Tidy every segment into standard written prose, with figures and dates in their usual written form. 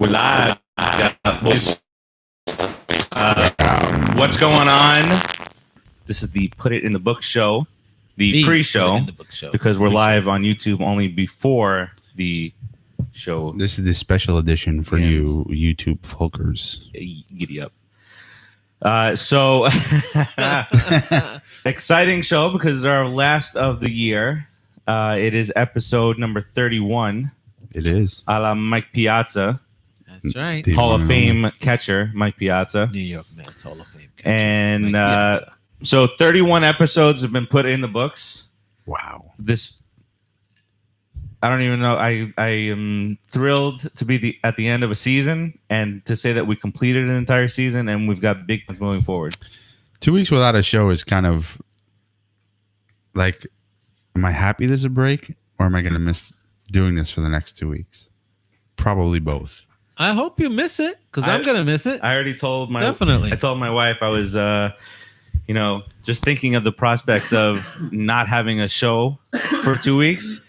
We're live. Boys. What's going on? This is the Put It in the Book show, the pre-show, because we're live on YouTube only before the show. This is the special edition for you YouTube folkers. Giddy up. So exciting show because it's our last of the year. It is episode number 31. It is. A la Mike Piazza. That's right. Hall of Fame catcher, Mike Piazza. New York Mets Hall of Fame catcher. And so 31 episodes have been put in the books. Wow. I don't even know. I am thrilled to be at the end of a season and to say that we completed an entire season and we've got big plans moving forward. 2 weeks without a show is kind of like, am I happy there's a break or am I going to miss doing this for the next 2 weeks? Probably both. I hope you miss it because I'm going to miss it. I already told I told my wife I was, just thinking of the prospects of not having a show for 2 weeks.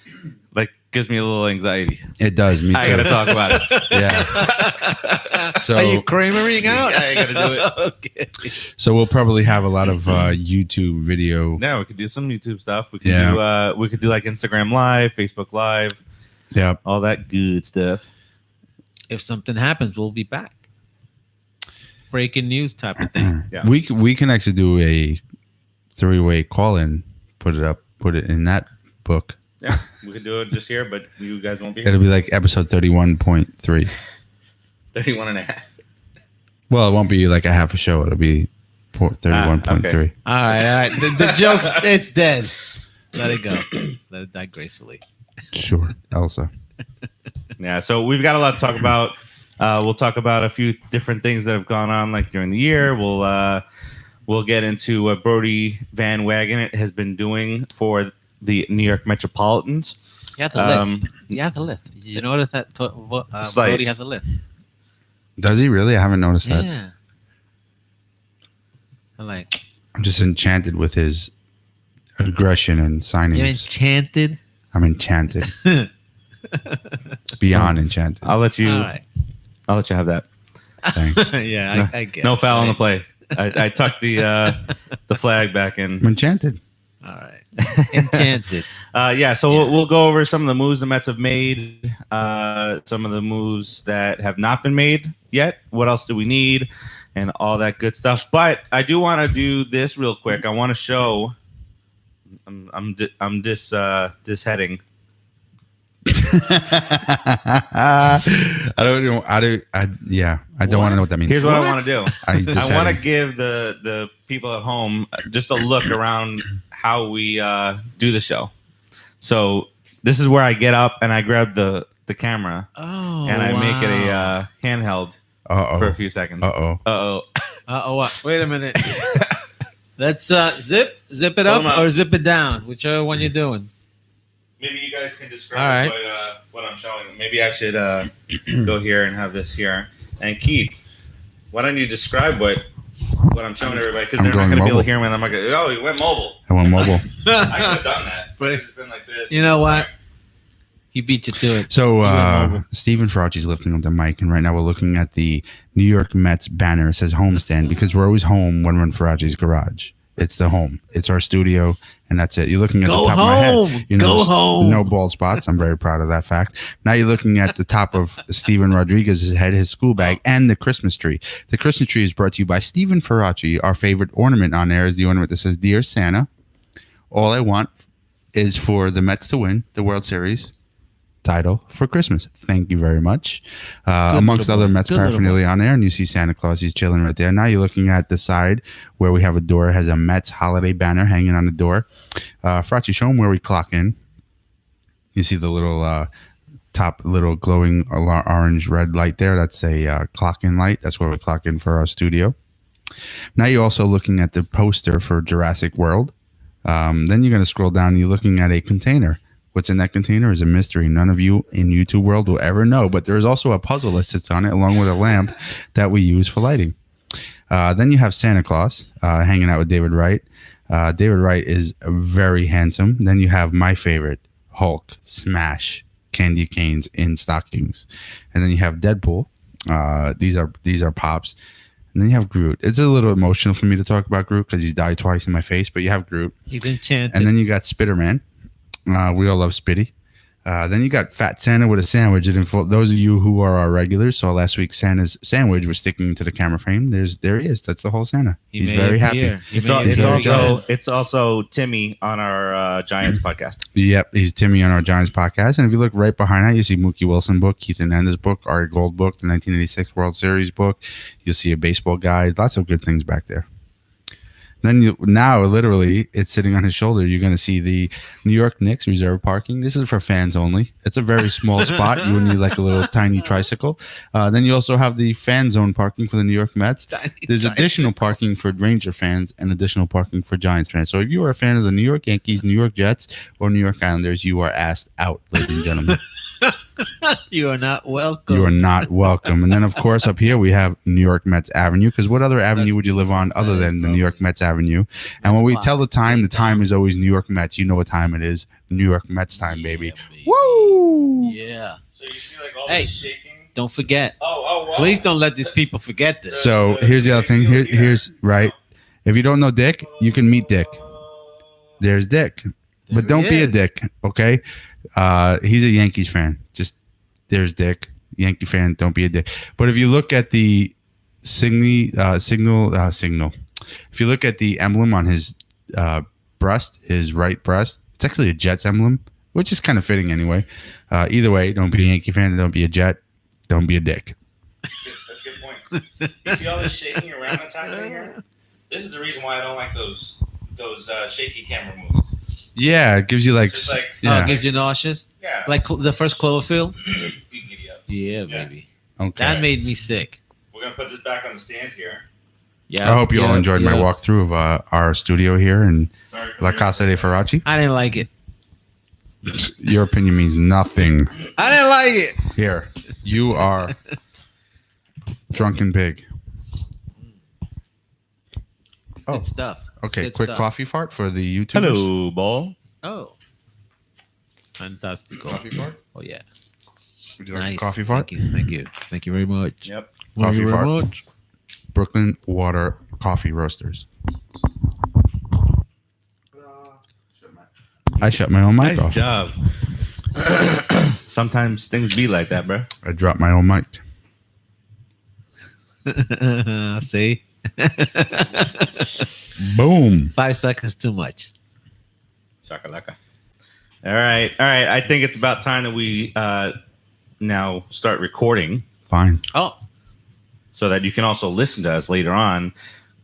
Like, gives me a little anxiety. It does. Me too. I got to talk about it. Yeah. So are you Kramering out? I got to do it. Okay. So we'll probably have a lot of YouTube video. Yeah, we could do some YouTube stuff. We could do like Instagram Live, Facebook Live. Yeah. All that good stuff. If something happens, we'll be back. Breaking news type of thing. Yeah. We can actually do a 3-way call-in. Put it in that book. Yeah, we could do it just here, but you guys won't be here. It'll be like episode 31.3. 31 and a half. Well, it won't be like a half a show. It'll be 31.3. Okay. All right. The joke's it's dead. Let it go. Let it die gracefully. Sure, Elsa. Yeah, so we've got a lot to talk about. We'll talk about a few different things that have gone on like during the year. We'll get into what Brodie Van Winning has been doing for the New York Metropolitans. You have the lift. You have the lift. Did you notice that Brodie has the lift? Does he really? I haven't noticed that. Yeah. I'm just enchanted with his aggression and signings. You're enchanted? I'm enchanted. Beyond enchanted. I'll let you right. have that. Thanks. Yeah, I guess. No foul on the play. I tucked the flag back in. I'm enchanted. All right. Enchanted. So we'll go over some of the moves the Mets have made, some of the moves that have not been made yet. What else do we need, and all that good stuff. But I do want to do this real quick. I want to show. I'm disheading. I don't want to know what that means. Here's what I want to do. I want to give the people at home just a look around how we do the show. So this is where I get up and I grab the camera and I make it a handheld for a few seconds. What? Wait a minute. Let's zip it up or zip it down. Whichever one you're doing. Maybe you guys can describe what I'm showing. Maybe I should go here and have this here. And Keith, why don't you describe what I'm showing everybody? Because they're not going to be able to hear me. And I'm like, oh, he went mobile. I went mobile. I could have done that. But it's just been like this. You know what? He beat you to it. So Stephen Faraci's lifting up the mic, and right now we're looking at the New York Mets banner. It says homestand because we're always home when we're in Faraci's garage. It's the home. It's our studio, and that's it. You're looking at the top of my head. Go home. No bald spots. I'm very proud of that fact. Now you're looking at the top of Steven Rodriguez's head, his school bag, and the Christmas tree. The Christmas tree is brought to you by Stephen Faraci. Our favorite ornament on there is the ornament that says, "Dear Santa, all I want is for the Mets to win the World Series title for Christmas. Thank you very much." Amongst other Mets paraphernalia on there, and you see Santa Claus, he's chilling right there. Now you're looking at the side where we have a door. It has a Mets holiday banner hanging on the door. Faraci, show them where we clock in. You see the little top little glowing orange red light there. That's a clock in light. That's where we clock in for our studio. Now you're also looking at the poster for Jurassic World. Then you're going to scroll down and you're looking at a container. What's in that container is a mystery. None of you in YouTube world will ever know, but there is also a puzzle that sits on it along with a lamp that we use for lighting. Then you have Santa Claus hanging out with David Wright. David Wright is very handsome. Then you have my favorite, Hulk, Smash, candy canes in stockings. And then you have Deadpool These are Pops. And then you have Groot. It's a little emotional for me to talk about Groot because he's died twice in my face, but you have Groot. He's enchanted. And then you got Spider-Man. We all love Spidey. Then you got Fat Santa with a sandwich. And for those of you who are our regulars, saw last week Santa's sandwich was sticking to the camera frame. There he is. That's the whole Santa. He's very happy. It's also Timmy on our Giants podcast. Yep, he's Timmy on our Giants podcast. And if you look right behind that, you see Mookie Wilson book, Keith Hernandez book, Art Gold book, the 1986 World Series book. You'll see a baseball guide. Lots of good things back there. Then now, literally, it's sitting on his shoulder. You're going to see the New York Knicks reserve parking. This is for fans only. It's a very small spot. You would need like a little tiny tricycle. Then you also have the fan zone parking for the New York Mets. There's additional parking for Ranger fans and additional parking for Giants fans. So if you are a fan of the New York Yankees, New York Jets, or New York Islanders, you are asked out, ladies and gentlemen. You are not welcome. You are not welcome. And then, of course, up here we have New York Mets Avenue, because what other avenue would you live on other than the New York Mets Avenue? And when we tell the time is always New York Mets. You know what time it is. New York Mets time, baby. Woo! Yeah. So you see like all this shaking? Don't forget. Wow. Please don't let these people forget this. So here's the other thing. Here's right. If you don't know Dick, you can meet Dick. There's Dick. But don't be a dick, okay? He's a Yankees fan. Just there's Dick, Yankee fan. Don't be a dick. But if you look at the signal, if you look at the emblem on his breast, his right breast, it's actually a Jets emblem, which is kind of fitting anyway. Either way, don't be a Yankee fan. Don't be a Jet. Don't be a dick. That's a good point. You see all this shaking around that's happening here? This is the reason why I don't like those shaky camera movies. Yeah, it gives you like it gives you nauseous. Yeah, like the first Cloverfield. You can get you up. Yeah, baby. Okay, that made me sick. We're gonna put this back on the stand here. Yeah, I hope you all enjoyed my walkthrough of our studio here in La Casa de Faraci. I didn't like it. Your opinion means nothing. I didn't like it. Here, you are drunken pig. Good stuff. Okay, quick coffee fart for the YouTubers. Hello, ball. Oh, fantastic. Coffee fart? Oh, yeah. Would you like a coffee fart? Thank you very much. Yep. Coffee fart. Brooklyn Water Coffee Roasters. I shut my own mic off. Nice job. Sometimes things be like that, bro. I dropped my own mic. See? Boom. 5 seconds too much. Shakalaka. All right. I think it's about time that we now start recording. Fine. Oh. So that you can also listen to us later on,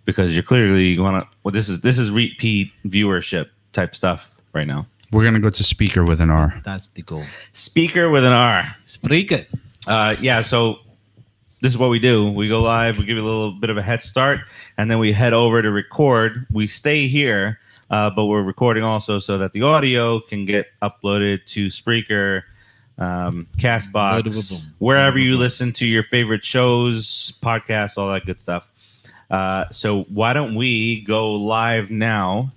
because you're clearly going to. Well, this is repeat viewership type stuff right now. We're gonna go to speaker with an R. That's the goal. Speaker with an R. Speaker. Yeah. So this is what we do. We go live. We give you a little bit of a head start, and then we head over to record. We stay here, but we're recording also so that the audio can get uploaded to Spreaker, Castbox, wherever you listen to your favorite shows, podcasts, all that good stuff. So why don't we go live now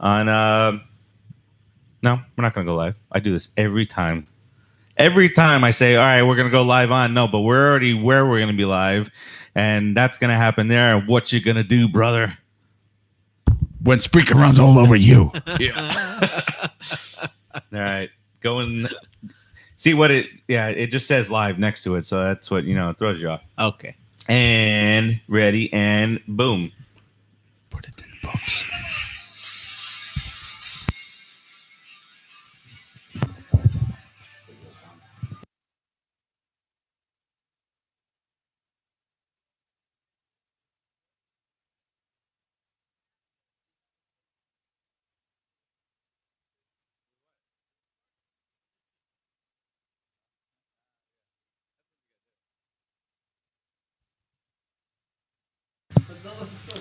on no, we're not going to go live. I do this every time. Every time I say, all right, we're going to go live on. No, but we're already where we're going to be live. And that's going to happen there. What you going to do, brother? When Spreaker runs all over you. Yeah. All right. Go and see what it just says live next to it. So that's what, it throws you off. Okay. And ready and boom. Put it in the box.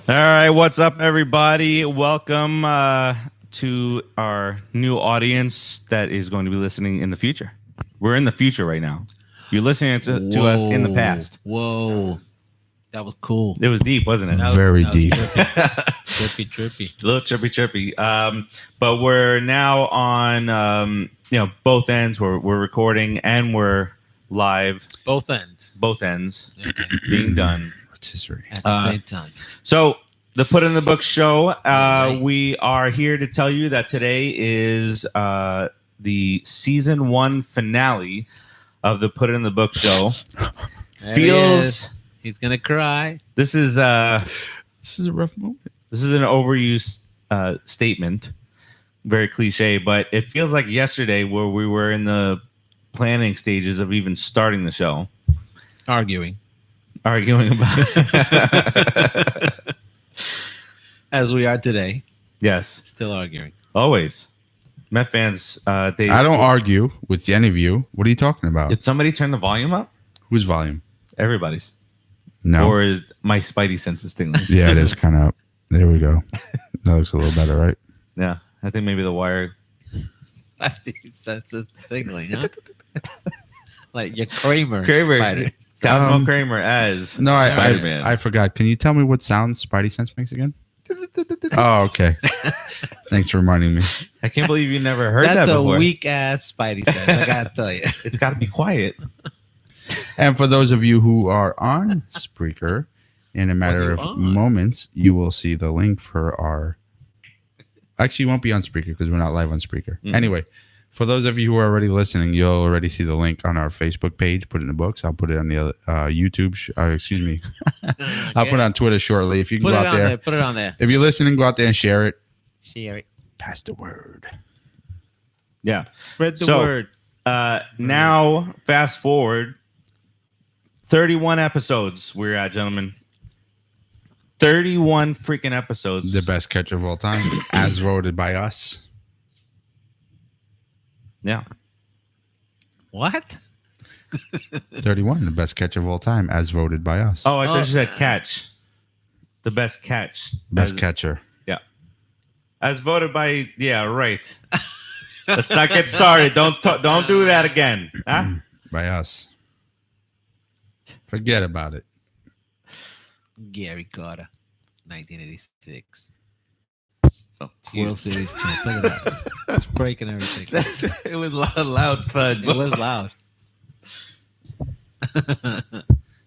All right, what's up, everybody? Welcome to our new audience that is going to be listening in the future. We're in the future right now. You're listening to us in the past. Whoa. That was cool. It was deep, wasn't it? Very deep. Trippy. A little chirpy. But we're now on, both ends. We're recording and we're live, Both ends. both ends Okay. being done. Rotisserie. At the same time. So the Put in the Book show, Right. we are here to tell you that today is the season 1 finale of the Put in the Book show. There he Feels is. He's gonna cry. this is This is a rough moment. this is an overused statement, very cliche, but it feels like yesterday where we were in the planning stages of even starting the show, Arguing. arguing about As we are today. yes, Still arguing. always. Met fans, they I don't argue with any of you. What are you talking about? Did somebody turn the volume up? Whose volume? Everybody's. No. Or is my spidey senses tingling? Yeah, it is kind of up. There we go. That looks a little better, right? Yeah, I think maybe the wire. That's a tingling, huh? Like your Kramer. Kramer, spider. Cosmo Kramer as No, Spider-Man. I forgot. Can you tell me what sound Spidey Sense makes again? Oh, okay. Thanks for reminding me. I can't believe you never heard That's that a before. weak ass Spidey sense. I gotta tell you. It's got to be quiet. And for those of you who are on Spreaker, in a matter of moments, you will see the link for our. Actually, you won't be on Spreaker because we're not live on Spreaker. Mhm. Anyway, for those of you who are already listening, you'll already see the link on our Facebook page. Put it in the books. I'll put it on the other, YouTube. Excuse me. I'll put it on Twitter shortly. If you can Put go it out on there. there. Put it on there. If you're listening, go out there and share it. Share it. Pass the word. Yeah. Spread the So, word. Now, fast forward 31 episodes we're at, gentlemen. 31 freaking episodes. The best catch of all time, as voted by us. Yeah. What? 31, the best catch of all time, as voted by us. Oh, I thought you said catch. The best catch. Best As- catcher. Yeah. As voted by, yeah, right. Let's not get started. Don't do that again. Huh? By us. Forget about it. Gary Carter, 1986. Oh, World Jesus. Series champ. Look at that. It's breaking everything. It was loud thud. It was loud.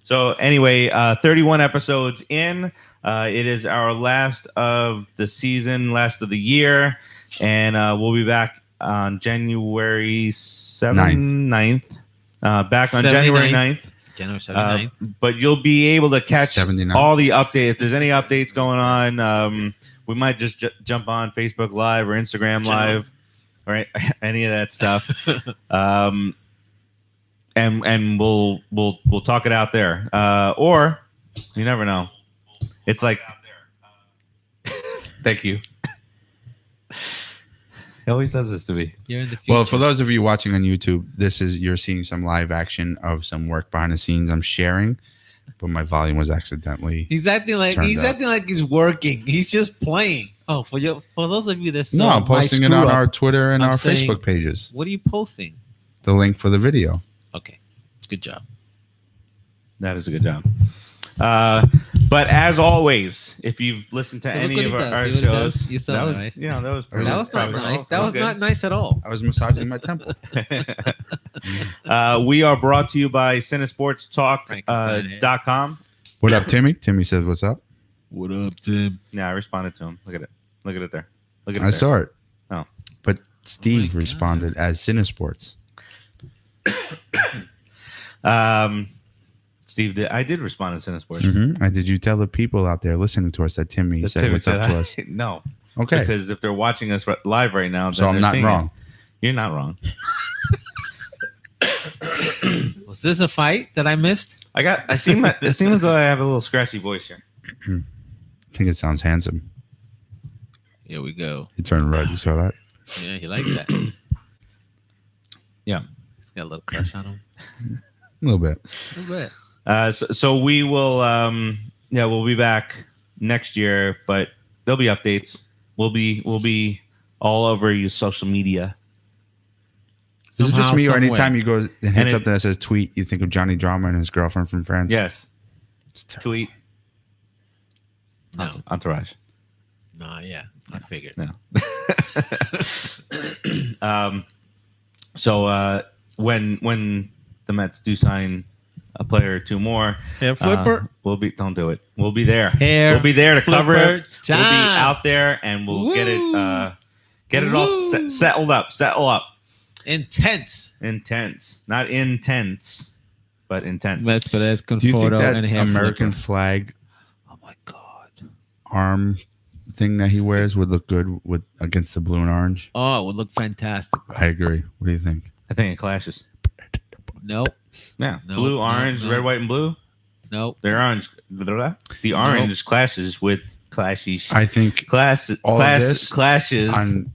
So anyway, 31 episodes in. It is our last of the season, last of the year, and we'll be back on January 9th. Back on 79th. January 9th. January 79th. But you'll be able to catch 79. all the updates. If there's any updates going on, we might just jump on Facebook Live or Instagram Live, or any of that stuff. And we'll talk it out there. Or you never know. It's like, thank you. He always does this to me. You're in the future. Well, for those of you watching on YouTube, you're seeing some live action of some work behind the scenes. I'm sharing, but my volume was accidentally. He's acting like turned up. he's working. He's just playing. Oh, for those of you that saw No, I'm posting it my on screw our up, Twitter and I'm our saying- Facebook pages. What are you posting? The link for the video. Okay, good job. That is a good job. But as always, if you've listened to Look any what of he does. our See what he shows, does? You saw that that, was, right? you know, that was That That was not probably- nice. That was good. not nice at all. I was massaging my temple. We are brought to you by CinesportsTalk.com. What up, Timmy? Timmy says, "What's up?" What up, Tim? Yeah, I responded to him. Look at it. Look at it there. Look at it I there. saw it. Oh. But Steve God. responded as Cinesports. Steve, I did respond to Cinesports. Mm-hmm. And did you tell the people out there listening to us that Timmy said Timmy what's up said to us? No. Okay. Because if they're watching us live right now, then So I'm they're not seeing wrong. it. You're not wrong. Was this a fight that I missed? It seems as though I have a little scratchy voice here. I think it sounds handsome. Here we go. He turned red. You saw that? Yeah, he liked that. Yeah. He's got a little crush on him. A little bit. A little bit. So we will, we'll be back next year, but there'll be updates. We'll be all over your social media. Is it just Somehow, me, or some anytime way. you go and hit And something that says tweet, you think of Johnny Drama and his girlfriend from France? Yes. It's terrible. Tweet. No. Entourage. No, yeah. I figured. No. So when the Mets do sign a player or two more, Hair flipper. don't do it. We'll be there. Hair we'll be there to cover flipper it. We'll be time. out there and we'll get it all settled up. Settle up. Intense. Not intense, but intense. Let's put it Do you think that and hair American flipper. flag Oh my god. arm thing that he wears would look good with against the blue and orange? Oh, it would look fantastic. I agree. What do you think? I think it clashes. Nope. Yeah, No, blue, no, orange, no. red, white, and blue. Nope. They're orange. The orange clashes with clashes. I think Clashes. on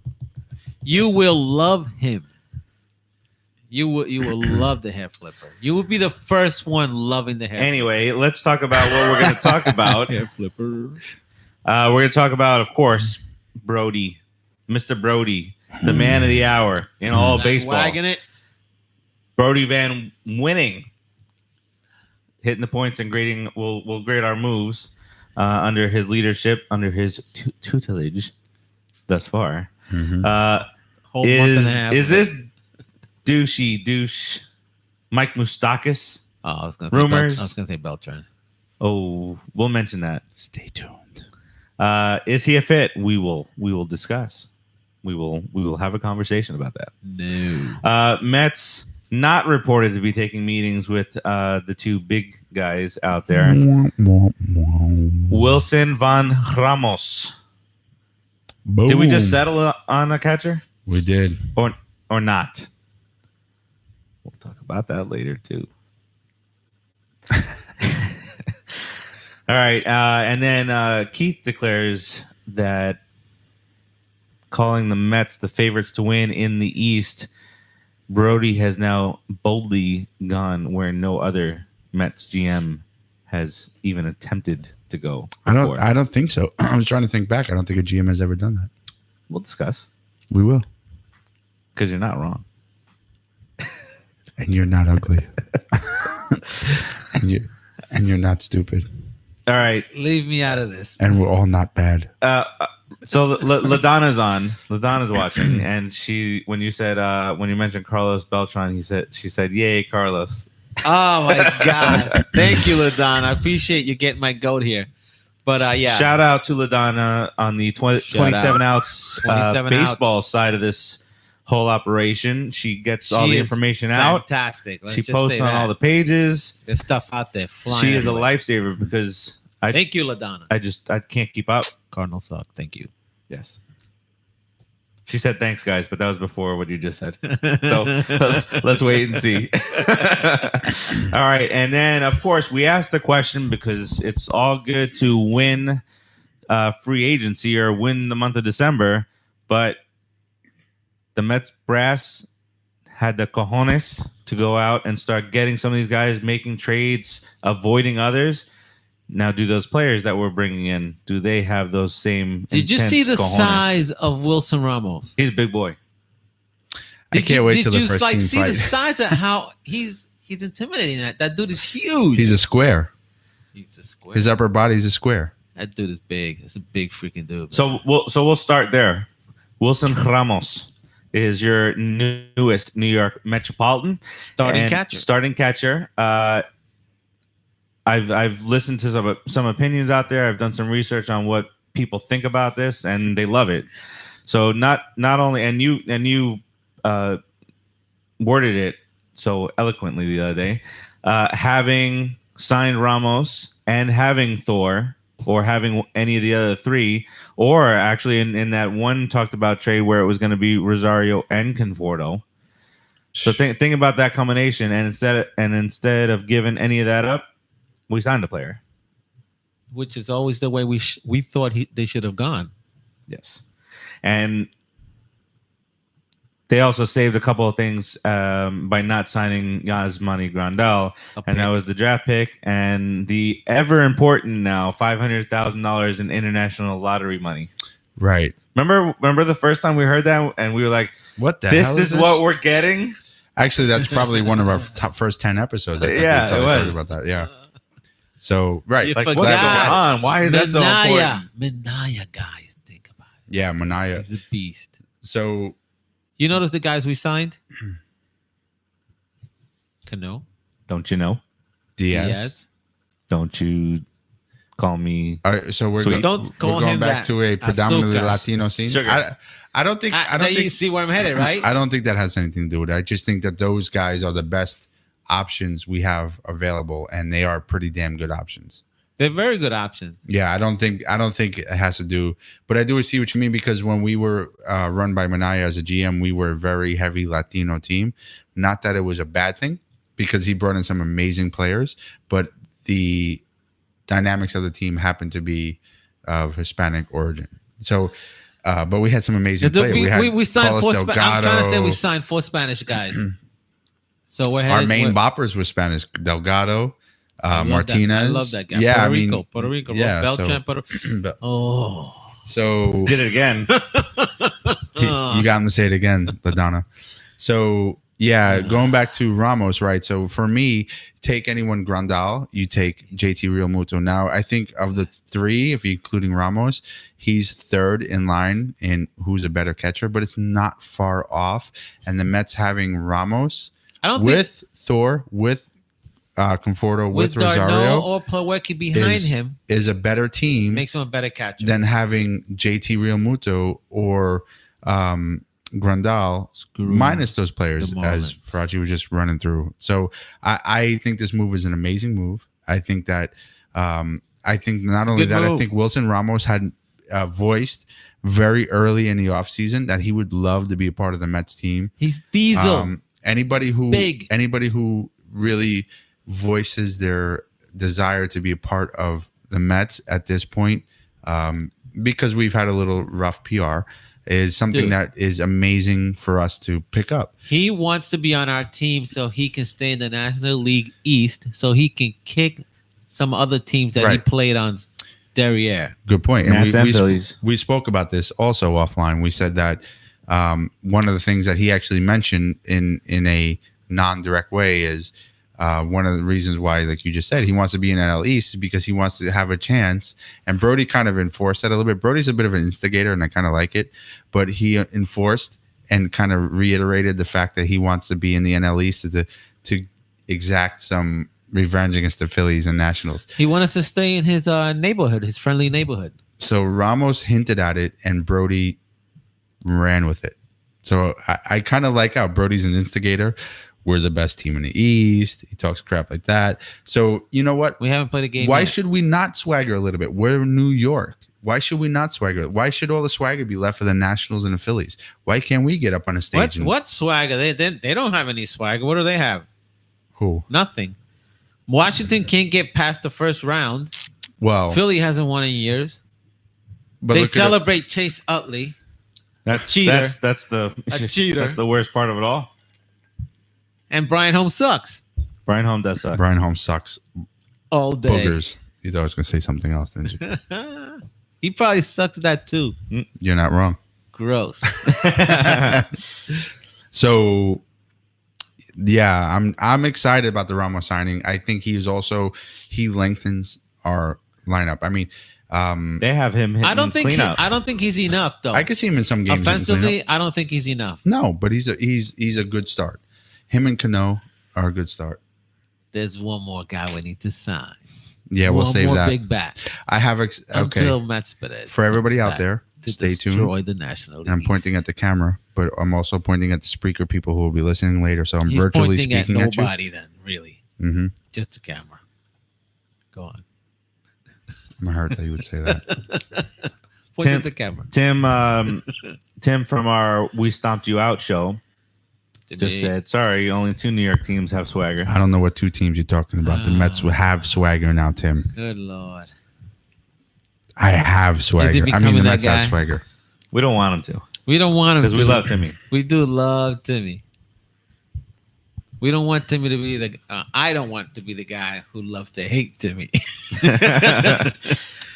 You will love him. You will love the hair flipper. You will be the first one loving the hair. Anyway, let's talk about what we're going to talk about. Hair flipper. We're going to talk about, of course, Brodie, Mr. Brodie, the man of the hour in all baseball. Wagging it. Brodie Van Winning, hitting the points and grading. We'll grade our moves under his leadership, under his tutelage thus far. Whole month and a half. Is this douche Mike Moustakas? Oh, I was gonna Rumors. I was gonna say Beltran. Oh, we'll mention that. stay tuned. Is he a fit? We will discuss. We will have a conversation about that. No. Mets not reported to be taking meetings with the two big guys out there. Wilson Van Ramos. Boom. Did we just settle on a catcher We did. or not? We'll talk about that later too. All right, and then Keith declares that calling the Mets the favorites to win in the East, Brodie has now boldly gone where no other Mets GM has even attempted to go before. I don't think so. I was trying to think back. I don't think a GM has ever done that. We'll discuss We will. because you're not wrong. And you're not ugly. and you're not stupid. All right, Leave me out of this. And we're all not bad. so LaDonna's on. LaDonna's watching, and when you mentioned Carlos Beltran, she said, "Yay, Carlos." Oh my god! Thank you, LaDon. I appreciate you getting my goat here. But yeah, Shout out to LaDonna on the 27 outs 27 baseball outs. side of this whole operation. She gets all the She is information out. fantastic. Let's She just posts say on that. all the pages. There's stuff out there flying. She is a everywhere. lifesaver because Thank you, LaDonna. I can't keep up. Cardinal suck. Thank you. Yes. She said thanks, guys, but that was before what you just said. So let's wait and see. All right. And then, of course, we asked the question because it's all good to win free agency or win the month of December, but the Mets brass had the cojones to go out and start getting some of these guys, making trades, avoiding others. Now, do those players that we're bringing in, do they have those same? Did you intense see the cojones? size of Wilson Ramos? He's a big boy. I can't wait till the first Did you team see the fight. size of how he's intimidating? That dude is huge. He's a square. He's a square. His upper body's a square. That dude is big. That's a big freaking dude. So we'll start there. Wilson Ramos is your newest New York Metropolitan starting catcher. Starting catcher. I've listened to some opinions out there. I've done some research on what people think about this, and they love it. So not only and you worded it so eloquently the other day, having signed Ramos and having Thor or having any of the other three, or actually in that one talked about trade where it was going to be Rosario and Conforto. So think about that combination, and instead of giving any of that up, we signed a player. Which is always the way we thought they should have gone. Yes. And they also saved a couple of things by not signing Yasmani Grandal, and that was the draft pick and the ever important now $500,000 in international lottery money. Right. Remember the first time we heard that, and we were like, What the "This hell is what we're getting." Actually, that's probably one of our top first 10 episodes. I think Yeah, we it probably was. talked about that. Yeah. So, right. You Like, what's forgot. going on? Why is that so important? Minaya, guys, think about it. Yeah, Manaya. He's a beast. So, You notice the guys we signed? Cano. Don't you know? Diaz. Don't you call me? All right, so we're Sweet. Don't call going him back that. to a predominantly Azúcar. Latino scene. Sugar. I don't think. I don't Now you think. see where I'm headed, right? I don't think that has anything to do with it. I just think that those guys are the best options we have available, and they are pretty damn good options. They're very good options. Yeah, I don't think it has to do, but I do see what you mean, because when we were run by Minaya as a GM, we were a very heavy Latino team. Not that it was a bad thing, because he brought in some amazing players, but the dynamics of the team happened to be of Hispanic origin. So, but we had some amazing players. We signed Carlos four. Delgado. I'm trying to say we signed 4 Spanish guys. So we're Our headed, main boppers were Spanish. Delgado. Martinez. I love that guy. Yeah, Puerto Rico. yeah, Beltran, so Did it again. you got him to say it again, LaDonna. So yeah, going back to Ramos, right? So for me, take anyone Grandal, you take JT Real Muto. Now, I think of the 3, if you're including Ramos, he's 3rd in line in who's a better catcher, but it's not far off. And the Mets having Ramos with Thor, with Conforto, with Rosario, Darno or Plawecki behind him is a better team. Makes him a better catcher than having JT Real Muto or Grandal minus those players, as Faraci was just running through. So I think this move is an amazing move. I think that I think not only that, I think Wilson Ramos had voiced very early in the offseason that he would love to be a part of the Mets team. He's Diesel. Anybody who really voices their desire to be a part of the Mets at this point, because we've had a little rough PR, is something that is amazing for us to pick up. He wants to be on our team so he can stay in the National League East, so he can kick some other teams that he played on derriere. Good point. And we spoke about this also offline. We said that one of the things that he actually mentioned in a non-direct way is one of the reasons why, like you just said, he wants to be in NL East because he wants to have a chance. And Brodie kind of enforced that a little bit. Brodie's a bit of an instigator, and I kind of like it. But he enforced and kind of reiterated the fact that he wants to be in the NL East to exact some revenge against the Phillies and Nationals. He wants to stay in his neighborhood, his friendly neighborhood. So Ramos hinted at it, and Brodie ran with it. So I kind of like how Brodie's an instigator. We're the best team in the East. He talks crap like that. So, you know what? We haven't played a game Why yet. should we not swagger a little bit? We're New York. Why should we not swagger? Why should all the swagger be left for the Nationals and the Phillies? Why can't we get up on a stage? What swagger? They don't have any swagger. What do they have? Who? Nothing. Washington can't get past the first round. Well, Philly hasn't won in years. but They look at celebrate Chase Utley. That's cheater. That's the A cheater. That's the worst part of it all. And Brian Holmes sucks. Brian Holmes does suck. Brian Holmes sucks. All day. Boogers. You thought I was going to say something else, didn't you? He probably sucks that too. You're not wrong. Gross. So, yeah, I'm excited about the Ramos signing. I think he lengthens our lineup. I mean, they have him. I don't think cleanup. I don't think he's enough though. I could see him in some games. Offensively, I don't think he's enough. No, but he's a good start. Him and Cano are a good start. There's one more guy we need to sign. Yeah, we'll save that. Big bat. I have Until Mets Perez for everybody comes out there. to Stay tuned. destroy the National League I'm pointing East. at the camera, but I'm also pointing at the speaker people who will be listening later. So I'm He's virtually pointing speaking at at you. nobody. Then really, Mm-hmm. just the camera. Go on. I'm hurt that you would say that. Point at the camera. Tim from our "We Stomped You Out" show just said, "Sorry, only 2 New York teams have swagger." I don't know what 2 teams you're talking about. The Mets will have swagger now, Tim. Good Lord. I have swagger. I mean, becoming the that Mets have guy? swagger. We don't want him to We don't want him because we love Timmy. We do love Timmy. We don't want Timmy to be the. I don't want to be the guy who loves to hate Timmy.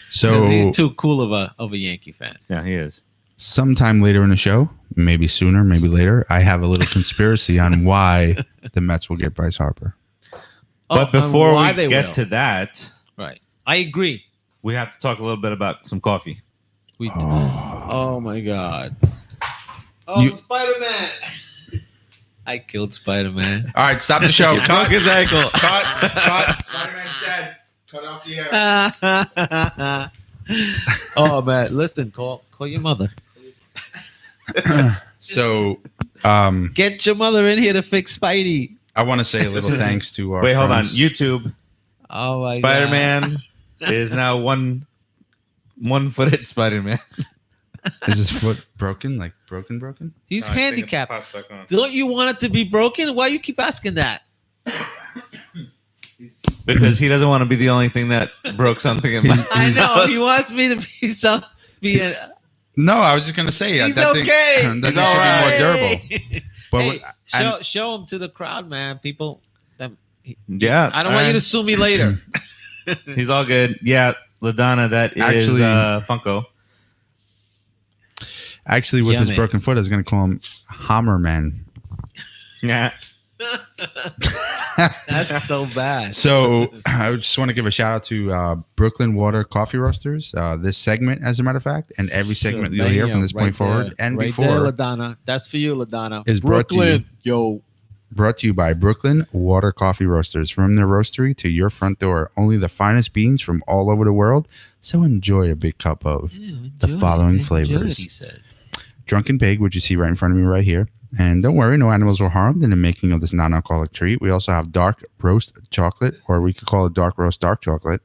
So he's too cool of a Yankee fan. Yeah, he is. sometime later in the show, maybe sooner, maybe later, I have a little conspiracy on why the Mets will get Bryce Harper. But before why we they get will. to that, Right, I agree. we have to talk a little bit about some coffee. We oh my God. Oh, You- Spider-Man. I killed Spider-Man. All right, stop the show. Broke Cut. his ankle. Cut. Spider-Man's dead. Cut off the air. Oh man, listen, call your mother. So, Get your mother in here to fix Spidey. I want to say a little thanks to our Wait, hold on. friends. YouTube. Oh my Spider-Man is now one-footed Spider-Man. Is his foot broken? Like broken? He's No, I think it handicapped. pops back on. Don't you want it to be broken? Why you keep asking that? Because he doesn't want to be the only thing that broke something in my I know house. he wants me to be No, I was just gonna say He's that okay. thing, that He's thing all should right. be more durable. But Hey, show him to the crowd, man. People, Yeah. I don't want you to sue me later. He's all good. Yeah, LaDonna, that is Actually- Funko. actually, with his Yummy. broken foot, I was gonna call him Hammerman. Yeah. That's so bad. So I just want to give a shout out to Brooklyn Water Coffee Roasters. This segment, as a matter of fact, and every segment you'll hear from this point forward and right before there, LaDonna. That's for you, LaDonna. is brought to you. Yo. Brought to you by Brooklyn Water Coffee Roasters. From their roastery to your front door, only the finest beans from all over the world. So enjoy a big cup of the following flavors. He said. Drunken Pig, which you see right in front of me right here. And don't worry, no animals were harmed in the making of this non-alcoholic treat. We also have dark roast chocolate, or we could call it dark roast dark chocolate.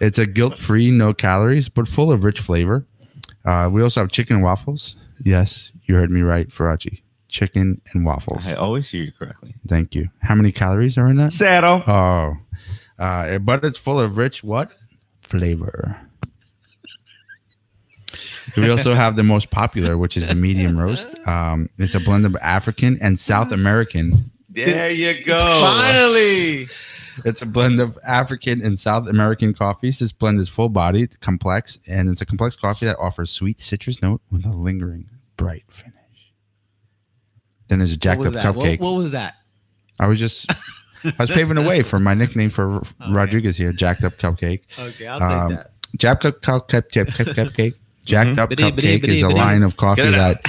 It's a guilt-free, no calories, but full of rich flavor. We also have chicken and waffles. Yes, you heard me right, Farachi. Chicken and waffles. I always hear you correctly. Thank you. How many calories are in that? Saddle. Oh, but it's full of rich what? Flavor. We also have the most popular, which is the medium roast. It's a blend of African and South American. There you go. Finally. It's a blend of African and South American coffees. This blend is full-bodied, complex, and it's a complex coffee that offers sweet citrus note with a lingering, bright finish. Then there's a jacked up cupcake. What was that? I was paving the way for my nickname for Rodriguez here, jacked up cupcake. Okay, I'll take that. Jacked up cupcake. Jacked up Biddy, biddy, cupcake is a biddy, line of coffee Get it out.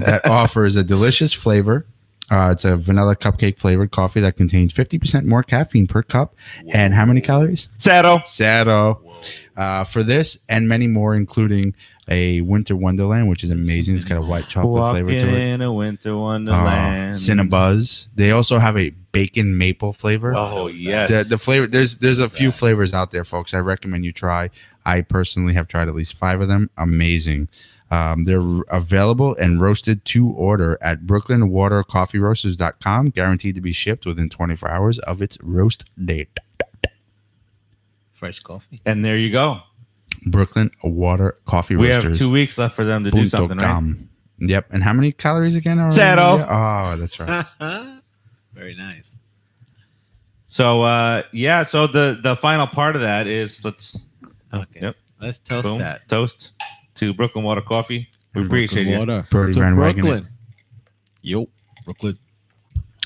that offers a delicious flavor. It's a vanilla cupcake flavored coffee that contains 50% more caffeine per cup. And how many calories? Saddle. For this and many more, including a Winter Wonderland, which is amazing. It's got a white chocolate flavor to it. in a winter wonderland. Cinnabuzz. They also have a bacon maple flavor. Oh yes. The flavor, there's a few flavors out there, folks. I recommend you try. I personally have tried at least 5 of them. Amazing. They're available and roasted to order at brooklynwatercoffeeroasters.com, guaranteed to be shipped within 24 hours of its roast date. Fresh coffee. And there you go. Brooklyn Water Coffee We Roasters. have 2 weeks left for them to do something, right? .com. Yep. And how many calories again are Zero. Oh, that's right. Very nice. So so the final part of that is let's Let's toast boom, that. toast to Brooklyn Water Coffee. We appreciate you. Water. Brodie To Van Winning. Brooklyn. Yo, Brooklyn.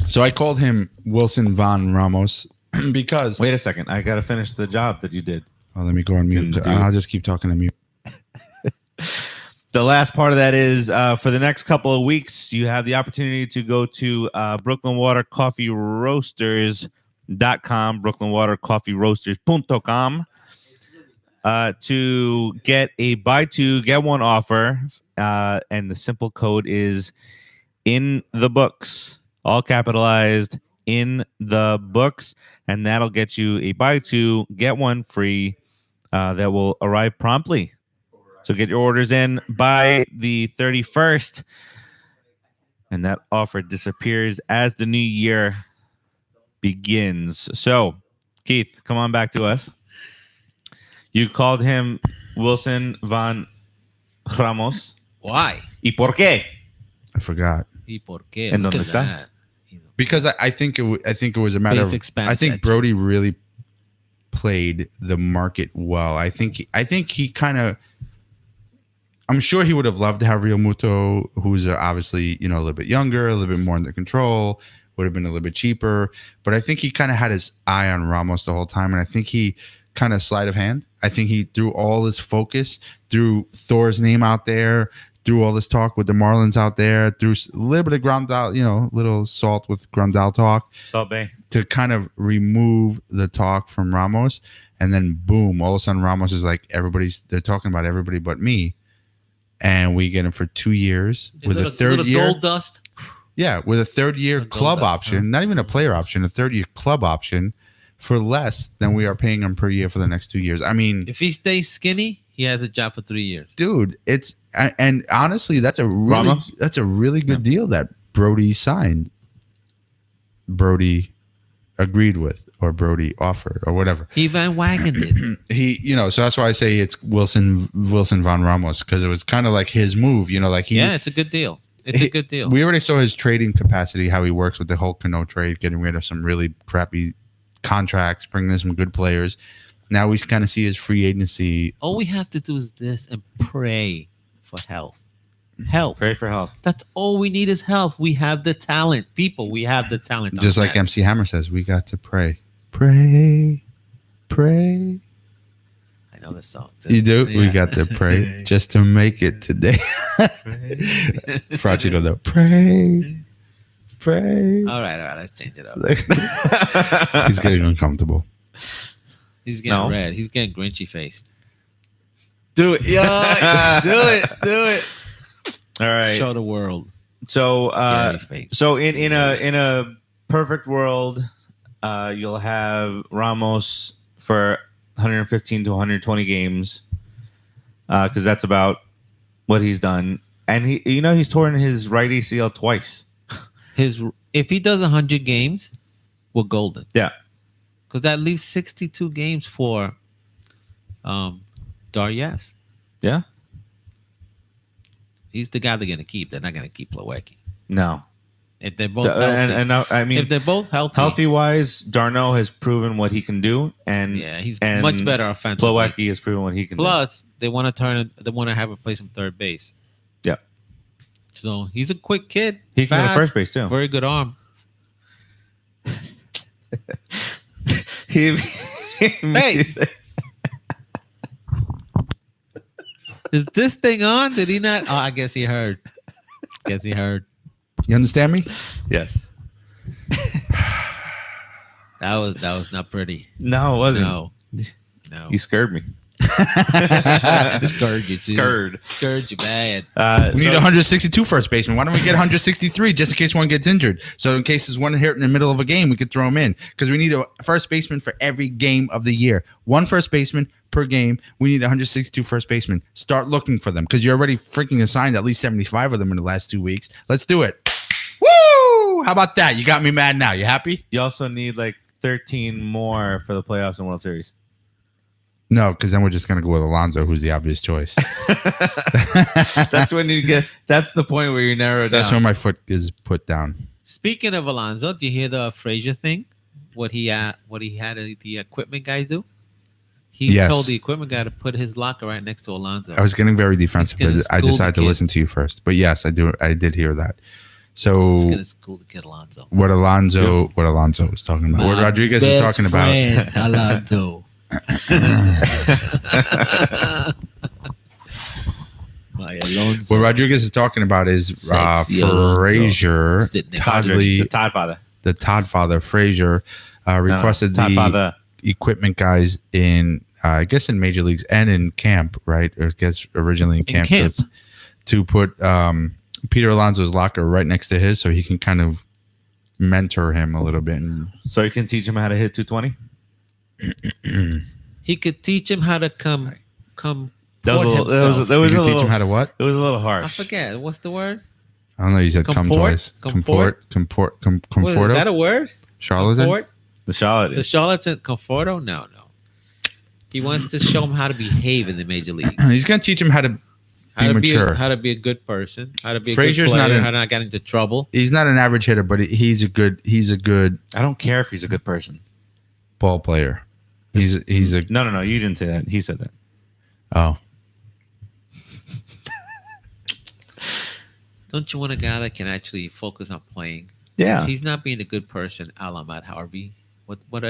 So I called him Wilson Von Ramos because. Wait a second. I gotta finish the job that you did. Oh, let me go on mute. Didn't do it. I'll just keep talking to mute. The last part of that is for the next couple of weeks, you have the opportunity to go to brooklynwatercoffeeroasters.com, brooklynwatercoffeeroasters.com, to get a buy 2, get 1 offer. And the simple code is in the books, all capitalized, in the books. And that'll get you a buy 2, get 1 free that will arrive promptly. So get your orders in by the 31st. And that offer disappears as the new year begins. So, Keith, come on back to us. You called him Wilson Van Ramos. Why? ¿Y por qué? I forgot. ¿Y por qué? ¿En Look dónde at está? that. Because I think it was a matter Basic of. Spanish I think section. Brodie really played the market well. I think he kind of. I'm sure he would have loved to have Real Muto, who's obviously a little bit younger, a little bit more under control, would have been a little bit cheaper. But I think he kind of had his eye on Ramos the whole time, and I think he kind of sleight of hand. I think he threw all his focus, threw Thor's name out there, threw all this talk with the Marlins out there, threw a little bit of Grandal, little salt with Grandal talk. Salt Bay. To kind of remove the talk from Ramos. And then boom, all of a sudden Ramos is like, they're talking about everybody but me. And we get him for 2 years with a third year. Gold dust. Yeah, with a third year club option, not even a player option, a third year club option for less than we are paying him per year for the next 2 years. I mean, if he stays skinny, he has a job for 3 years. Dude, and honestly, that's a really good deal that Brodie signed. Brodie agreed with, or Brodie offered, or whatever. He Van Wagened it. So that's why I say it's Wilson Von Ramos, because it was kind of like his move, it's a good deal. It's a good deal. We already saw his trading capacity, how he works with the whole Cano trade, getting rid of some really crappy contracts, bringing in some good players. Now we kind of see his free agency. All we have to do is this and pray for health. Pray for health. That's all we need is health. We have the talent. People, we have the talent. Just like MC Hammer says, we got to pray. Pray. Pray. I know this song. You do? Yeah. We got to pray just to make it today. Fracci don't know. Pray. Pray. All right. Let's change it up. He's getting uncomfortable. He's getting red. He's getting grinchy faced. Do it. Yeah. Do it. All right. Show the world. So in a perfect world, you'll have Ramos for 115 to 120 games, because that's about what he's done. And he's torn his right ACL twice. If he does 100 games, we're golden. Yeah, because that leaves 62 games for Darius. Yeah. He's the guy they're going to keep. They're not going to keep Plawecki. No. If they're both healthy. If they're both healthy-wise, Darno has proven what he can do, and he's much better offensively. Plawecki has proven what he can do. Plus, they want to have him play some third base. Yeah. So he's a quick kid. He can go to first base too. Very good arm. Hey. Is this thing on? Did he not? Oh, I guess he heard. You understand me? Yes. That was not pretty. No, it wasn't. No. You scared me. Scared you, too. Scared you bad. We need 162 first baseman. Why don't we get 163 just in case one gets injured? So in case there's one hit in the middle of a game, we could throw him in, because we need a first baseman for every game of the year. One first baseman per game. We need 162 first basemen. Start looking for them, because you already freaking assigned at least 75 of them in the last 2 weeks. Let's do it. Woo! How about that? You got me mad now. You happy? You also need like 13 more for the playoffs and World Series. No, because then we're just going to go with Alonso, who's the obvious choice. That's when you get. That's the point where you narrow it down. That's when my foot is put down. Speaking of Alonso, did you hear the Frazier thing? What he had the equipment guy do? He told the equipment guy to put his locker right next to Alonso. I was getting very defensive, but I decided to listen to you first. But yes, I did hear that. So it's gonna school the kid Alonso. What Alonso was talking about. What Rodriguez is talking about. Alonso. What Rodriguez is talking about is Frazier, the Todd father Frazier requested the equipment guys in I guess in major leagues and in camp, right? Or I guess originally in camp. To put Peter Alonso's locker right next to his, so he can kind of mentor him a little bit. So you can teach him how to hit 220? He could teach him how to come. That was teach him how to what? It was a little harsh. I forget. What's the word? I don't know. You said come twice. Comport. Is that a word? Charlatan? The charlatan. The charlatan Conforto? No. He wants to show him how to behave in the major leagues. He's going to teach him how to be mature. How to be a good person. How to be a Frazier's good player. How to not get into trouble. He's not an average hitter, but he's a good. I don't care if he's a good person. Ball player. He's a no. You didn't say that. He said that. Oh. Don't you want a guy that can actually focus on playing? Yeah. If he's not being a good person, a la Matt Harvey, What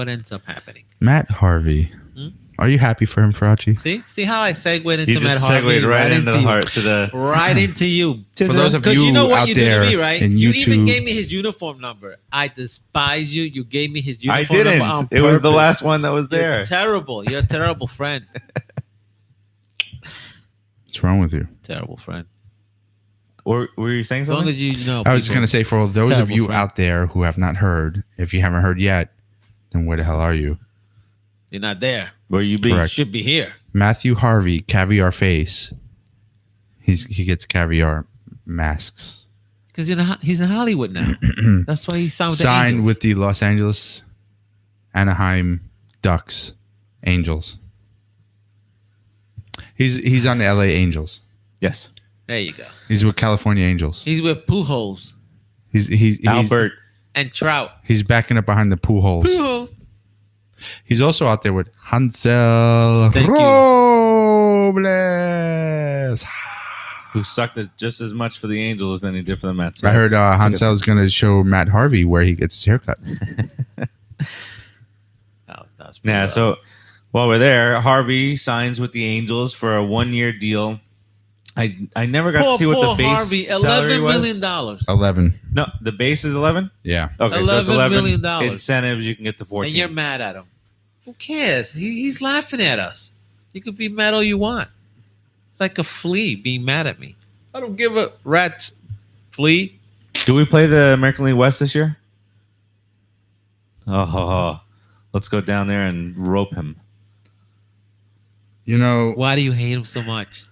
ends up happening? Matt Harvey. Hmm? Are you happy for him, Farachi? See how I segued into You Matt just Harvey segued right into the you. heart to the. Right into you. For those of Because you you know what out you do there to me, right? in You even YouTube- gave me his uniform number. I despise you. You gave me his I uniform number didn't. on It was the purpose. last one that was there. You're terrible. You're a terrible friend. What's wrong with you? Terrible friend. Or were you saying As long something? as you know. I was just people- going to say, for It's those of terrible you friend. out there who have not heard, if you haven't heard yet, then where the hell are you? You're not there. Were you being? You Correct. should be here. Matthew Harvey, caviar face. He gets caviar masks. Because he's in Hollywood now. That's why he signed with the Signed Angels. with the Los Angeles Anaheim Ducks Angels. He's on the LA Angels. Yes. There you go. He's with California Angels. He's with Pujols He's Albert. and Trout. He's backing up behind the Pujols. Pujols. He's also out there with Hansel Thank you. Robles. Who sucked it just as much for the Angels than he did for the Mets. I heard That's- Hansel's going to show Matt Harvey where he gets his haircut. That's pretty Yeah. rough. So while we're there, Harvey signs with the Angels for a 1-year deal. I never got to see what the base Harvey, salary $11 was. million. 11. No, the base is 11. Yeah. Okay, so it's $11 11 million. incentives. You can get to 14. And you're mad at him. Who cares? He's laughing at us. You could be mad all you want. It's like a flea being mad at me. I don't give a rat's flea. Do we play the American League West this year? Oh, let's go down there and rope him. You know, Why do you hate him so much?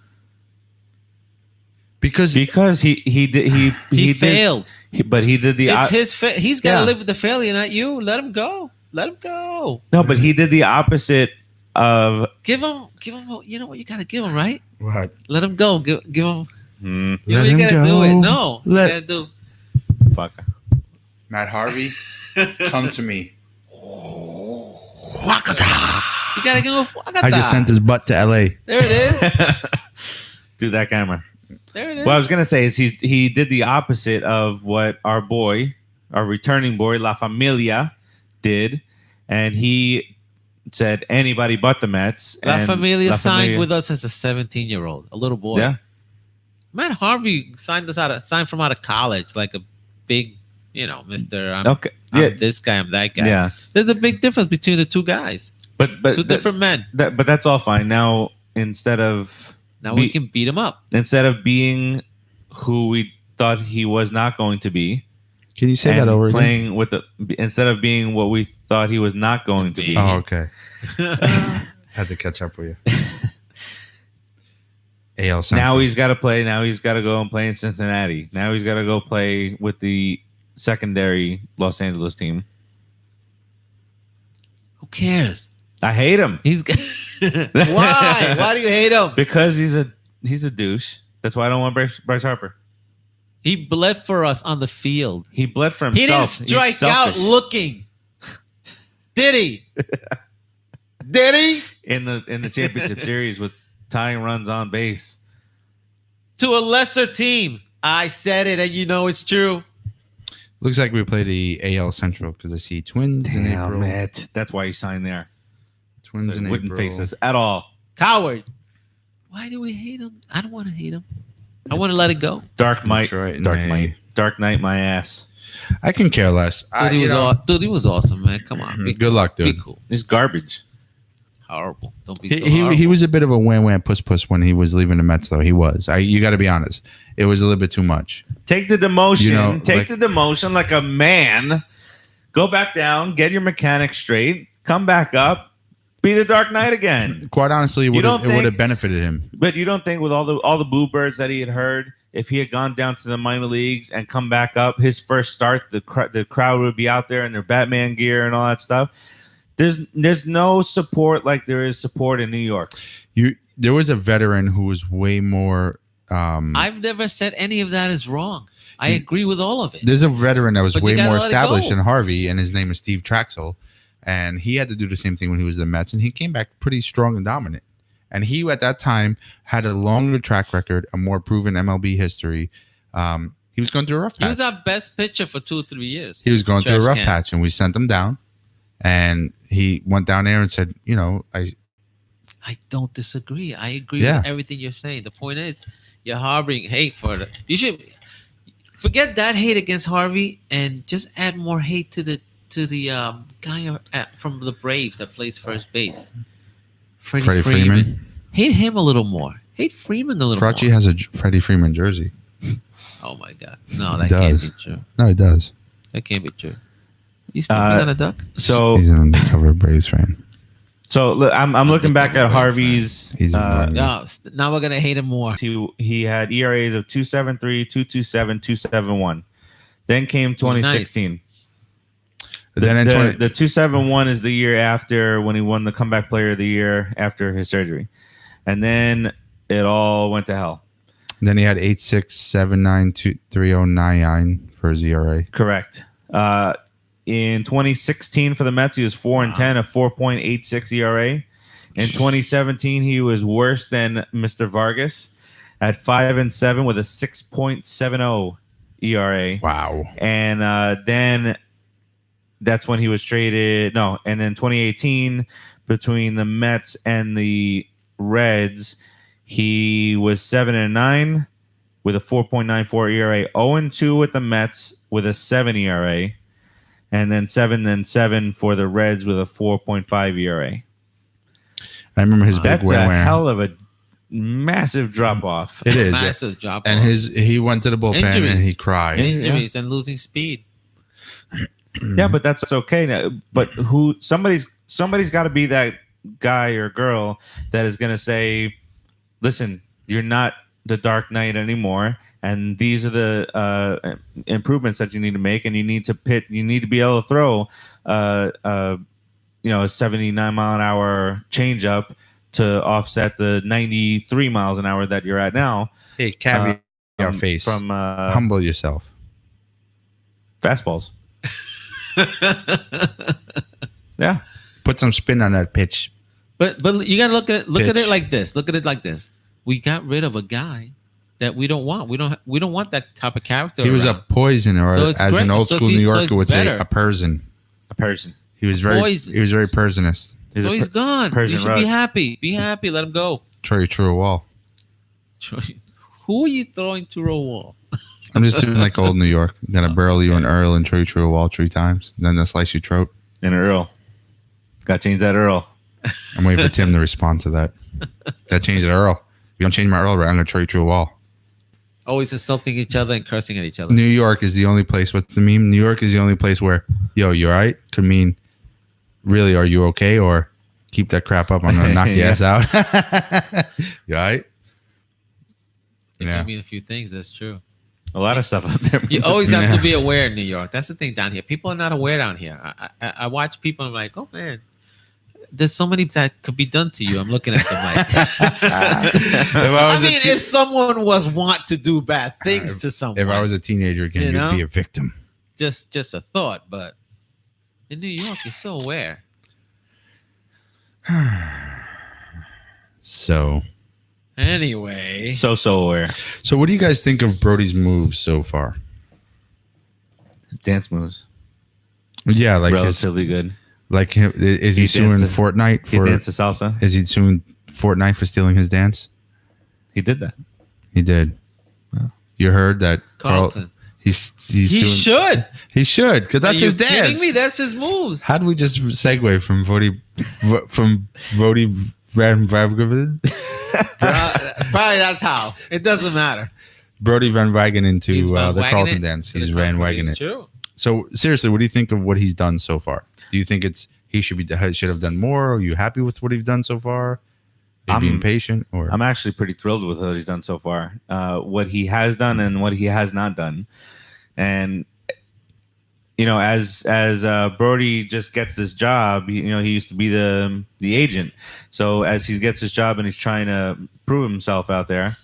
because Because he did He failed. but he did the It's his. He's got to Yeah. live with the failure, not you. Let him go. Let him go. no, but he did the opposite of. Give him. You know what you got to give him, right? what? Let him go. Give him. Hmm, You know Let you him gotta do go. it. No, Let- you gotta do. fuck. Matt Harvey, come to me. You gotta give him. I just sent his butt to LA. There it is. Do that camera. There it is. What I was gonna say is he did the opposite of what our returning boy La Familia did, and he said anybody but the Mets. La and Familia La signed Familia- with us as a 17-year-old, a little boy. Yeah, Matt Harvey signed from out of college, like a big, Mister. I'm okay, yeah, this guy. I'm that guy. yeah. There's a big difference between the two guys. But Two different men. but that's all fine. Now instead of Now we can beat him up. being who we thought he was not going to be, Can you say and that over again? playing with instead of being what we thought he was not going to be. Oh, okay. Had to catch up with you. AL Central. Now he's got to play. Now he's got to go and play in Cincinnati. Now he's got to go play with the secondary Los Angeles team. Who cares? I hate him He's why? Why do you hate him? because he's a douche. That's why I don't want Bryce Harper. He bled for us on the field. He bled for He didn't himself. He's strike out selfish. looking. Did he? Did he? in the championship series with tying runs on base. To a lesser team. I said it, and you know it's true. Looks like we play the AL Central because I see Twins in April. it. That's why he signed there. Twins So in he wouldn't April. face us at all. Coward. Why do we hate him? I don't want to hate him. I want to let it go. Dark Might. Detroit in Dark May. Might. Dark Knight, my ass. I can care less. Dude, he was awesome, man. Come on. Be Good luck, Be dude. cool. He's garbage. Horrible. Don't be He, so he, horrible. he was a bit of a wham puss when he was leaving the Mets, though. He was. You got to be honest. It was a little bit too much. Take the demotion. You know, Take like- the demotion like a man. Go back down. Get your mechanics straight. Come back up. Be the Dark Knight again. Quite honestly, it would don't have think- benefited him. But you don't think with all the boo birds that he had heard, if he had gone down to the minor leagues and come back up, his first start, the crowd would be out there in their Batman gear and all that stuff. There's no support like there is support in New York. There was a veteran who was way more. I've never said any of that is wrong. I agree with all of it. There's a veteran that was But you way gotta more let it established go. than Harvey, and his name is Steve Traxel. And he had to do the same thing when he was the Mets, and he came back pretty strong and dominant. And he, at that time, had a longer track record, a more proven MLB history. He was going through a rough He patch. was our best pitcher for 2 or 3 years. He was going through a Trash rough can. patch, and we sent him down. And he went down there and said, I don't disagree. I agree with everything you're saying. The point is, you're harboring hate for the. You should forget that hate against Harvey and just add more hate to the guy from the Braves that plays first base, Freddie Freeman. Hate him a little more. Hate Freeman a little Fauci more. has a Freddie Freeman jersey. Oh my God! No, that can't be true. No, he does. That can't be true. You sniffing on a duck? So he's an undercover Braves fan. So look, I'm looking back at Harvey's. Now we're gonna hate him more. He had ERAs of 2.73, 2.27, 2.71. Then came 2016. But then the 2.71 is the year after when he won the comeback player of the year after his surgery, and then it all went to hell. Then he had 8.6, 7.9, 3.099 for his ERA. Correct. In 2016 for the Mets, he was 4-10, a 4.86 ERA. In 2017, he was worse than Mr. Vargas at 5-7 with a 6.70 ERA. Wow. And then that's when he was traded. No, and then 2018 between the Mets and the Reds, he was 7-9 with a 4.94 ERA, 0-2 with the Mets with a 7 ERA. And then 7-7 for the Reds with a 4.5 ERA. I remember his big win. That's a hell of a massive drop off. It is massive drop off. And he went to the bullpen and he cried. Injuries and losing speed. Yeah, but that's okay. Now, but somebody's got to be that guy or girl that is going to say, "Listen, you're not the Dark Knight anymore." And these are the improvements that you need to make, and you need to be able to throw, a 79 mile an hour changeup to offset the 93 miles an hour that you're at now. Hey, caveat your face. From humble yourself. Fastballs. Yeah, put some spin on that pitch. But you gotta look at it like this. Look at it like this. We got rid of a guy that we don't want. We don't want that type of character. He was a poison, or so as an old school New Yorker would say, a person. A person. He was very personist. So he's gone. You should be happy. Be happy. Let him go. Throw you through a wall. Who are you throwing through a wall? I'm just doing like old New York. Gonna barrel you an Earl and throw you through a wall 3 times. And then they'll slice your throat. And Earl. Got to change that Earl. I'm waiting for Tim to respond to that. Got to change the Earl. If you don't change my Earl, I'm gonna throw you through a wall. Always insulting each other and cursing at each other. New York is the only place. What's the meme? New York is the only place where, yo, you all right? Could mean, really, are you okay? Or keep that crap up. I'm going to knock your ass out. You all right? It can mean a few things. That's true. A lot of stuff out there. You always have to be aware in New York. That's the thing down here. People are not aware down here. I watch people and I'm like, oh, man. There's so many that could be done to you. I'm looking at them like, if someone want to do bad things to someone. If I was a teenager again, you'd be a victim. Just a thought, but in New York, you're so aware. So, anyway, so aware. So, what do you guys think of Brodie's moves so far? Dance moves. Yeah, like relatively good. Like, is he suing Fortnite for? He danced salsa. Is he suing Fortnite for stealing his dance? He did that. He did. Oh. You heard that, Carlton? He should. He should, because that's his dance. Are you kidding me? That's his moves. How do we just segue from Brodie Van Winning? Probably that's how. It doesn't matter. Brodie Van Winning into the Carlton dance. He's Van Winning it. True. So seriously, what do you think of what he's done so far? Do you think he should have done more? Are you happy with what he's done so far? Are you being patient? Or I'm actually pretty thrilled with what he's done so far. What he has done and what he has not done. And as Brodie just gets this job, he used to be the agent. So as he gets his job and he's trying to prove himself out there,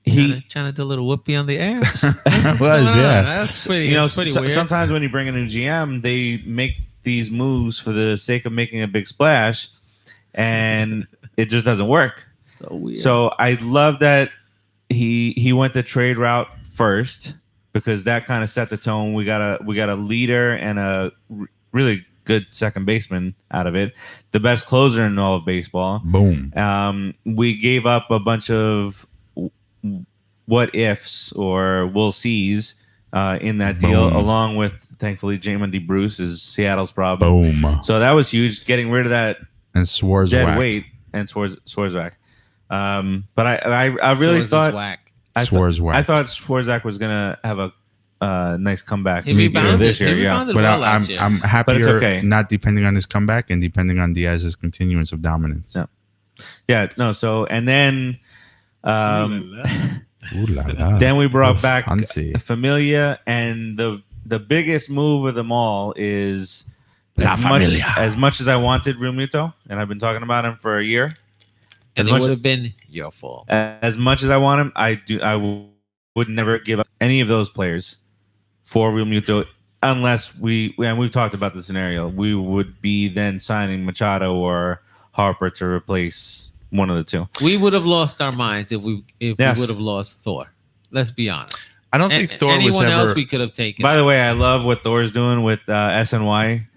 He trying to do a little whoopee on the air. That's pretty. Pretty weird. Sometimes when you bring a new GM, they make these moves for the sake of making a big splash, and it just doesn't work. So weird. So I love that he went the trade route first because that kind of set the tone. We got a leader and a really good second baseman out of it. The best closer in all of baseball. Boom. We gave up a bunch of what ifs or we'll sees in that deal, Boom. along with thankfully Jamin D. Bruce is Seattle's problem. Boom. So that was huge, getting rid of that And Swarzak. dead weight and Swarzak. But I really thought I thought Swarzak was gonna have a nice comeback. He rebounded this year, He rebounded But well last year. I'm happier But it's okay. not depending on his comeback and depending on Diaz's continuance of dominance. Yeah, no. So and then, Ooh la la. then we brought Oh, back fancy. Familia, and the biggest move of them all is La Familia. as much as I wanted Real Muto, and I've been talking about him for a year. and as it much- would have been your fault. As much as I want him, I would never give up any of those players for Real Muto unless and we've talked about the scenario. We would be then signing Machado or Harper to replace one of the two. We would have lost our minds if we Yes. would have lost Thor. Let's be honest. I don't think Thor was anyone ever. else we could have taken. By the way, I love what Thor's doing with SNY.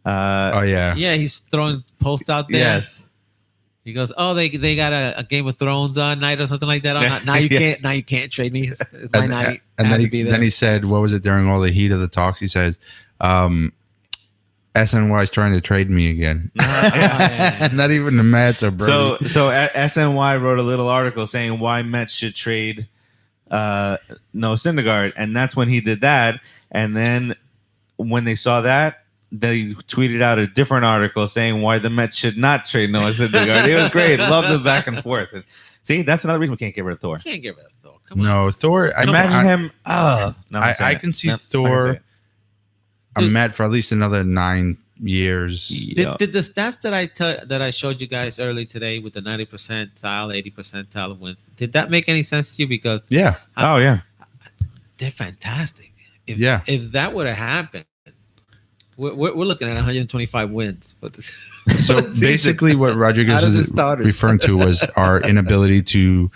Oh yeah. yeah, he's throwing posts out there. Yes. He goes, "Oh, they got a Game of Thrones night or something like that. Oh, Yeah. now you Yeah. can't trade me. It's my And, night." and I have then to be he there. then he said, what was it during all the heat of the talks? He says, SNY is trying to trade me again. Yeah. Not even the Mets or So Brodie. SNY wrote a little article saying why Mets should trade no Syndergaard, and that's when he did that. And then when they saw that, then he tweeted out a different article saying why the Mets should not trade Noah Syndergaard. It was great. Love the back and forth. See, that's another reason we can't get rid of Thor. Can't get rid of Thor. Come on. No, Thor. Imagine him. Oh, no, I'm I saying it. can see No, I'm not Thor. gonna say it. I'm Met for at least another 9 years. Yeah. Did the stats that I showed you guys early today with the 90 percentile, 80 percentile of wins, did that make any sense to you? Because Yeah. Oh yeah. they're fantastic. If that would have happened, we're looking at 125 wins for this. So basically, what Rodriguez Out of the was starters. referring to was our inability to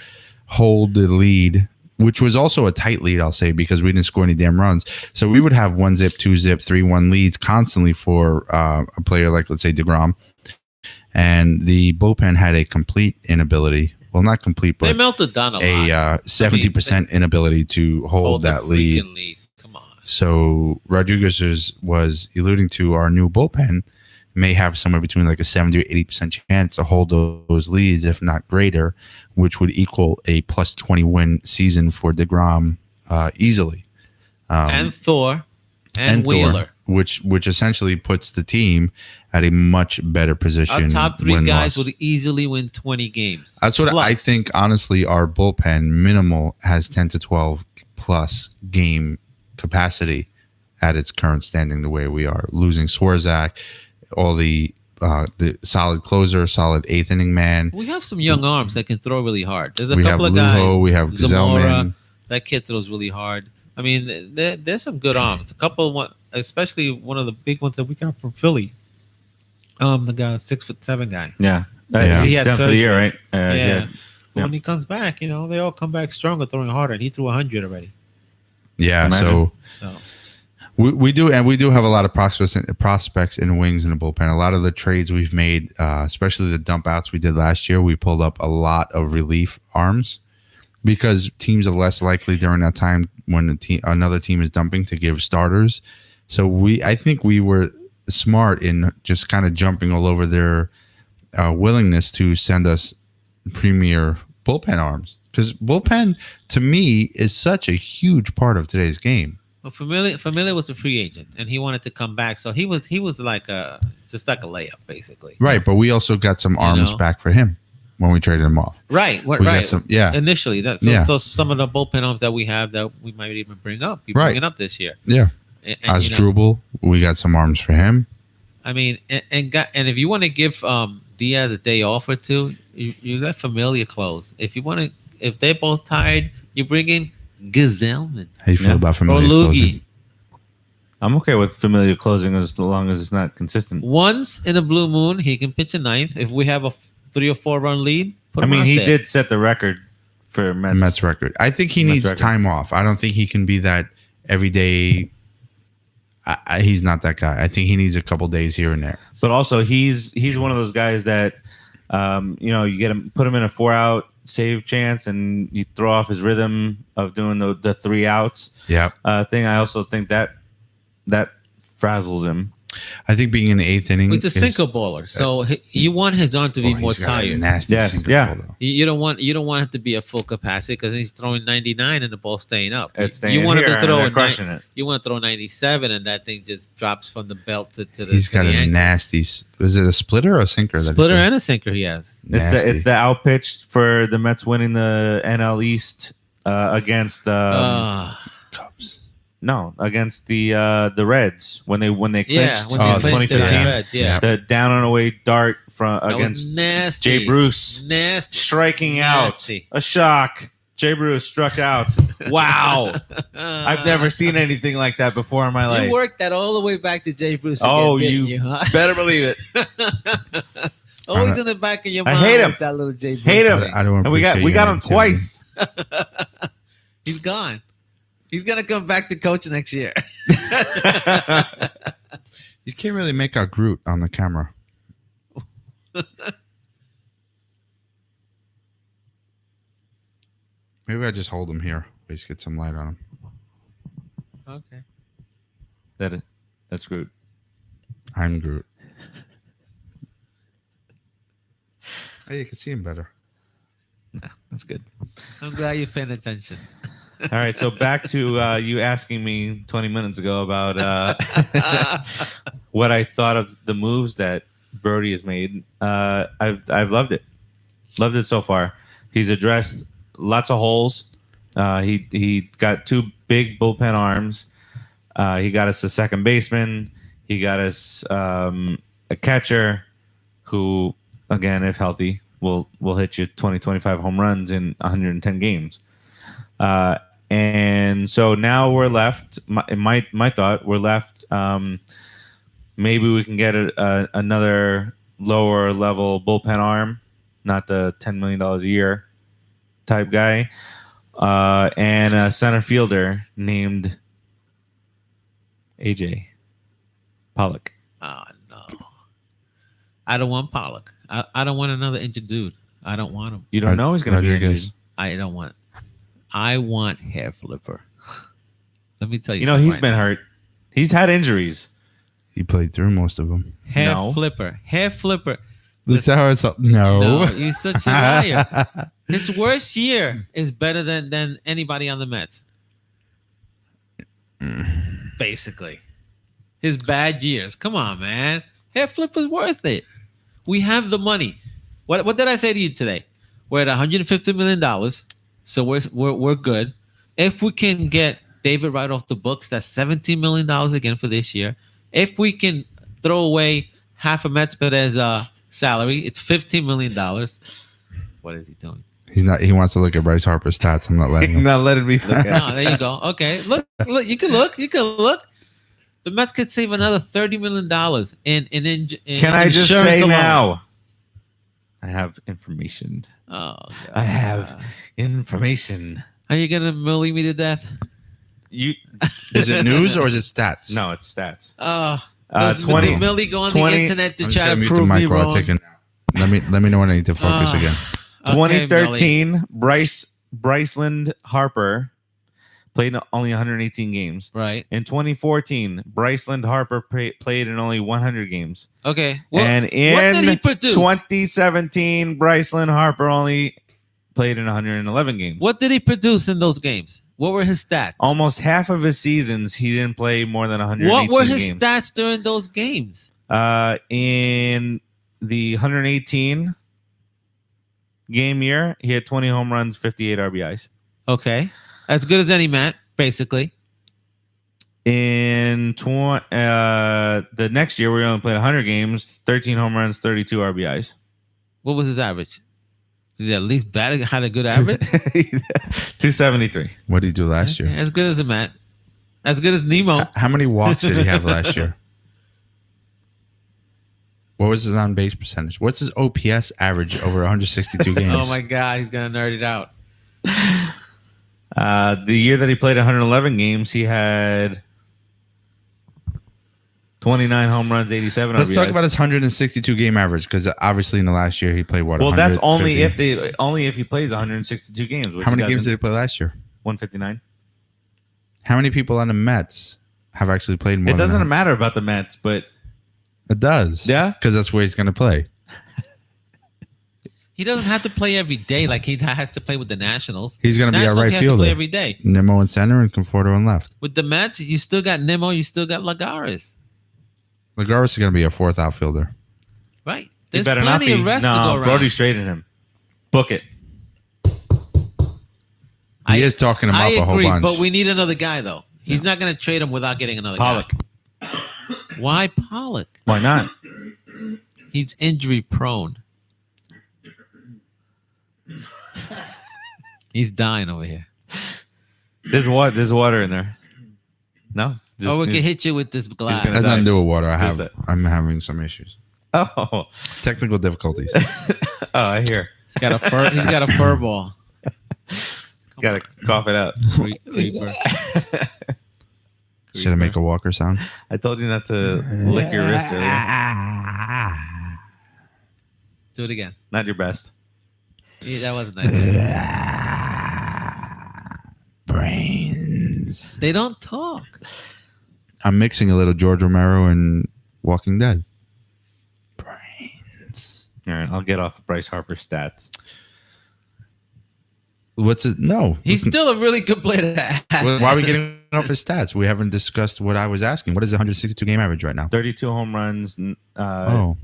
hold the lead, which was also a tight lead, I'll say, because we didn't score any damn runs. So we would have 1-zip, 2-zip, 3-1 leads constantly for a player like, let's say, DeGrom. And the bullpen had a complete inability. Well, not complete, They but melted down a lot. 70% inability to hold the that lead. freaking lead. Come on. So Rodriguez was alluding to our new bullpen may have somewhere between like a 70 or 80% chance to hold those leads, if not greater, which would equal a plus 20 win season for DeGrom easily. And Thor and Thor, Wheeler. which essentially puts the team at a much better position. Our top 3 win-loss. guys would easily win 20 games. That's what I Plus. think. Honestly, our bullpen minimal has 10 to 12 plus game capacity at its current standing. The way we are losing Swarzak, all the solid closer, solid 8th inning man. We have some young arms that can throw really hard. There's a We have couple of Lujo, guys. we have Zamora, Gazelman. that kid throws really hard. I mean, there's some good arms. A couple of one, especially one of the big ones that we got from Philly. The guy, 6'7" guy. Yeah. Yeah. He's He had done for the year, surgery. right? Yeah. But Yeah. when he comes back, they all come back stronger, throwing harder. And he threw 100 already. Yeah, Imagine. So we do have a lot of prospects in wings in the bullpen. A lot of the trades we've made, especially the dump outs we did last year, we pulled up a lot of relief arms because teams are less likely during that time when another team is dumping to give starters. So I think we were smart in just kind of jumping all over their willingness to send us premier bullpen arms, because bullpen to me is such a huge part of today's game. well, Familia was a free agent, and he wanted to come back. So he was like just like a layup, basically. Right, but we also got some arms know? back for him when we traded him off. Right. We Right. got some, yeah, Initially, so some of the bullpen arms that we have that we might even bring up, Right. bringing up this year. yeah. And, Asdrubal, we got some arms for him. I mean, and if you want to give Diaz a day off or two, you let Familia close. If they're both tired, you bring in Gazelman How you feel Yeah. about or Familia Loogie. closing? I'm okay with Familia closing as long as it's not consistent. Once in a blue moon, he can pitch a ninth. If we have a 3 or 4 run lead, put I him mean, out he there. did set the record for Mets. Mets record. I think he Mets needs record. time off. I don't think he can be that every day. He's not that guy. I think he needs a couple days here and there. But also, he's one of those guys that, you get him, put him in a 4-out save chance, and you throw off his rhythm of doing the 3 outs. Yeah. Thing. I also think that frazzles him. I think being in the 8th inning, He's a sinker baller, so you want his arm to be more he's got a tired. nasty Yes, sinker yeah. ball, though. You don't want him to be at full capacity because he's throwing 99 and the ball's staying up. It's staying you want here him to throw and crushing it. You want to throw 97 and that thing just drops from the belt to the. He's got to the a ankles. nasty. Is it a splitter or a sinker? Splitter and a sinker. He has. It's the out pitch for the Mets winning the NL East against Cubs. No, against the Reds when they clinched When they clinched the 2015. Reds, yeah. The down and away dart from That was against nasty. Jay Bruce Nasty. striking Nasty. out. A shock. Jay Bruce struck out. Wow. I've never seen anything like that before in my life. You worked that all the way back to Jay Bruce. Oh, again, you huh? better believe it. Always in the back of your I mind. hate him. with That little Jay Bruce. Hate him. thing. I don't And we got him twice. He's gone. He's gonna come back to coach next year. You can't really make out Groot on the camera. Maybe I just hold him here. Please get some light on him. Okay. That's Groot. I'm Groot. Oh, you can see him better. That's good. I'm glad you're paying attention. All right, so back to you asking me 20 minutes ago about what I thought of the moves that Brodie has made. I've loved it. Loved it so far. He's addressed lots of holes. He got 2 big bullpen arms. He got us a second baseman. He got us a catcher who, again, if healthy, will hit you 20, 25 home runs in 110 games. And so now we're left. My thought, we're left. Maybe we can get another lower level bullpen arm, not the $10 million a year type guy, and a center fielder named AJ Pollock. Oh no. I don't want Pollock. I don't want another injured dude. I don't want him. You don't know he's going to be Rodriguez. injured. I don't want. I want Hair Flipper. Let me tell you. You know, something he's right been now. hurt. He's had injuries. He played through most of them. Hair No. Flipper. Hair Flipper. That's how it's. No. No, he's such a liar. His worst year is better than anybody on the Mets. Basically. His bad years. Come on, man. Hair Flipper's worth it. We have the money. What did I say to you today? We're at $150 million, so we're good. If we can get David Wright off the books, that's $17 million again for this year. If we can throw away half of Mets Perez's salary, it's $15 million. What is he doing? He's not. He wants to look at Bryce Harper's stats. I'm not letting him. Not letting me look at No, there you go. Okay, look. You can look. The Mets could save another $30 million in Can I just insurance say alone. now? I have information. Oh, God. I have information. Are you gonna bully me to death? You Is it news or is it stats? No, it's stats. Oh, 20 did Millie go on 20 the internet to I'm just try gonna to mute the prove me mic while I wrong? take a nap. Let me know when I need to focus again. Okay, 2013, Bryceland Harper played in only 118 games. Right. In 2014, Bryceland Harper played in only 100 games. Okay. And what did he in produce? 2017, Bryceland Harper only played in 111 games. What did he produce in those games? What were his stats? Almost half of his seasons, he didn't play more than 118 What were his games. stats during those games? In the 118 game year, he had 20 home runs, 58 RBIs. Okay. As good as any, Matt, basically. In the next year, we only played 100 games, 13 home runs, 32 RBIs. What was his average? Did he at least had a good average? 273. What did he do last year? As good as a Matt. As good as Nemo. How many walks did he have last year? What was his on base percentage? What's his OPS average over 162 games? Oh my God, he's gonna nerd it out. The year that he played 111 games, he had 29 home runs, 87 Let's RBIs. talk about his 162 game average because obviously in the last year he played what? Well, that's 150? only if he plays 162 games. Which How many he games doesn't. did he play last year? 159. How many people on the Mets have actually played more? It doesn't matter about the Mets, but It does. Yeah? Because that's where he's going to play. He doesn't have to play every day like he has to play with the Nationals. He's going to be our Nationals, right he has to fielder. play every day. Nimmo in center and Conforto in left. With the Mets, you still got Nimmo, you still got Lagares. Lagares is going to be a fourth outfielder. Right. he There's better not plenty be. of rest to go No, around. Brodie's trading him. Book it. He is talking him up a whole bunch. But we need another guy, though. He's not going to trade him without getting another Pollock. guy. Why Pollock? Why not? He's injury prone. He's dying over here. There's water in there. No. Just- Oh, we can just- hit you with this glass. gonna- Has nothing to do with water. Who's that? I'm having some issues. Oh. Technical difficulties. Oh, I hear. He's got a fur ball. Got to cough it out. Creeper. Should I make a walker sound? I told you not to lick your wrist earlier. Do it again. Not your best. Yeah, that wasn't that good. Brains. They don't talk. I'm mixing a little George Romero and Walking Dead. Brains. All right, I'll get off Bryce Harper's stats. What's it? No. He's still a really good player. Why are we getting off his stats? We haven't discussed what I was asking. What is the 162 game average right now? 32 home runs, Oh.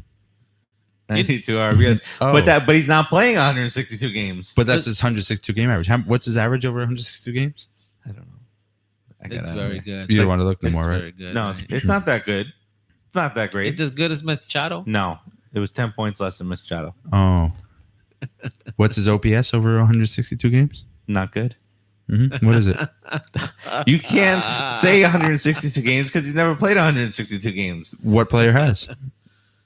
92 RBIs. Oh. But he's not playing 162 games. But that's his 162 game average. What's his average over 162 games? I don't know. It's very good. You don't want to look it's anymore, right? Very good. No, right? it's not that good. It's not that great. It's as good as Machado. No, it was 10 points less than Machado. Oh. What's his OPS over 162 games? Not good. What is it? You can't say 162 games because he's never played 162 games. What player has?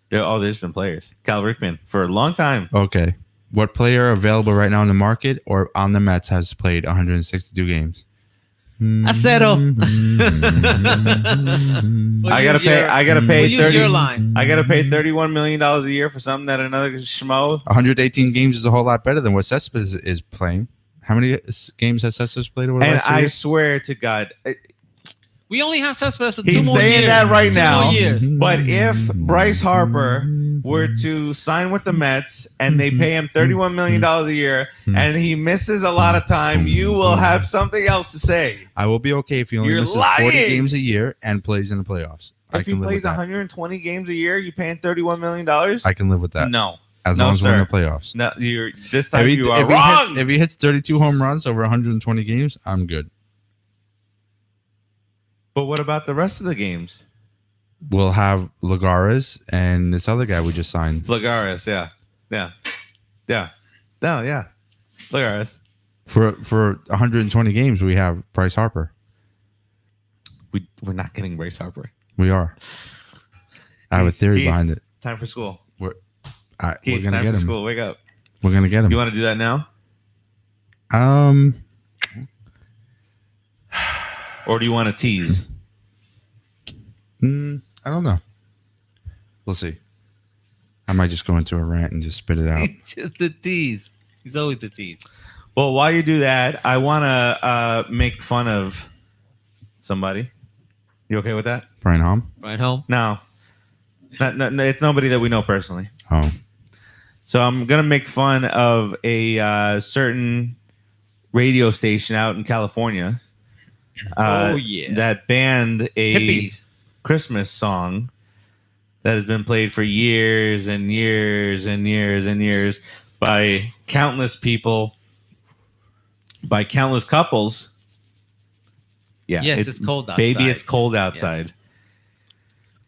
There's been players. Cal Ripken for a long time. Okay. What player available right now in the market or on the Mets has played 162 games? Acero. I gotta pay We'll use 30. your line. I gotta pay $31 million a year for something that another schmo. 118 games is a whole lot better than what Cespedes is playing. How many games has Cespedes played over the And last 2 I years? swear to God, We only have Cespedes for he's 2 more saying years. that right 2 now. more years. But if Bryce Harper were to sign with the Mets and they pay him $31 million a year and he misses a lot of time, you will have something else to say. I will be okay if he only You're misses lying. 40 games a year and plays in the playoffs. I If he can live plays with that. 120 games a year, you paying $31 million? I can live with that. No. As No, long as we're in the sir. playoffs. No, this time you are if wrong. if he hits 32 home runs over 120 games, I'm good. But what about the rest of the games? We'll have Lagares and this other guy we just signed. Lagares, yeah. No, yeah. Lagares. For 120 games, we have Bryce Harper. We're not getting Bryce Harper. We are. I have a theory Keith, behind it. Time for school. We're Keith, gonna time get for him. school. Wake up. We're gonna get him. You want to do that now? Or do you want to tease? I don't know. We'll see. I might just go into a rant and just spit it out. He's just a tease. He's always a tease. Well, while you do that, I want to make fun of somebody. You okay with that? Brian Hom? Right home. No. No, it's nobody that we know personally. Oh. So I'm going to make fun of a certain radio station out in California. Oh, yeah. That banned a Hippies. Christmas song that has been played for years and years and years and years by countless people, by countless couples. Yeah, Yes, it's cold outside. Baby, it's cold outside.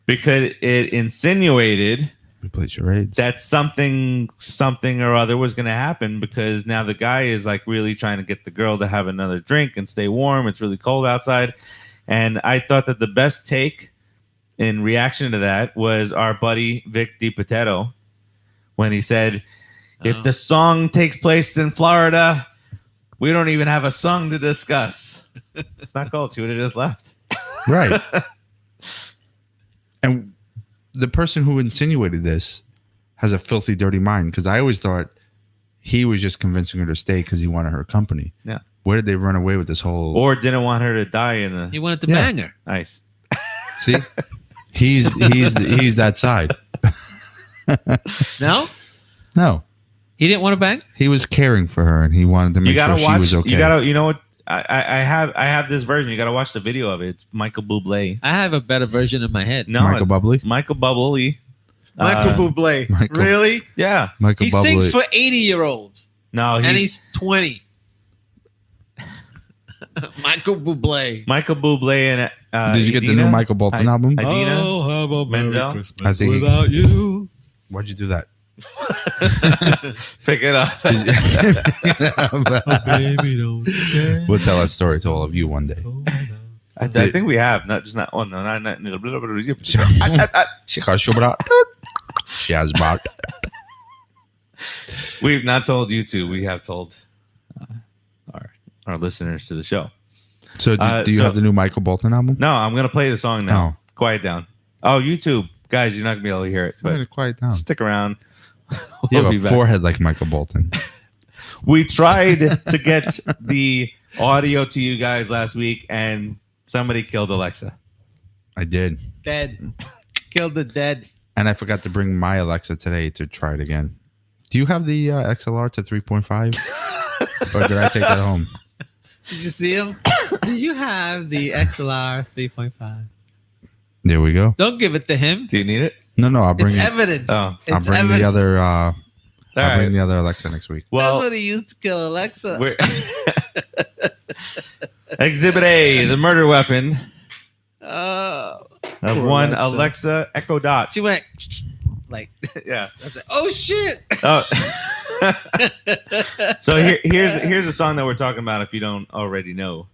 Because it insinuated We played charades. that something or other was going to happen, because now the guy is like really trying to get the girl to have another drink and stay warm. It's really cold outside. And I thought that the best take in reaction to that was our buddy Vic DiPotetto when he said, if the song takes place in Florida, We don't even have a song to discuss. It's not cold. She would have just left. Right. And the person who insinuated this has a filthy, dirty mind, because I always thought he was just convincing her to stay because he wanted her company. Yeah. Where did they run away with this whole... Or didn't want her to die in a... He wanted to bang her. Nice. See? He's that side. No? No. He didn't want to bang? He was caring for her, and he wanted to make sure she was okay. You know what? I have this version. You gotta watch the video of it. It's Michael Bublé. I have a better version in my head. No, Michael Bublé? Michael Bublé. Michael Bublé. Really? Yeah. Michael He Bublé. sings for 80-year-olds. No, and he's 20. Michael Bublé. Michael Bublé and did you get the new Michael Bolton album? Idina? Oh, have a Merry Menzel? Christmas I think without you. Why'd you do that? Pick it up. Baby, don't stay. We'll tell that story to all of you one day. I think we have. Not just not. Oh no, not. Shazbot. We've not told you two. We have told our listeners to the show. So do you have the new Michael Bolton album? No, I'm gonna play the song now. Oh. Quiet down. Oh, YouTube guys, you're not gonna be able to hear it. But Quiet down. stick around. You We'll have be a back. forehead like Michael Bolton. We tried to get the audio to you guys last week, and somebody killed Alexa. I did. Dead. Killed the dead. And I forgot to bring my Alexa today to try it again. Do you have the XLR to 3.5? Or did I take that home? Did you see him? Do you have the XLR 3.5? There we go. Don't give it to him. Do you need it? No, I'll bring It's it. evidence. Oh. I'll bring the other. I'll right. bring the other Alexa next week. Well, That's what he used to kill Alexa. we're Exhibit A, the murder weapon Oh. of Poor one Alexa. Alexa Echo Dot. She went like, Yeah. that's like, oh shit. Oh. So here's a song that we're talking about if you don't already know.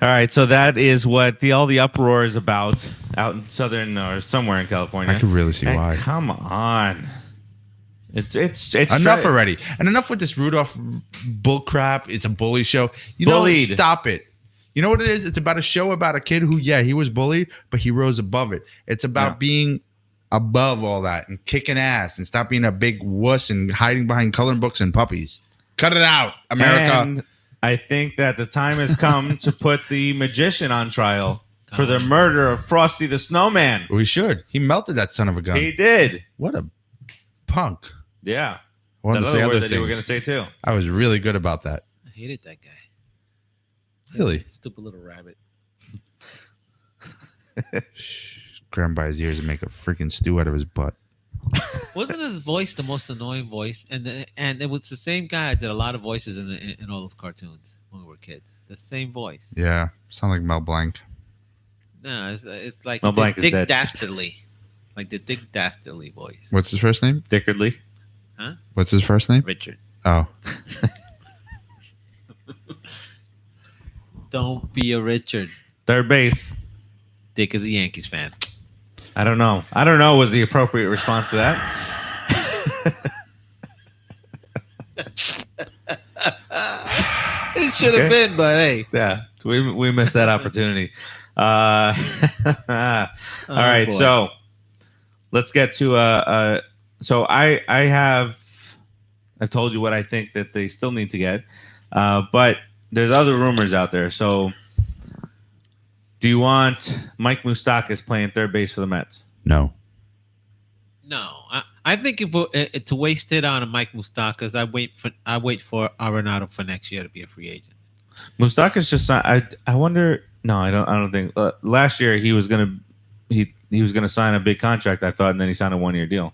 All right, so that is what all the uproar is about out in southern or somewhere in California. I could really see And why. Come on, it's Enough already, and enough with this Rudolph bull crap. It's a bully show. You know, Bullied. stop it. You know what it is? It's about a show about a kid who, he was bullied, but he rose above it. It's about being above all that and kicking ass and stop being a big wuss and hiding behind coloring books and puppies. Cut it out, America. And I think that the time has come to put the magician on trial for the murder of Frosty the Snowman. We should. He melted that son of a gun. He did. What a punk. Yeah. I wanted to Another say word other that you were going to things. say too. I was really good about that. I hated that guy. Really? Stupid little rabbit. Grab him by his ears and make a freaking stew out of his butt. Wasn't his voice the most annoying voice? And it was the same guy that did a lot of voices in all those cartoons when we were kids. The same voice. Yeah. Sound like Mel Blanc. No, it's like Mel Blanc is Dick dead. Dastardly. Like the Dick Dastardly voice. What's his first name? Dickardly. Huh? What's his first name? Richard. Oh. Don't be a Richard. Third base. Dick is a Yankees fan. I don't know. Was the appropriate response to that. It should have been, but hey. Yeah, we missed that opportunity. All right, boy. so let's get to so I have I've told you what I think that they still need to get. But there's other rumors out there. So, do you want Mike Moustakas playing third base for the Mets? No. No, I think if to waste it on a Mike Moustakas, I wait for Arenado for next year to be a free agent. Moustakas just signed. I wonder. No, I don't think. Last year he was gonna sign a big contract. I thought, and then he signed a 1-year deal.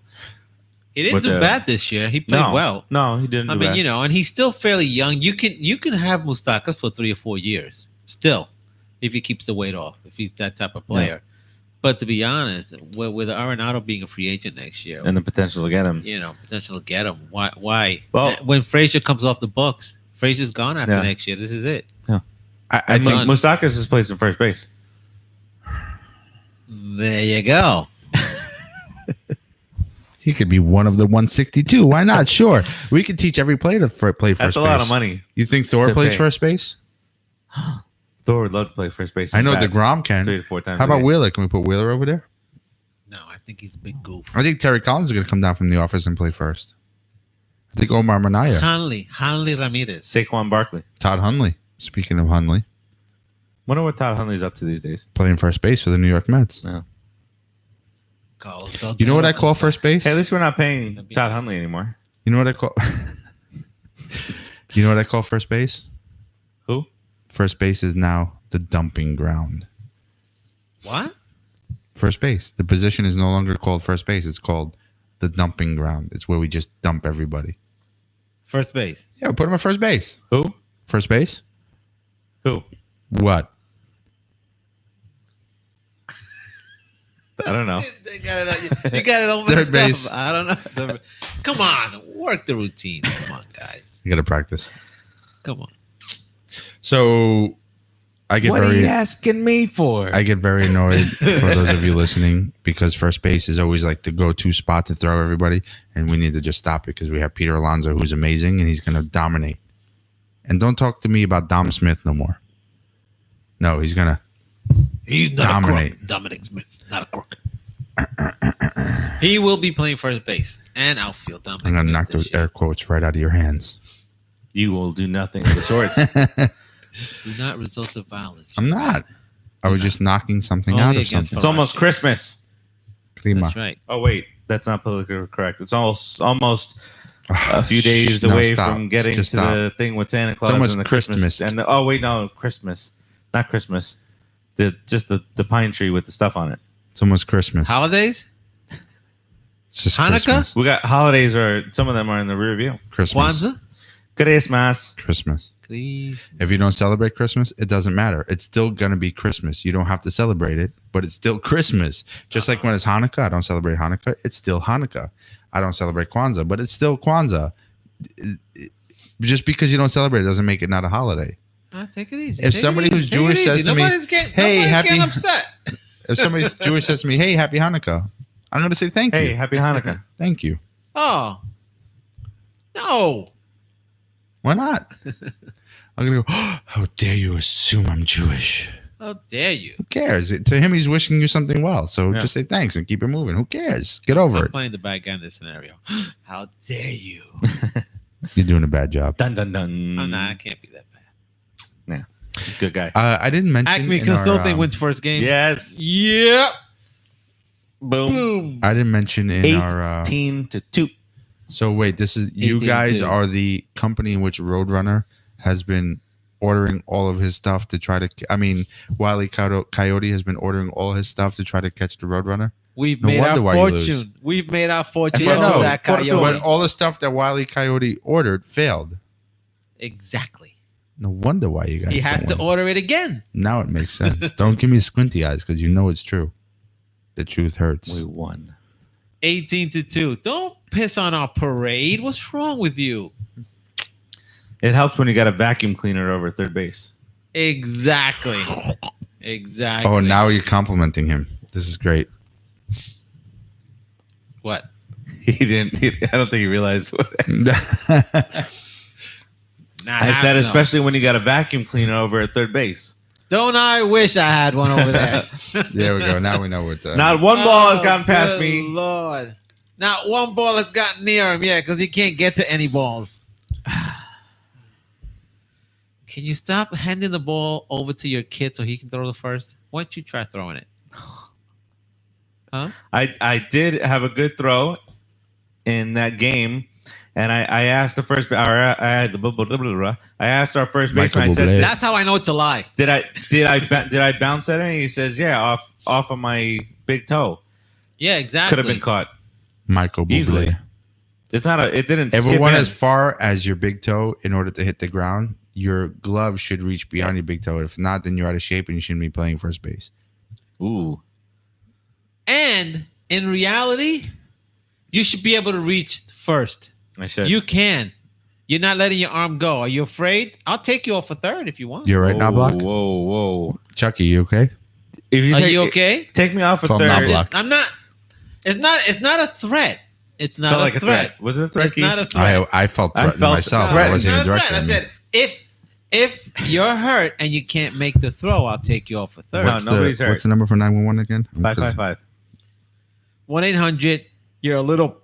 He didn't do bad this year. He played well. No, he didn't. I mean, and he's still fairly young. You can have Moustakas for 3 or 4 years still, if he keeps the weight off. If he's that type of player. Yeah. But to be honest, with Arenado being a free agent next year and the potential to get him, why? Well, when Frazier comes off the books, Frazier's gone after next year. This is it. Yeah, I think Moustakas is placed in first base. There you go. He could be one of the 162. Why not? Sure, we could teach every player to play first base. That's a lot of money. You think Thor plays first base? Thor would love to play first base. I know DeGrom can. 3 to 4 times. How about Wheeler? Can we put Wheeler over there? No, I think he's a big goof. I think Terry Collins is going to come down from the office and play first. I think Omar Minaya. Hanley Ramirez. Saquon Barkley. Todd Hundley. Speaking of Hundley. Wonder what Todd Hundley's up to these days. Playing first base for the New York Mets. Yeah. You know what I call first base? Hey, at least we're not paying Todd Hundley anymore. You know what I call... You know what I call first base? Who? First base is now the dumping ground. What? First base. The position is no longer called first base. It's called the dumping ground. It's where we just dump everybody. First base. Yeah, put him at first base. Who? First base? Who? What? I don't know. You got it all Third base. I don't know. Come on. Work the routine. Come on, guys. You got to practice. Come on. So I get what are you asking me for? I get very annoyed for those of you listening because first base is always like the go-to spot to throw everybody, and we need to just stop it because we have Peter Alonso, who's amazing, and he's going to dominate. And don't talk to me about Dom Smith no more. No, he's going to dominate. A crook. Dominic Smith, not a crook. He will be playing first base and outfield. Dominic I'm going to knock this those air quotes right out of your hands. You will do nothing of the sorts. Do not resort to violence. I'm not. I was just knocking something Only out of something. It's almost Christmas. Clima. That's right. Oh, wait. That's not politically correct. It's almost a few days away from getting Just to the thing with Santa Claus. It's almost and the Christmas. And Christmas. Not Christmas. The pine tree with the stuff on it. It's almost Christmas. Holidays? It's just Hanukkah? Christmas. We got holidays, or some of them are in the rear view. Christmas. Kwanzaa? Christmas. If you don't celebrate Christmas, it doesn't matter. It's still going to be Christmas. You don't have to celebrate it, but it's still Christmas. Just like when it's Hanukkah, I don't celebrate Hanukkah. It's still Hanukkah. I don't celebrate Kwanzaa, but it's still Kwanzaa. Just because you don't celebrate it doesn't make it not a holiday. Take it easy. If somebody who's Jewish says to me, "Hey, happy," upset. if somebody's Jewish says to me, "Hey, happy Hanukkah," I'm going to say thank you. Hey, happy Hanukkah. Thank you. Oh. No. Why not? I'm going to go, oh, how dare you assume I'm Jewish? How dare you? Who cares? To him, he's wishing you something well. So just say thanks and keep it moving. Who cares? Get over I'm it. playing the bad guy in this scenario. How dare you? You're doing a bad job. Dun, dun, dun. Oh, nah, I can't be that bad. Yeah. He's a good guy. I didn't mention Acme Consulting wins first game. Yes. Yep. Boom. I didn't mention in our 18-2. So wait, this is you guys are the company in which Roadrunner has been ordering all of his stuff to try to. I mean, Wile E. Coyote has been ordering all his stuff to try to catch the Roadrunner. We've made our fortune. We've made our fortune. No, that Coyote. But all the stuff that Wile E. Coyote ordered failed. Exactly. No wonder why you guys. He has to order it again. Now it makes sense. Don't give me squinty eyes because you know it's true. The truth hurts. We won. 18-2. Don't piss on our parade. What's wrong with you? It helps when you got a vacuum cleaner over third base. Exactly. Exactly. Oh, now you're complimenting him. This is great. What? I don't think he realized what I said, especially when you got a vacuum cleaner over at third base. Don't I wish I had one over there? There we go. Now we know what. Not one ball has gotten past me. Lord. Not one ball has gotten near him yet because he can't get to any balls. Can you stop handing the ball over to your kid so he can throw the first? Why don't you try throwing it? Huh? I did have a good throw in that game, and I asked the first. Or I asked our first baseman. I Michael said, Bublé. That's how I know it's a lie. "Did I bounce at him?" And he says, "Yeah, off of my big toe. Yeah, exactly. Could have been caught Michael Bublé. easily. It's not a. It didn't. Everyone skip in. as far as your big toe in order to hit the ground. Your glove should reach beyond your big toe. If not, then you're out of shape and you shouldn't be playing first base. Ooh, And in reality, you should be able to reach first. I should. You can. You're not letting your arm go. Are you afraid? I'll take you off for third if you want. You're right now, Block. Whoa. Chucky, you okay? If Are you okay? Take me off a Call third. Knobloch. I'm not. It's not a threat. It's not Felt a like threat. a threat. Was it a threat? It's Keith? not a threat. I felt I threatened felt myself. threatened. I wasn't It's even not a directing threat. at I me. said if you're hurt and you can't make the throw, I'll take you off for third. No, nobody's hurt. What's the number for 911 again? 555. 1-800. You're a little.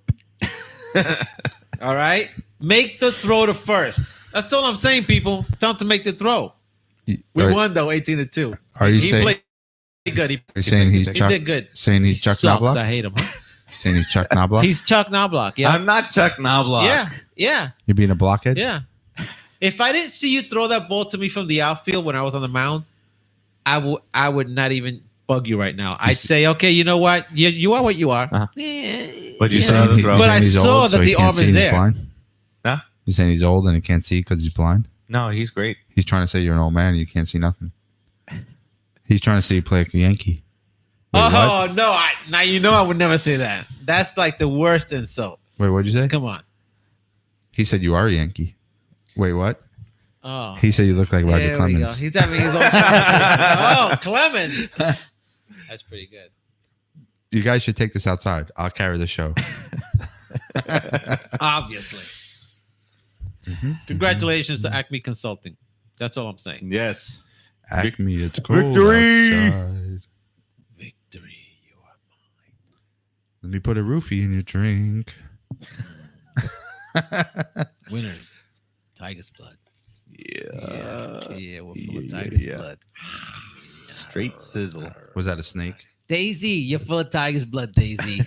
All right. Make the throw to first. That's all I'm saying, people. Tell him to make the throw. We won though, 18-2. Are you he saying? played good? You're saying he's He Chuck? did good. Saying he's He Chuck sucks. Knobloch? I hate him. He's saying he's Chuck Knobloch? He's Chuck Knobloch. Yeah. I'm not Chuck Knobloch. Yeah. You're being a blockhead? Yeah. If I didn't see you throw that ball to me from the outfield when I was on the mound, I would not even bug you right now. I'd say, okay, you know what? You are what you are. Uh-huh. Eh, But you yeah. saw the throw. But I he's saw old, that so he the can't arm see is and he's there. blind? Huh? You're saying he's old and he can't see because he's blind? No, he's great. He's trying to say you're an old man and you can't see nothing. He's trying to say you play like a Yankee. Wait, Oh no! Now you know I would never say that. That's like the worst insult. Wait, what'd you say? Come on. He said you are a Yankee. Wait, what? Oh, He said you look like Roger there we go. Clemens. He's having his own. Oh, Clemens. That's pretty good. You guys should take this outside. I'll carry the show. Obviously. Congratulations to Acme Consulting. That's all I'm saying. Yes. Acme, it's cold Victory! outside. Victory, you are Let me put a roofie in your drink. winners. Tiger's blood. Yeah. Yeah, we're full of Tiger's blood. Straight sizzle. Was that a snake? Daisy, you're full of Tiger's blood, Daisy.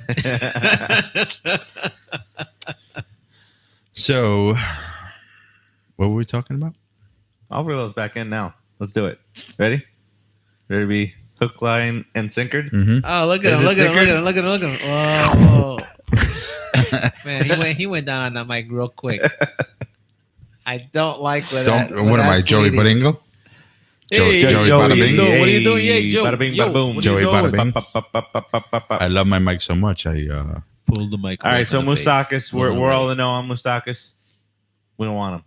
So, what were we talking about? I'll reel those back in now. Let's do it. Ready? Ready to be hook, line, and sinkered? Mm-hmm. Oh, look at Is him! it Look at him! sinkered? Look at him! Look at him! Look at him! Whoa. Man, he went down on that mic real quick. I don't like where that. What am I, Joey Badingo? Hey, Joey Joe, Bada what are you Bing? doing? What are you doing? Yeah, Joe. Bada bing, Yo, bada boom. what are you Joey doing? Bada Bing. I love my mic so much. I Pull the mic. All away right, so from the face. Moustakas, Pull it we're all away. in know on Moustakas. We don't want him.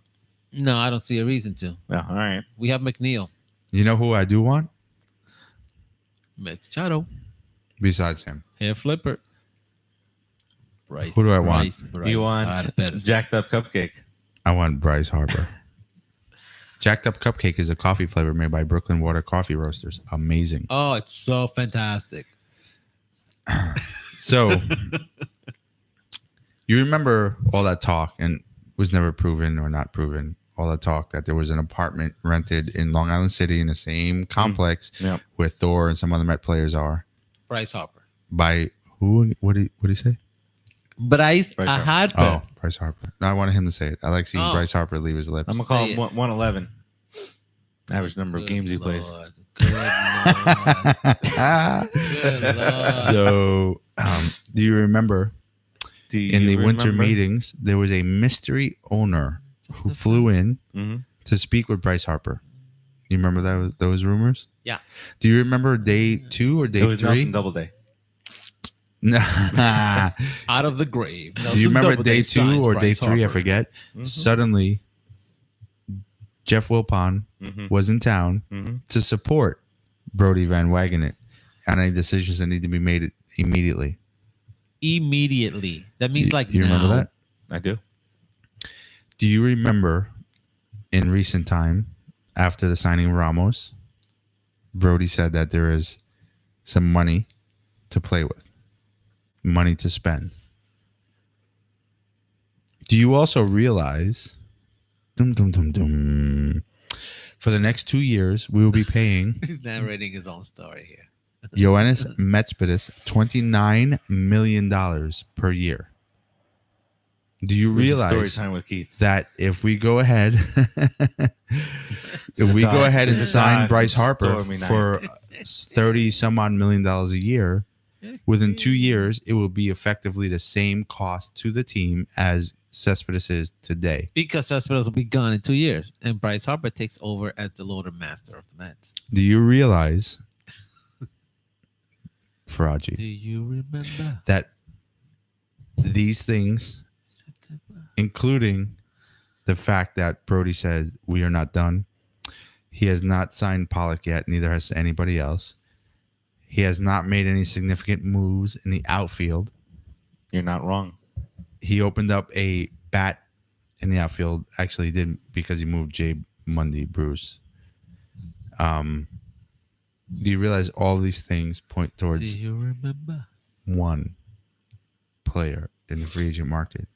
No, I don't see a reason to. Yeah, all right. We have McNeil, you know who I do want Machado, besides him? Hair Flipper, Bryce. Who do I want? Bryce You want Harper. jacked up cupcake. I want Bryce Harper. Jacked Up Cupcake is a coffee flavor made by Brooklyn Water Coffee Roasters. Amazing. Oh, it's so fantastic. So, you remember all that talk, and was never proven or not proven, all that talk that there was an apartment rented in Long Island City in the same complex Yeah. where Thor and some other Met players are Bryce Harper. by who? What did he say? Bryce Bryce Harper. Oh, Bryce Harper. No, I wanted him to say it. I like seeing Oh. Bryce Harper leave his lips. I'm going to call Say him 111. Average number of games he plays. Lord. Good Lord. Good Lord. So, do you remember Do in the you winter remember? meetings, there was a mystery owner who flew in Mhm. to speak with Bryce Harper. You remember those rumors? Yeah. Do you remember day 2 or day It was 3? Nelson Doubleday. Nah. Out of the grave. Do you remember day 2 or day 3? I forget. Mhm. Suddenly, Jeff Wilpon Mhm. was in town Mhm. to support Brodie Van Winning on any decisions that need to be made immediately. Immediately. That means like You remember now. that? I do. Do you remember in recent time, after the signing of Ramos, Brodie said that there is some money to play with, money to spend. Do you also realize, for the next 2 years, we will be paying He's narrating his own story here. Yoenis Cespedes $29 million per year. Do you This is realize story time with Keith. that if we go ahead, and sign Bryce Harper Stormy night. for 30 some odd million dollars a year, within 2 years, it will be effectively the same cost to the team as Cespedes is today. Because Cespedes will be gone in 2 years, and Bryce Harper takes over as the loader master of the Mets. Do you realize, Faraji, Do you remember that these things, September? including the fact that Brodie said we are not done, he has not signed Pollock yet, neither has anybody else. He has not made any significant moves in the outfield. You're not wrong. He opened up a bat in the outfield. Actually, he didn't, because he moved Jay Mundy Bruce. Do you realize all these things point Do towards you remember? one player in the free agent market?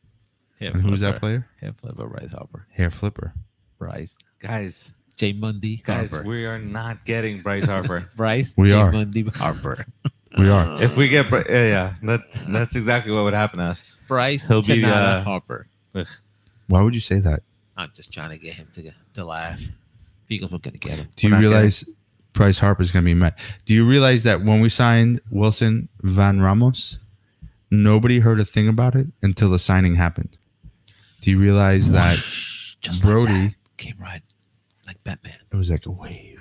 Hair And who's that flipper. player? Hair flipper, Bryce Harper. Hair flipper. Bryce. Guys, Jay Mundy Harper. we are not getting Bryce Harper. Bryce. We Jay are. Mundy Harper. We are. If we get, that's exactly what would happen to us. Bryce He'll be, Tanada Harper. Ugh. Why would you say that? I'm just trying to get him to laugh. Because we're going to get him. Do you We're not realize Bryce Harper's going to be met? Do you realize that when we signed Wilson Van Ramos, nobody heard a thing about it until the signing happened? Do you realize that Just Brodie, like that. Came right like Batman. it was like a wave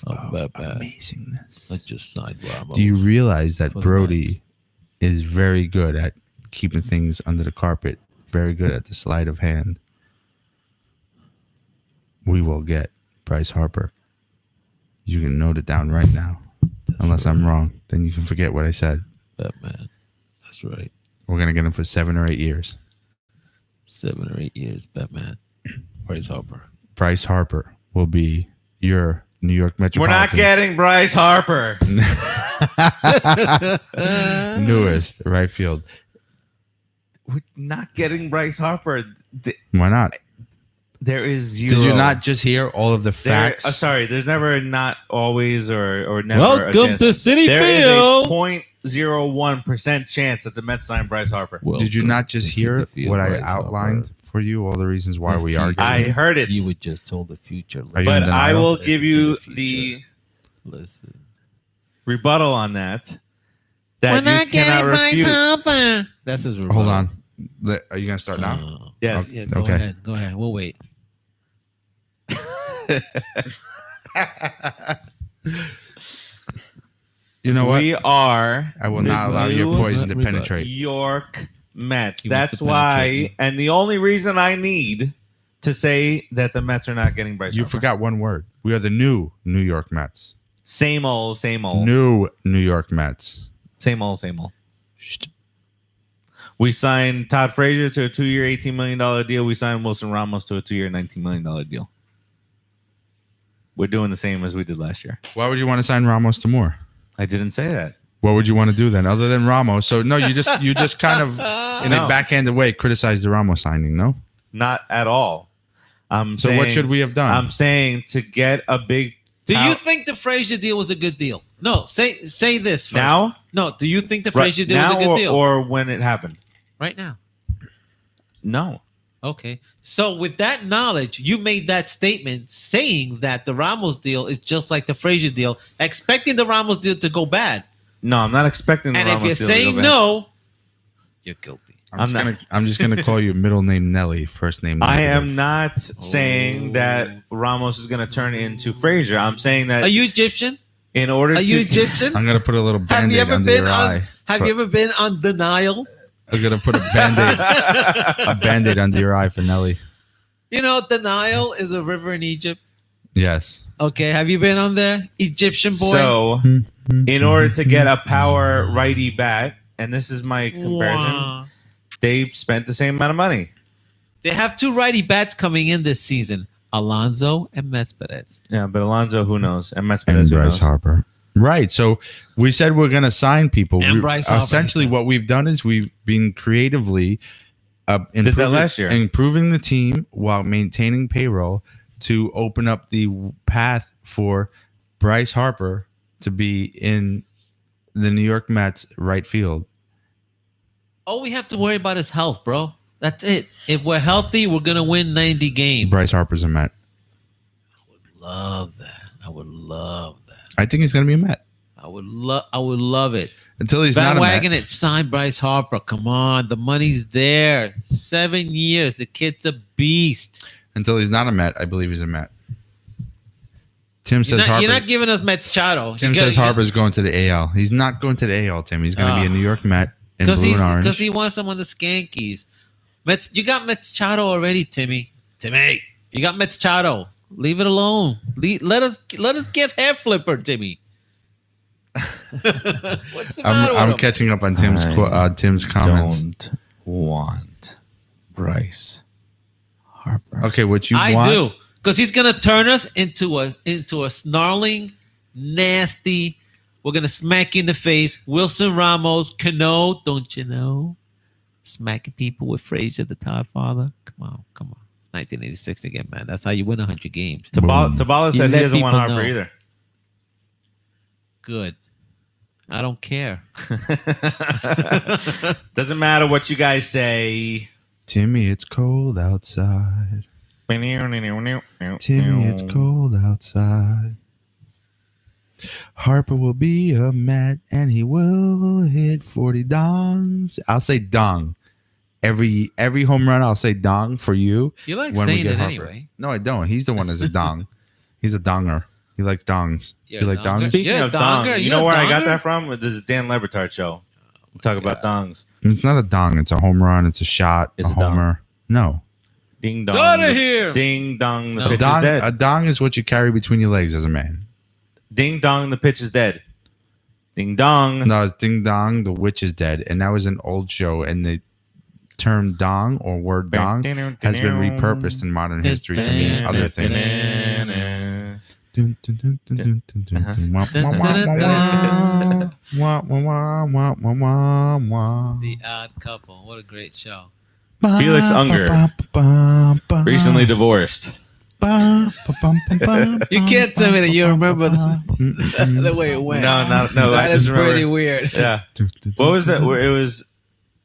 Oh, of Batman. amazingness? I just signed Ramos. Do you realize that For the Brodie Mets. is very good at keeping things under the carpet, very good at the sleight of hand? We will get Bryce Harper. You can note it down right now. Unless I'm wrong, then you can forget what I said. Batman. That's right. We're going to get him for 7 or 8 years. 7 or 8 years, Batman. Bryce Harper. Bryce Harper will be your New York We're Metropolitans not getting Bryce Harper. newest right field. We're not getting Bryce Harper. Why not? There is zero. Did you not just hear all of the There, facts? sorry, there's never not always or never. a Welcome chance. to City There is Field. a 0.01% chance that the Mets sign Bryce Harper. Did you not just hear what I outlined Harper. for you? All the reasons why we The are. future. I heard it, You were just told the future. Are you but in I denial? will Listen give to you the the future. Listen. rebuttal on that. That you cannot refute. Harper. That's his rebuttal. Hold on. Are you going to start now? Yes. Yeah, go Okay. ahead. Go ahead. We'll wait. You know what? We are. I will the not allow your New poison to Rebut. penetrate. York Mets. He wants That's to penetrate why, you. and the only reason I need to say that the Mets are not getting Bryce You Harper. forgot one word. We are the new New York Mets. Same old, same old, New New York Mets. same old, same old. We signed Todd Frazier to a 2-year, $18 million deal. We signed Wilson Ramos to a 2-year, $19 million deal. We're doing the same as we did last year. Why would you want to sign Ramos to more? I didn't say that. What would you want to do then, other than Ramos? So no, you just kind of in No. a backhanded way criticized the Ramos signing. No. Not at all. So what should we have done? I'm saying to get a big. Do you out- think the Frazier deal was a good deal? No. Say this first. now? No. Do you think the Right Frazier deal was now a good deal? or when it happened? Right now. No. Okay. So with that knowledge, you made that statement saying that the Ramos deal is just like the Frazier deal, expecting the Ramos deal to go bad. No, I'm not expecting the And if Ramos you're deal to go saying bad. no, you're guilty. I'm just gonna call you middle name Nelly, first name. I negative. am not saying that Ramos is going to turn into Frazier. I'm saying that Are you Egyptian? in order Are to you Egyptian? I'm gonna put a little Have band-aid you ever under been your on? eye. Have you ever been on denial? I'm gonna put a band-aid under your eye for Nelly. You know, denial is a river in Egypt. Yes. Okay, have you been on there, Egyptian boy? So, in order to get a power righty bat, and this is my comparison, Wow. they spent the same amount of money. They have two righty bats coming in this season: Alonso and Cespedes. Yeah, but Alonso, who knows? And Mets, And who Bryce knows? Harper. Right. So we said we're going to sign people. And Bryce Harper, Essentially, he says. what we've done is we've been creatively Did that last year. Improving the team while maintaining payroll to open up the path for Bryce Harper to be in the New York Mets right field. All we have to worry about is health, bro. That's it. If we're healthy, we're gonna win 90 games. Bryce Harper's a Met. Love that. I would love that. I think he's going to be a Met. I would love it. Until he's Van not a Met. Wagon, it signed Bryce Harper. Come on, the money's there. 7 years. The kid's a beast. Until he's not a Met, I believe he's a Met. Tim says Harper. You're not giving us Machado. Tim says Harper's going to the AL. He's not going to the AL, Tim. He's going to be a New York Met in blue and orange. Because he wants them on the Skankies. You got Machado already, Timmy. You got Machado. Leave it alone. Let us give hair flipper, Timmy. What's the matter with I'm him? catching up on Tim's comments. Don't want Bryce Harper. Okay, what you I want? do, because he's gonna turn us into a snarling, nasty. We're gonna smack you in the face. Wilson Ramos, Cano, don't you know? Smacking people with Frazier, the Godfather. Come on. 1986 again, man. That's how you win 100 games. Tabala said he doesn't want Harper either. Good. I don't care. Doesn't matter what you guys say. Timmy, it's cold outside. Timmy, it's cold outside. Harper will be a Met and he will hit 40 dongs. I'll say dong. Every home run, I'll say dong for you. You like when we saying get it Harper. anyway. No, I don't. He's the one that's a dong. He's a donger. He likes dongs. You're you like a donger? dongs? Speaking Yeah, of dong, donger. you You're know a where I got donger? that from? This is Dan Lebertard show. We talk about dongs. It's not a dong. It's a home run. It's a shot. It's a a dong. homer. No. Ding dong. Get out of here. Ding dong. The No. pitch Dong, is dead. a dong is what you carry between your legs as a man. Ding dong. The pitch is dead. Ding dong. No, it's ding dong. The witch is dead. And that was an old show. And the term dong or word dong has been repurposed in modern history to mean other things. Dun, dun, dun, dun, dun, dun, dun, dun. Wah, wah, wah, wah, wah, wah, wah, wah, wah. The Odd Couple. What a great show. Felix Unger, recently divorced. You can't tell me that you remember the way it went. No. That I is just remember. pretty weird. Yeah. What was that? Where it was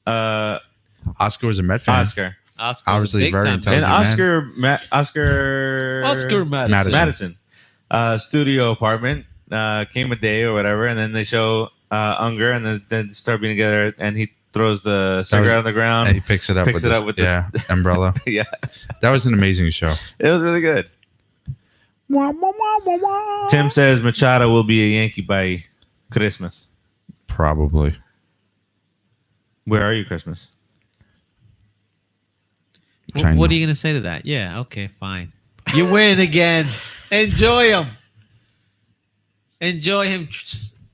Oscar was a Met fan. Oscar. Oscar Obviously big very time. intelligent. And Oscar Madison. Studio apartment. Came a day or whatever, and then they show Unger, and then start being together, and he throws the cigarette on the ground. And he picks it up with this umbrella. Yeah. That was an amazing show. It was really good. Tim says Machado will be a Yankee by Christmas. Probably. Where are you, Christmas? China. What are you going to say to that? Yeah, okay, fine. You win again. Enjoy him. Enjoy him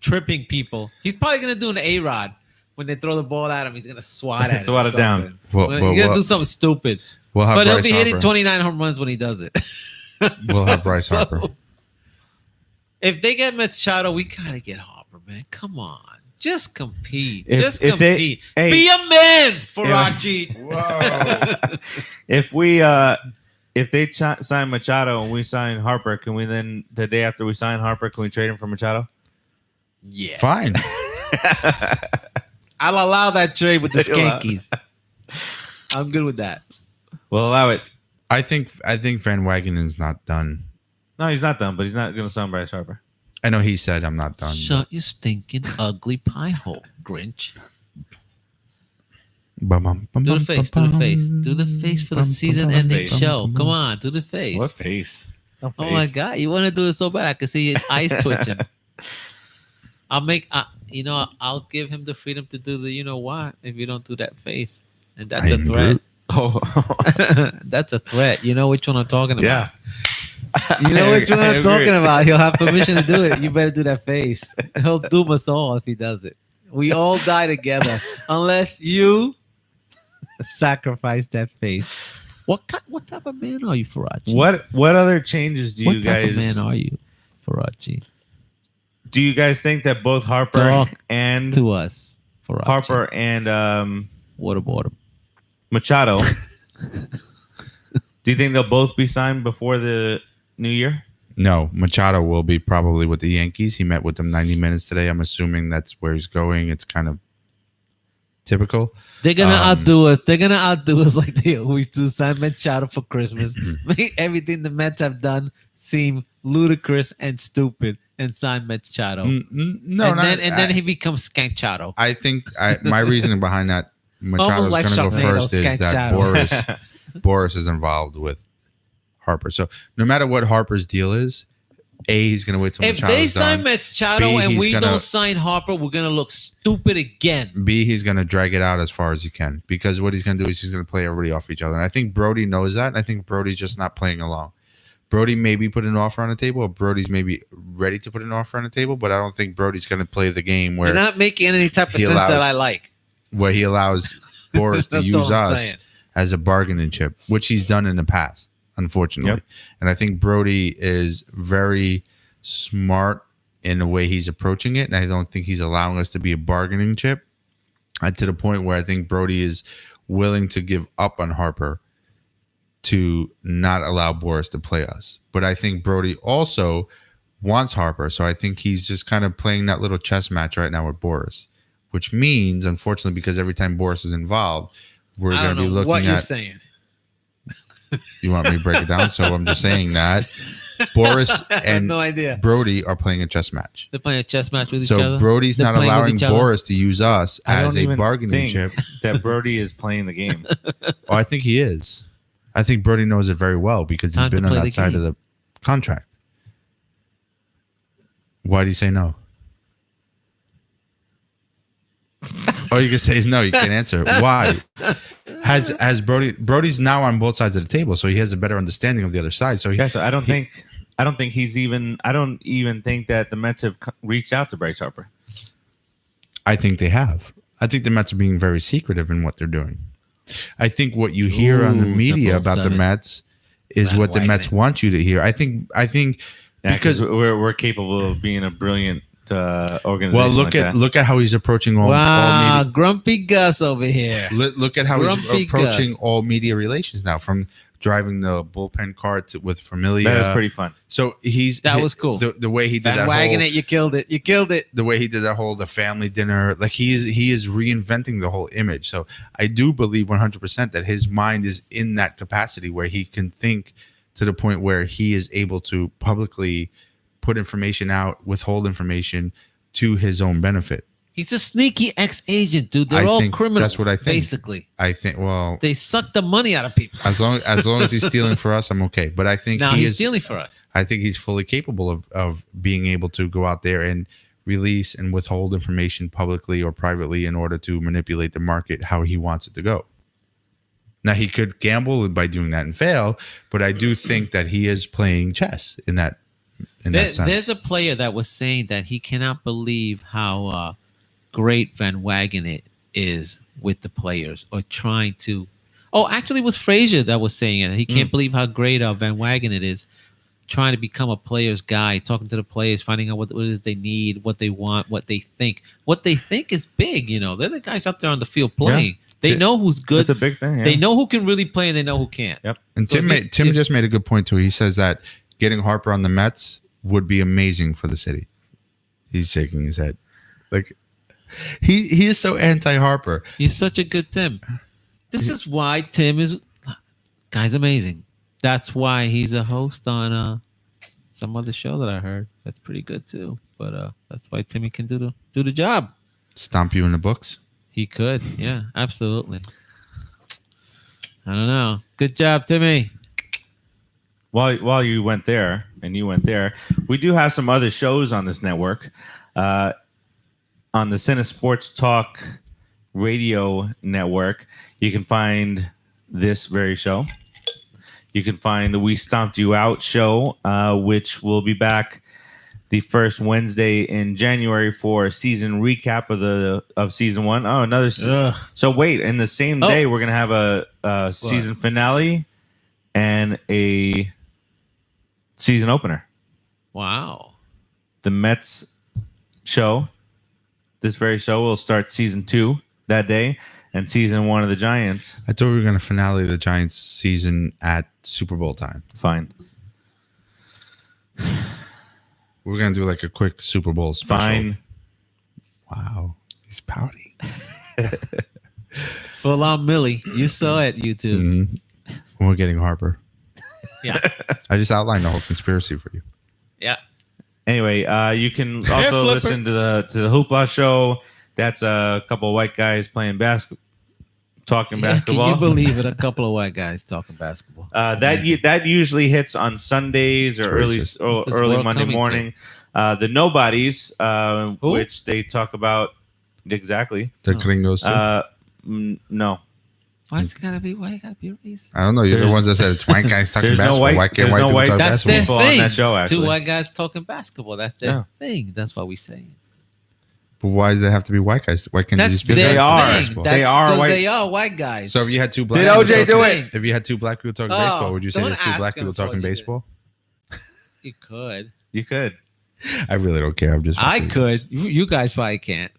tripping people. He's probably going to do an A-Rod. When they throw the ball at him, he's going to swat at it. Swat it down. He's going to do something stupid. We'll have But he'll Bryce be hitting Harper. 29 home runs when he does it. We'll have Bryce So, Harper. If they get Machado, we got to get Harper, man. Come on. Just compete. If compete. they- hey, Be a man, Farachi. Whoa. If they sign Machado and we sign Harper, can we then the day after we sign Harper, can we trade him for Machado? Yes. Fine. I'll allow that trade with the You'll allow- Skankies. I'm good with that. We'll allow it. I think Van Wagenen's not done. No, he's not done, but he's not going to sign Bryce Harper. I know he said I'm not done. Shut your stinking ugly pie hole, Grinch. Do the face. Do the face. Do the face for the season-ending show. Come on, do the face. What face? No Oh my face. God, you want to do it so bad? I can see your eyes twitching. I'll give him the freedom to do the you know what if you don't do that face, and that's a threat. Oh, That's a threat. You know which one I'm talking about. yeah. You know which one I I'm agree. talking about. He'll have permission to do it. You better do that face. He'll doom us all if he does it. We all die together unless you sacrifice that face. What type of man are you, Farachi? What other changes do What you type guys? of man are you, Farachi? Do you guys think that both Harper Talk and To us, Farachi. Harper and What about him? Machado. Do you think they'll both be signed before the new year? No, Machado will be probably with the Yankees. He met with them 90 minutes today. I'm assuming that's where he's going. It's kind of typical. They're gonna outdo us. They're gonna outdo us like they always do. Sign Machado for Christmas. Make everything the Mets have done seem ludicrous and stupid, and sign Machado. No, and then he becomes Skankchado. I think my reasoning behind that Machado's like going to go Sharknado, first is that Skankchado. Boris is involved with Harper. So no matter what Harper's deal is, A, he's going to wait till If Machado's they sign done. Machado B, and he's we gonna- don't sign Harper, we're gonna look stupid again. B, he's going to drag it out as far as he can, because what he's going to do is he's going to play everybody off each other. And I think Brodie knows that. And I think Brodie's just not playing along. Brodie maybe put an offer on the table, or Brodie's maybe ready to put an offer on the table, but I don't think Brodie's going to play the game You're where not making any type of he sense that allows- I like. he allows Boris to That's use all I'm us saying. as a bargaining chip, which he's done in the past, unfortunately. Yep. And I think Brodie is very smart in the way he's approaching it, and I don't think he's allowing us to be a bargaining chip, to the point where I think Brodie is willing to give up on Harper to not allow Boris to play us. But I think Brodie also wants Harper, so I think he's just kind of playing that little chess match right now with Boris, which means, unfortunately, because every time Boris is involved, we're I going don't to be know looking what you're at. saying. You want me to break it down? So I'm just saying that Boris I have and no idea. Brody are playing a chess match. They're playing a chess match with each So other. Brody's They're not playing with allowing each other. Boris to use us I as don't a even bargaining think chip. that Brodie is playing the game. Oh, I think he is. I think Brody knows it very well because he's Time to been on play that the side game. of the contract. Why do you say no? All you can say is no. You can't answer. Why? Has Brody's now on both sides of the table, so he has a better understanding of the other side. So Yeah, so I don't think he's even. I don't even think that the Mets have reached out to Bryce Harper. I think they have. I think the Mets are being very secretive in what they're doing. I think what you hear on the Ooh, media double about the seven. Mets is Van what the Mets Wagner. want you to hear. I think Yeah, because we're capable of being a brilliant organization. well, look look at how he's approaching all Wow, media. grumpy Gus over here. Look at how he's Grumpy approaching Gus. all media relations now, from driving the bullpen car with Familia. That was pretty fun. So That was cool. The way he did Van that Wagon whole, it, you killed it. You killed it. the way he did that whole the family dinner, like he is reinventing the whole image. So I do believe 100% that his mind is in that capacity where he can think to the point where he is able to publicly put information out, withhold information to his own benefit. He's a sneaky ex-agent, dude. They're I all think criminals. that's what I think. Basically, I think, well, they suck the money out of people. as long as he's stealing for us, I'm okay. But I think Now he he's is. stealing for us. I think he's fully capable of being able to go out there and release and withhold information publicly or privately in order to manipulate the market how he wants it to go. Now, he could gamble by doing that and fail, but I do think that he is playing chess in that sense. There's a player that was saying that he cannot believe how great Van Wagen it is with the players, or trying to. Oh, actually, it was Frazier that was saying it. He can't believe how great Van Wagen it is, trying to become a player's guy, talking to the players, finding out what it is they need, what they want, what they think. What they think is big. You know, they're the guys out there on the field playing. They know who's good. That's a big thing. Yeah. They know who can really play, and they know who can't. Yep. And So Tim just made a good point too. He says that getting Harper on the Mets would be amazing for the city. He's shaking his head, like he is so anti-Harper. He's such a good Tim. This is why Tim is guy's amazing. That's why he's a host on some other show that I heard. That's pretty good too. But that's why Timmy can do the job. Stomp you in the books. He could, yeah, absolutely. I don't know. Good job, Timmy. While you went there and you went there, we do have some other shows on this network. On the Cine Sports Talk radio network, you can find this very show. You can find the We Stomped You Out show, which will be back the first Wednesday in January for a season recap of season one. Oh, another. So wait, in the same day, we're gonna have a season finale and a season opener. Wow. The Mets show, this very show, will start season 2 that day, and season 1 of the Giants. I thought we were going to finale the Giants season at Super Bowl time. Fine. We're going to do like a quick Super Bowl special. Fine. Wow. He's pouty. Full on Millie. You saw it, YouTube. Mm-hmm. When we're getting Harper. Yeah. I just outlined the whole conspiracy for you. Yeah. Anyway, you can also listen to the Hoopla show. That's a couple of white guys playing talking basketball. Can you believe it? A couple of white guys talking basketball. That usually hits on Sundays or early Monday morning. The Nobodies, which they talk about exactly. The Gringos. No. Why's it gotta be white? Gotta be a race. I don't know. You're the ones that said it's white guys talking basketball. Why can't white people talk That's basketball? their thing. On that show, actually. 2 white guys talking basketball. That's their thing. That's what we say. But why does it have to be white guys? Why can't they just be They are. basketball? They are white. They are white guys. So if you had 2 black Did people OJ do it? If you had 2 black people talking baseball, would you say there's 2 black people talking baseball? You could. You could. I really don't care. I'm just. I could. You guys probably can't.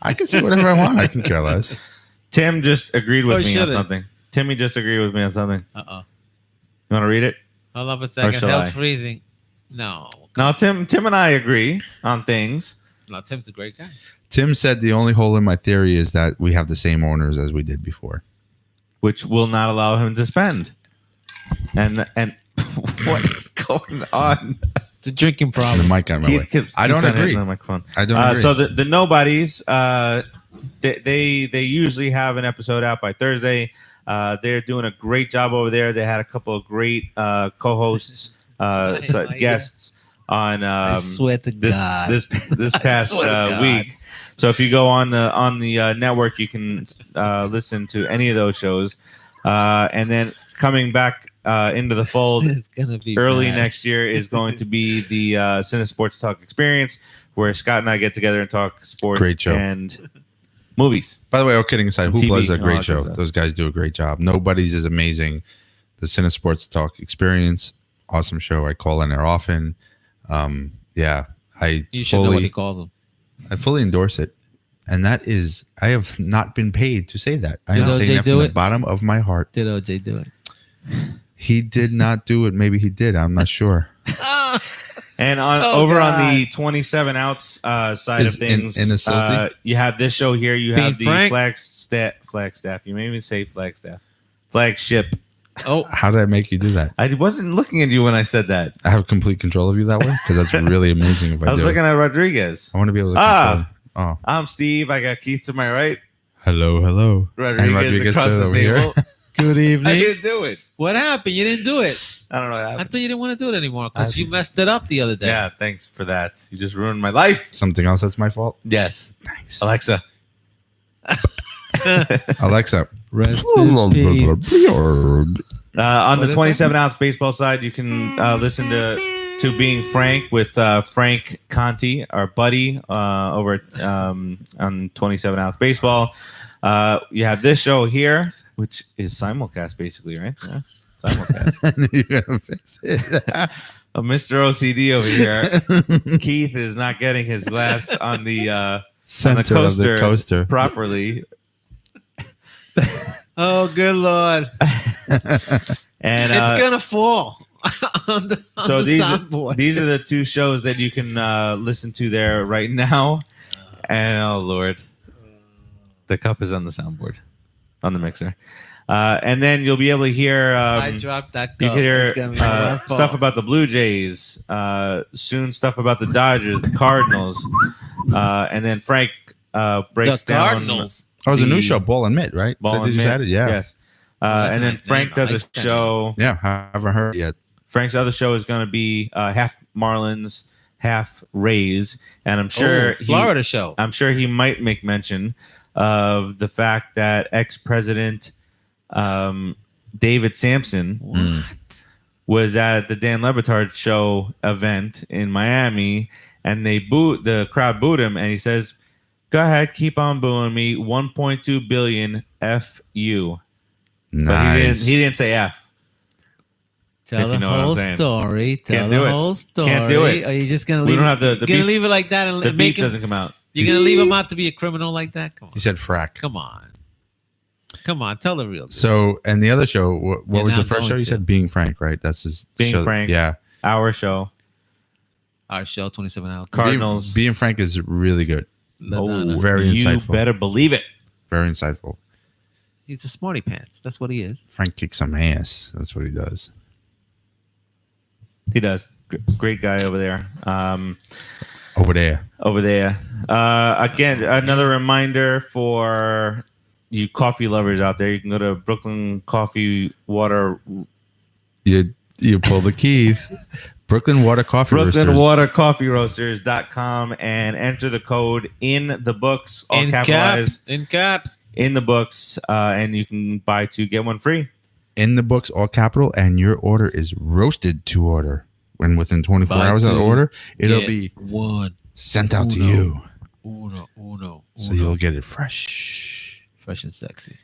I can say whatever I want. I can care less. Tim just agreed with me on something. Timmy just agreed with me on something. Uh-oh. You want to read it? Hold up a second. shall Hell's I? freezing. No. No, Tim and I agree on things. No, Tim's a great guy. Tim said the only hole in my theory is that we have the same owners as we did before, which will not allow him to spend. And what is going on? It's a drinking the problem. mic got in my way. I don't agree. The microphone. I don't agree. So the Nobodies, they usually have an episode out by Thursday. They're doing a great job over there. They had a couple of great co-hosts, guests on. I swear to God. This past week. So if you go on the network, you can listen to any of those shows, and then coming back into the fold It's gonna be early bad. next year is going to be the Cine Sports Talk Experience, where Scott and I get together and talk sports Great show. and movies. By the way, all kidding aside, Some Hoopla TV is a and all great that show. good stuff. Those guys do a great job. Nobody's is amazing. The Cine Sports Talk Experience, awesome show. I call in there often. You should know what he calls them. I fully endorse it. And that is, I have not been paid to say that. I Did am saying OJ that do from the it? bottom of my heart. Did OJ do it? He did not do it. Maybe he did. I'm not sure. And on the 27 outs side Is of things, in a Silty? you have this show here. You have Being the Frank? Flagstaff. You may even say Flagstaff. Flagship. Oh, How did I make you do that? I wasn't looking at you when I said that. I have complete control of you that way? Because that's really amazing if I I was do. looking at Rodriguez. I want to be able to control. Oh, I'm Steve. I got Keith to my right. hello. Rodriguez, And Rodriguez across the over here. table. good I evening. didn't do it. What happened? You didn't do it. I don't know what I happened. thought you didn't want to do it anymore because you messed it up the other day. Yeah, thanks for that. You just ruined my life. Something else that's my fault? Yes. Nice. Alexa. Alexa. Rest in peace. On What the is 27-ounce baseball side, you can listen to Being Frank with Frank Conti, our buddy, over on 27-ounce baseball. You have this show here, which is simulcast, basically, right? Yeah, simulcast. You're gonna fix it. Mr. OCD over here. Keith is not getting his glass on the Center of the coaster. properly. Oh, good Lord. And It's going to fall on the so these soundboard. are the two shows that you can listen to there right now. And oh Lord, the cup is on the soundboard, on the mixer. And then you'll be able to hear. I dropped that cup. You can hear It's gonna be my fault. stuff about the Blue Jays. Soon stuff about the Dodgers, the Cardinals, and then Frank breaks the down. Cardinals. Oh, it was a new the show, Ball and Mitt, right? Ball That and they just Mitt. added? Yeah. Yes. that's And a then nice Frank name. I does like a that show. Yeah, I haven't heard it yet. Frank's other show is going to be half Marlins, half Rays, and I'm sure Florida show. I'm sure he might make mention of the fact that ex-president David Sampson What? was at the Dan Le Batard show event in Miami, and the crowd booed him, and he says, "Go ahead, keep on booing me. 1.2 billion, f you." But Nice. he didn't say f. Tell If the you know what I'm whole saying. story. Tell Can't do the it. whole story. Can't do it. Are you just gonna We leave? don't have the gonna beep. leave it like that and The make beat him? doesn't come out. You're gonna leave him out to be a criminal like that? Come on. He said frack. Come on. Come on, tell the real. So, and the other show, what Yeah, was now the I'm first show? going You to. said Being Frank, right? That's his Being show. Frank. Yeah. Our show. Our show, 27 hours. Cardinals. Being Frank is really good. LaDonna. Very you insightful. better believe it. Very insightful. He's a smarty pants. That's what he is. Frank kicks some ass. That's what he does. He does. Great guy over there. Over there. Again, another reminder for you coffee lovers out there. You can go to Brooklyn Coffee Water. You pull the keys. Brooklyn Water Coffee Roasters. BrooklynWaterCoffeeRoasters.com and enter the code in the books, all In capitalized, caps. In caps. in the books, and you can buy 2 get 1 free. In the books, all capital, and your order is roasted to order. When within 24 Buy hours of the 2, order, it'll get be 1. sent out to Uno. you. Uno. So you'll get it fresh. Fresh and sexy.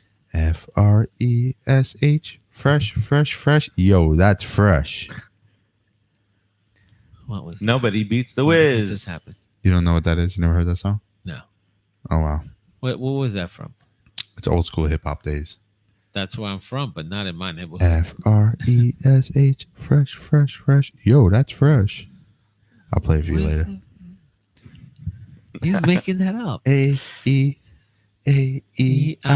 Fresh. Fresh. Yo, that's fresh. What was that? Nobody beats the What Wiz. just happened? You don't know what that is? You never heard that song? No. Oh, wow. What was that from? It's old school hip hop days. That's where I'm from, but not in my neighborhood. Fresh. Yo, that's fresh. I'll play it for you later. He's making that up.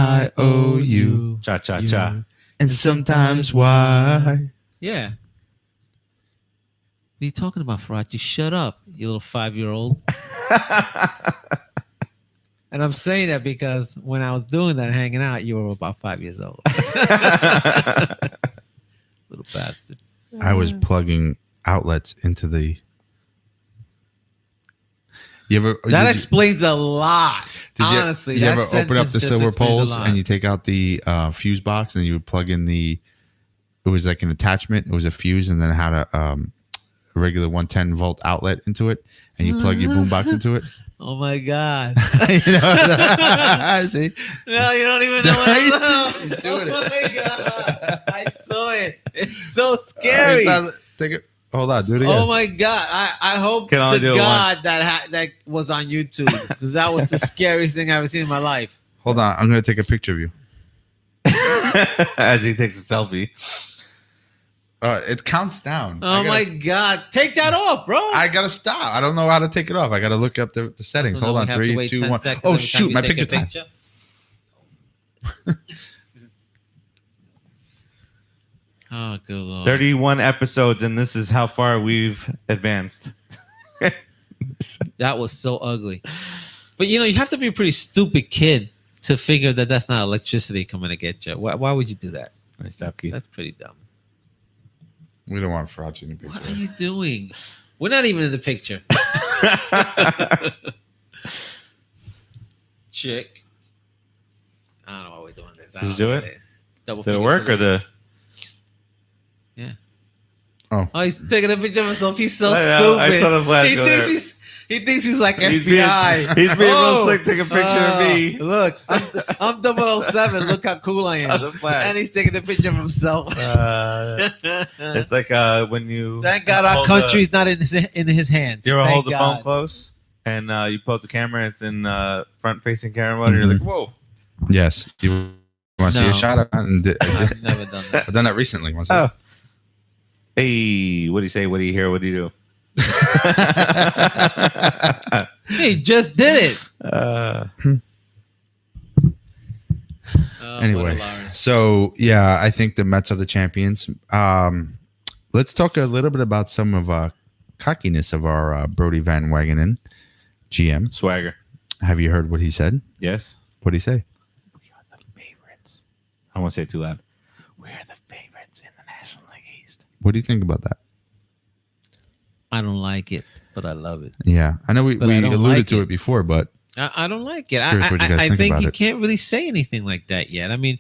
A-E-A-E-I-O-U. Cha-cha-cha. And sometimes why? Yeah. What are you talking about, Farachi? Shut up, you little 5-year-old. And I'm saying that because when I was doing that, hanging out, you were about 5 years old. Little bastard. I was plugging outlets into the. That explains a lot. Honestly, Did you that ever open up sentence the just silver explains a poles lot. and you take out the fuse box and you would plug in the? It was like an attachment. It was a fuse, and then it had a regular 110-volt outlet into it, and you plug your boombox into it. Oh my God. You know, see? No, you don't even know what He's I doing it. Oh my God. I saw it. It's so scary. Take it. Hold on. Do it again. Oh my God. I hope Can only to do it God that was on YouTube, because that was the scariest thing I've ever seen in my life. Hold on. I'm going to take a picture of you. As he takes a selfie. It counts down. Oh my God. Take that off, bro. I got to stop. I don't know how to take it off. I got to look up the settings. So Hold now on. we have to 3, wait 2, 10 1. seconds Oh, every time shoot. you My take a picture time. Oh, good Lord. 31 episodes, and this is how far we've advanced. That was so ugly. But you have to be a pretty stupid kid to figure that that's not electricity coming to get you. Why would you do that? Nice job, Keith. That's pretty dumb. We don't want Farachi in the picture. What are you doing? We're not even in the picture. Chick. I don't know why we're doing this. Did you do it? Double Did it finger work or salute. the? Yeah. Oh. Oh, he's taking a picture of himself. He's so I know. stupid. I saw the flash he go thinks there. he thinks he's like He's FBI. being real slick. Take a picture of me. Look, I'm 007. Look how cool I Saw am. the flash. And he's taking a picture of himself. It's like when you. Thank God our hold country's not in his hands. You ever Thank hold the phone God. close and you pull up the camera and it's in front-facing camera mode. And you're like, whoa. Yes. You want to see No. a shot of that? I've never done that. I've done that recently. Want to see Oh. it? Hey, what do you say? What do you hear? What do you do? He just did it. Uh, Anyway, Lawrence. so yeah, I think the Mets are the champions. Let's talk a little bit about some of cockiness of our Brodie Van Winning GM. swagger. Have you heard what he said? Yes. What did he say? We are the favorites. I won't say it too loud. We're the favorites in the National League East. What do you think about that? I don't like it, but I love it. Yeah, I know we But I don't alluded like to it. it before, but I don't like it. Curious what you guys I think think about you it. can't really say anything like that yet. I mean,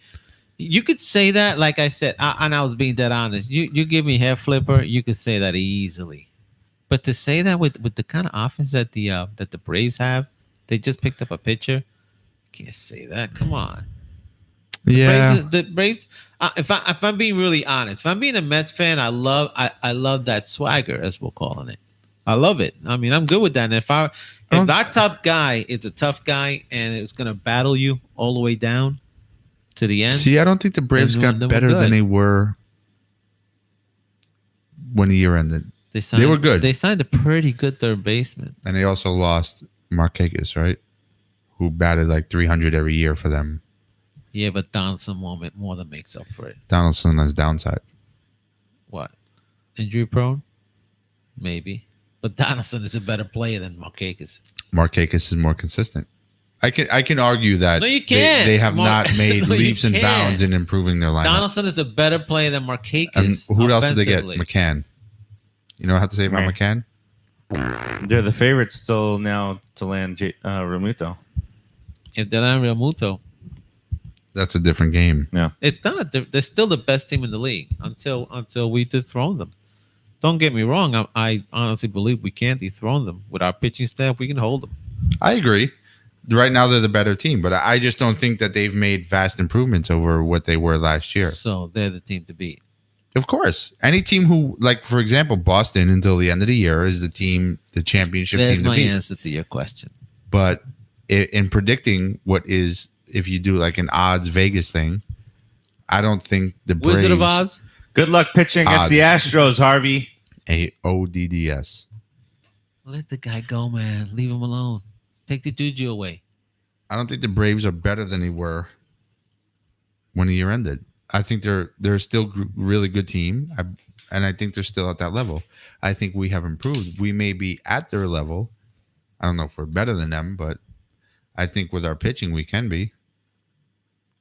you could say that, like I said, and I was being dead honest. You give me hair flipper, you could say that easily. But to say that with the kind of offense that the Braves have, they just picked up a pitcher. Can't say that. Come on. yeah, The Braves. If I'm being really honest, if I'm being a Mets fan, I love that swagger, as we're calling it. I love it. I mean, I'm good with that. And if our top guy is a tough guy and it's gonna battle you all the way down, to the end. See, I don't think the Braves They got were better than good. they were when the year ended. They were good. They signed a pretty good third baseman. And they also lost Moustakas, right? Who batted like 300 every year for them. Yeah, but Donaldson more than makes up for it. Donaldson has downside. What? Injury prone? Maybe. But Donaldson is a better player than Moustakas. Moustakas is more consistent. I can argue that No, you can't. they have not made No, you leaps and can't. bounds in improving their lineup. Donaldson is a better player than Moustakas. And who else did they get? offensively. McCann. You know what I have to say about Right. McCann? They're the favorites still now to land Ramuto. If they land Realmuto, That's a different game. Yeah. it's not. They're still the best team in the league until we dethrone them. Don't get me wrong. I honestly believe we can't dethrone them with our pitching staff. We can hold them. I agree. Right now they're the better team, but I just don't think that they've made vast improvements over what they were last year. So they're the team to beat. Of course. Any team who, like, for example, Boston until the end of the year is the championship There's team to my beat. answer to your question. But in predicting what is, if you do like an odds Vegas thing, I don't think the Braves. Wizard of Oz. Good luck pitching against the Astros, Harvey. AODDS. Let the guy go, man. Leave him alone. Take the juju away. I don't think the Braves are better than they were when the year ended. I think they're still really good team, and I think they're still at that level. I think we have improved. We may be at their level. I don't know if we're better than them, but I think with our pitching we can be.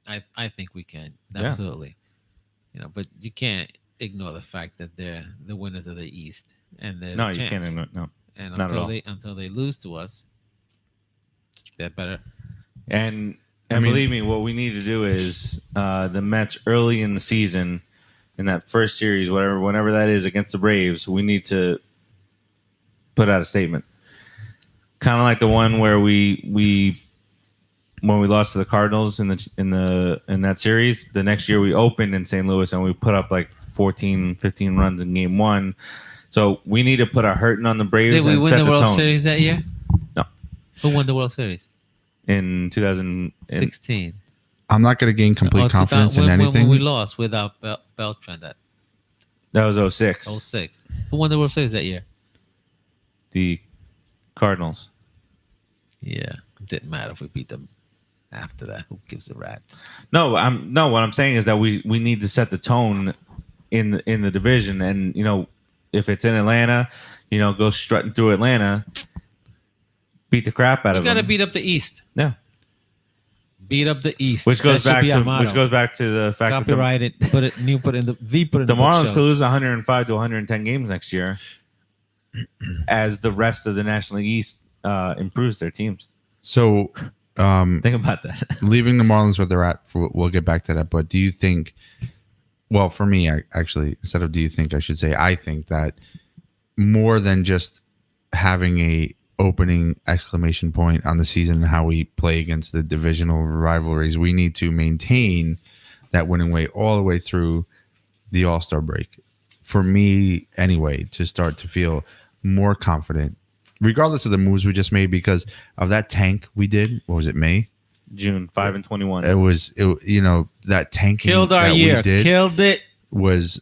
I think we can Yeah. absolutely. But you can't ignore the fact that they're the winners of the East and they're No, the you champs. can't. No. And not at all. until they lose to us, they're better. And I mean- believe me, what we need to do is the Mets early in the season, in that first series, whenever that is against the Braves, we need to put out a statement. Kind of like the one where we when we lost to the Cardinals in that series. The next year we opened in St. Louis and we put up like 14, 15 runs in game one. So we need to put our hurting on the Braves Did we and win set the the World tone. Series that year? No. Who won the World Series? In 2016. 16. I'm not going to gain complete Or confidence 2000 in anything. When we lost without Beltran that That was 06. 06. Who won the World Series that year? The Cardinals. Yeah. It didn't matter if we beat them after that. Who gives a rat's? No, what I'm saying is that we need to set the tone in the division, and if it's in Atlanta, go strutting through Atlanta, beat the crap out We of got to them. beat up the East. Yeah, Beat up the East. which goes That should back be our to motto. the fact Copyright it. Put it in the that the book Marlins show. could lose 105 to 110 games next year, as the rest of the National League East improves their teams. So, Think about that. leaving the Marlins where they're at, we'll get back to that. But do you think? Well, for me, actually, instead of do you think, I should say I think that more than just having a opening exclamation point on the season and how we play against the divisional rivalries, we need to maintain that winning way all the way through the All-Star break. For me, anyway, to start to feel more confident, regardless of the moves we just made, because of that tank we did. What was it, May? June 5-21. It was, that tanking Killed our that year. we did Killed it. was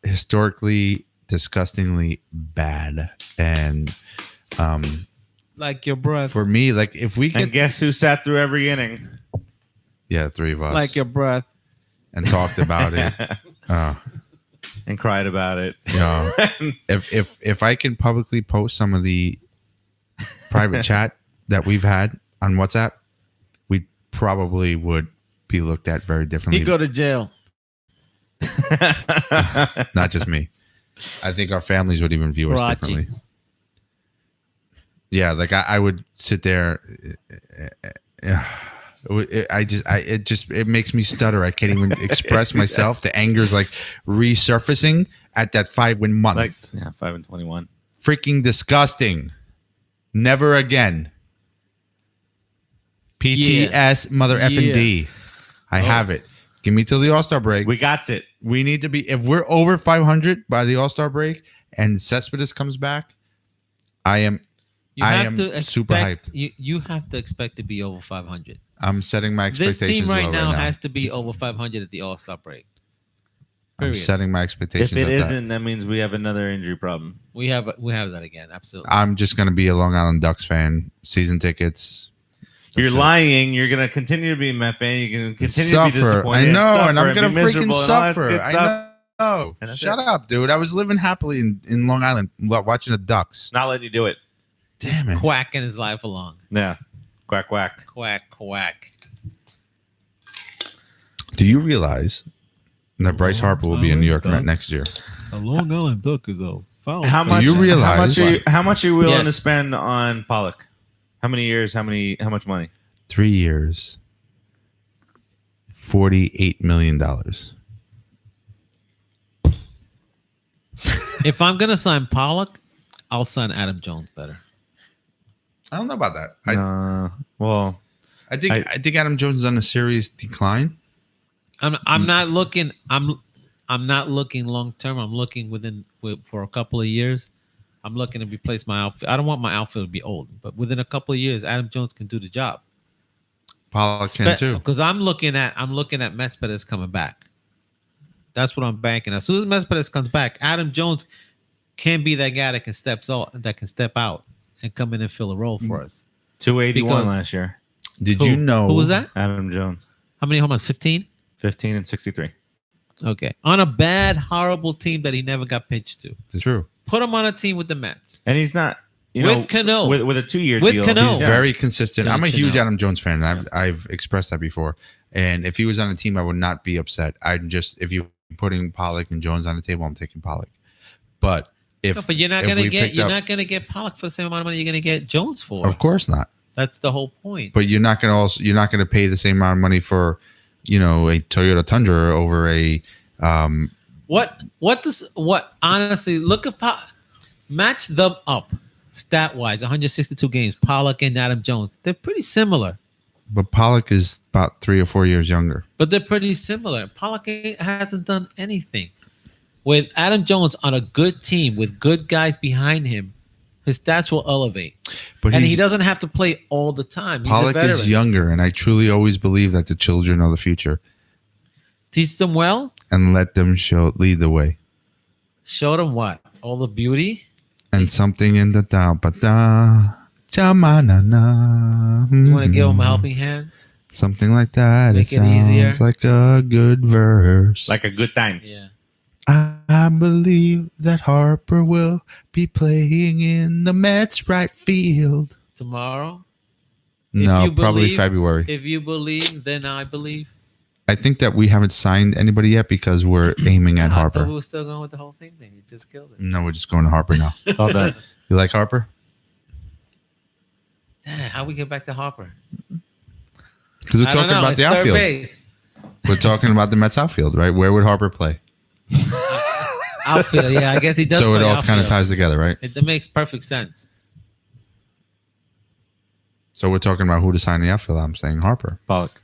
historically, disgustingly bad. And Like your breath. for me, like if we And get, guess who sat through every inning? yeah, three of us, Like your breath. and talked about it. And cried about it. If I can publicly post some of the private chat that we've had on WhatsApp, we probably would be looked at very differently. You go to jail. Not just me. I think our families would even view us Karachi. differently. Yeah, like I would sit there. It makes me stutter. I can't even express myself. The anger is like resurfacing at that 5-win month. 5-21. Freaking disgusting. Never again. PTS mother effing D. I have it. Give me till the All-Star break. We got it. We need to be, if we're over 500 by the All-Star break and Cespedes comes back, I am super hyped. You have to expect to be over 500. I'm setting my This expectations team right low now has to be over 500 at the All-Star break. I'm Period. setting my expectations. If it at isn't, that means we have another injury problem. We have that again. Absolutely. I'm just gonna be a Long Island Ducks fan. Season tickets. You're That's it. lying. You're gonna continue to be a Met fan. You're gonna continue to be Suffer. disappointed. I know, suffer and I'm gonna be freaking miserable and all that suffer. good I stuff. know. And that's Shut it. up, dude. I was living happily in Long Island watching the Ducks. Not letting you do it. Damn it. Quacking his life along. Yeah. Quack quack. Quack, quack. Do you realize that Bryce Harper will be a New York Met next year? A Long Island Duck is a foul. How Do much? you realize- How much are you willing Yes. to spend on Pollock? How many years? How much money? 3 years, $48 million. If I'm gonna sign Pollock, I'll sign Adam Jones better. I don't know about that. Well, I think Adam Jones is on a serious decline. I'm not looking. I'm not looking long term. I'm looking for a couple of years. I'm looking to replace my outfield. I don't want my outfield to be old, but within a couple of years, Adam Jones can do the job. Pollock can too. Because I'm looking at Mets Perez coming back. That's what I'm banking. As soon as Mets Perez comes back, Adam Jones can be that guy that can step out and come in and fill a role for us. 281 Because- last year. Did you know Who was that? Adam Jones, How many home runs? 15? 15 and 63. Okay. On a bad, horrible team that he never got pitched to. It's true? Put him on a team with the Mets. And he's not With Cano. with a 2-year With deal. Cano. He's Yeah. very consistent. Don't I'm a you huge know? Adam Jones fan. And I've expressed that before. And if he was on a team, I would not be upset. If you're putting Pollock and Jones on the table, I'm taking Pollock. But But you're not gonna get Pollock for the same amount of money you're gonna get Jones for. Of course not. That's the whole point. But you're not gonna pay the same amount of money for, a Toyota Tundra over a Honestly, look at match them up stat wise, 162 games. Pollock and Adam Jones, they're pretty similar. but Pollock is about 3 or 4 years younger. But they're pretty similar. Pollock hasn't done anything. With Adam Jones on a good team with good guys behind him, his stats will elevate. But And he doesnn't have to play all the time. He's Pollock a veteran. is younger, and I truly always believe that the children are the future, Teach them well. and let them lead the way. Show them what? All the beauty. And something in the da ba da cha-ma-na-na. You want to give them a helping hand? Something like that. Make it sounds easier. like a good verse. Like a good time. Yeah. I believe that Harper will be playing in the Mets right field. Tomorrow. No, you probably believe- February. If you believe, then I believe. I think that we haven't signed anybody yet because we're aiming at I thought Harper. we were still going with the whole thing. Then you just killed it. No, we're just going to Harper now. It's all done. You like Harper? Damn, how we get back to Harper? Because we're I don't talking know. about It's the third outfield. base. We're talking about the Mets outfield, right? Where would Harper play? Outfield. Yeah, I guess he does. So it play all kind of outfield. ties together, right? It makes perfect sense. So we're talking about who to sign the outfield. I'm saying Harper. Pollock.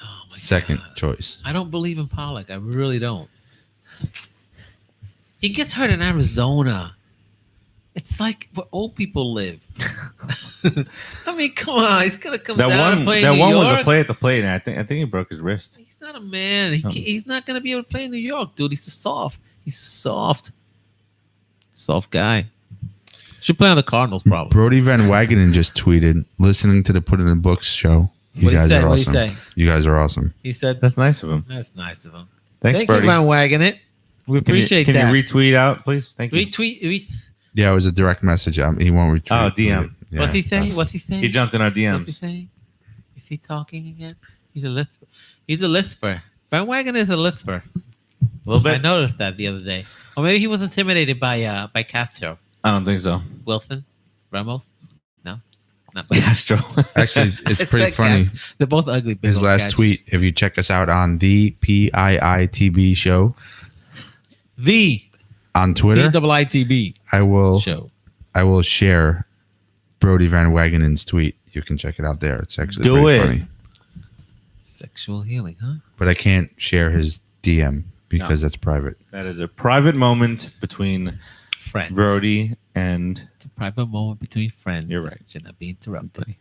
Oh my Second God. choice. I don't believe in Pollock. I really don't. He gets hurt in Arizona. It's like where old people live. I mean, come on. He's gonna come That down and one play that in New one was York. a play at the plate, and I think he broke his wrist. He's not a man. He's not gonna be able to play in New York, dude. He's soft. He's soft guy. Should play on the Cardinals, probably. Brodie Van Wagenen just tweeted, listening to the Put in the Books show. You What'd he guys say? are What'd he awesome. say? You guys are awesome. He said, That's nice of him. "That's nice of him. Thanks, Thank Brodie. you, Van Wagon it. We appreciate Can that. you retweet out, please? Thank you. Retweet. Yeah, it was a direct message. He won't retweet. Oh, DM. Yeah, What's he saying? that's- What's he saying? He jumped in our What's he DMs. saying? Is he talking again? He's a lisper. He's a lisper. Van Wagen is a lisper. A little I bit. noticed that the other day. Or maybe he was intimidated by Castro. I don't think so. Wilson? Ramos? No? Not by Castro. Actually, it's pretty that funny. They're both ugly. Big His old last gadgets. tweet, if you check us out on the PIITB show The on Twitter, PIITB I will share Brodie Van Wagenen's tweet. You can check it out there. It's actually Do pretty it. funny. Sexual healing, huh? But I can't share his DM because that's private. That is a private moment between Friends. Brodie and It's a private moment between friends. You're right. Should not be interrupted.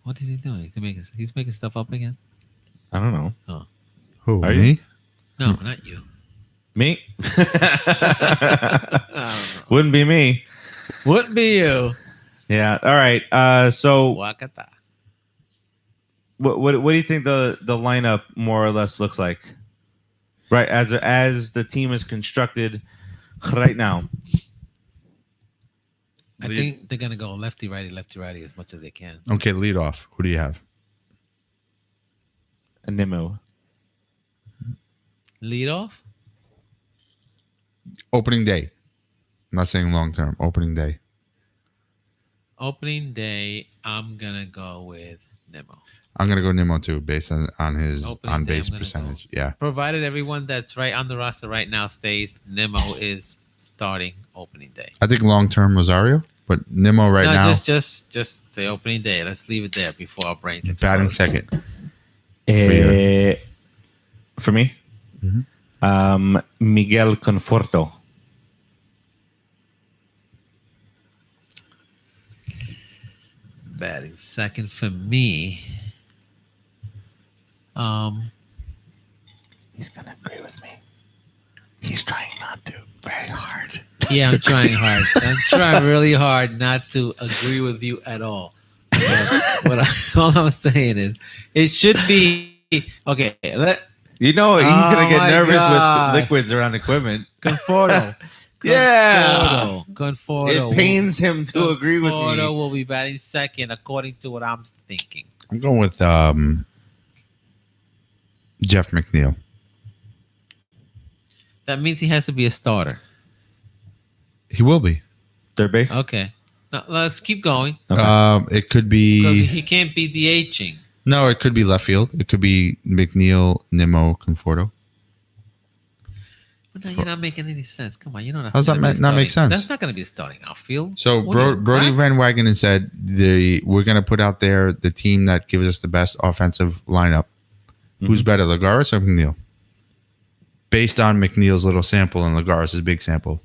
What is he doing? He's making stuff up again. I don't know. Oh Who, Are you? me? no, not you. Me? I don't know. Wouldn't be me. Wouldn't be you. Yeah. All right. So Wakata. what do you think the lineup more or less looks like? Right, as the team is constructed right now. I think they're gonna go lefty righty as much as they can. Okay, lead off. Who do you have? Nimmo. Lead off. Opening day. I'm not saying long term. Opening day. Opening day. I'm gonna go with Nemo. I'm gonna go Nimmo too, based on his Opening on day, base I'm gonna percentage. Yeah. Provided everyone that's right on the roster right now stays, Nemo is starting opening day. I think long term Rosario, but Nimmo right no, now just say opening day. Let's leave it there before our brains batting explode. second. For me, Miguel Conforto. Batting second for me. He's gonna agree with me. He's trying not to very hard. Yeah, I'm trying hard. I'm trying really hard not to agree with you at all. All I'm saying is, it should be okay. You know, he's gonna get my nervous God. with liquids around equipment. Conforto. Yeah. Conforto. It pains him to agree with Conforto me. will be batting second, according to what I'm thinking. I'm going with Jeff McNeil. That means he has to be a starter. He will be. Third base. Okay. Now, let's keep going. Okay. It could Because be he can't be DHing. no. It could be left field. It could be McNeil, Nimmo, Conforto. But now you're not making any sense. Come on, you know that's How's that not make sense? That's not going to be a starting outfield. So What are you, Brodie crack? Van Winning said we're going to put out there the team that gives us the best offensive lineup. Who's better, Lagares or McNeil? Based on McNeil's little sample and Lagares' big sample.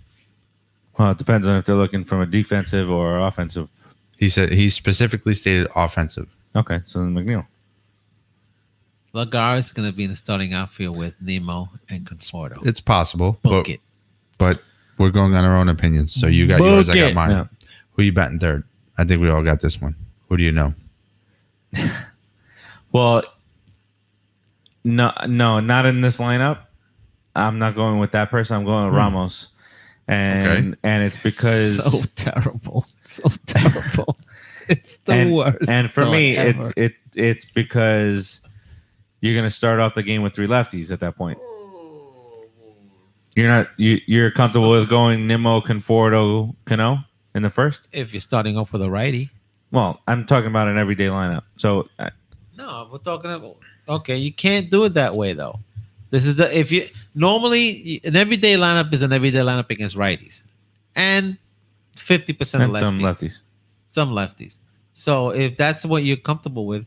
Well, it depends on if they're looking from a defensive or offensive. He said he specifically stated offensive. Okay, so then McNeil. Lagares is going to be in the starting outfield with Nemo and Conforto. It's possible, Book it. but we're going on our own opinions. So you got yours, I got it. mine. Yeah. Who you betting third? I think we all got this one. Who do you know? Well, no, not in this lineup. I'm not going with that person. I'm going with Ramos, and it's because so terrible. It's the worst. And for me, ever. it's because you're going to start off the game with three lefties at that point. You're comfortable with going Nimmo, Conforto, Cano in the first? If you're starting off with a righty. Well, I'm talking about an everyday lineup. So No, we're talking about. Okay, you can't do it that way though. This is normally an everyday lineup is an everyday lineup against righties, and 50% of lefties. Some lefties. So if that's what you're comfortable with,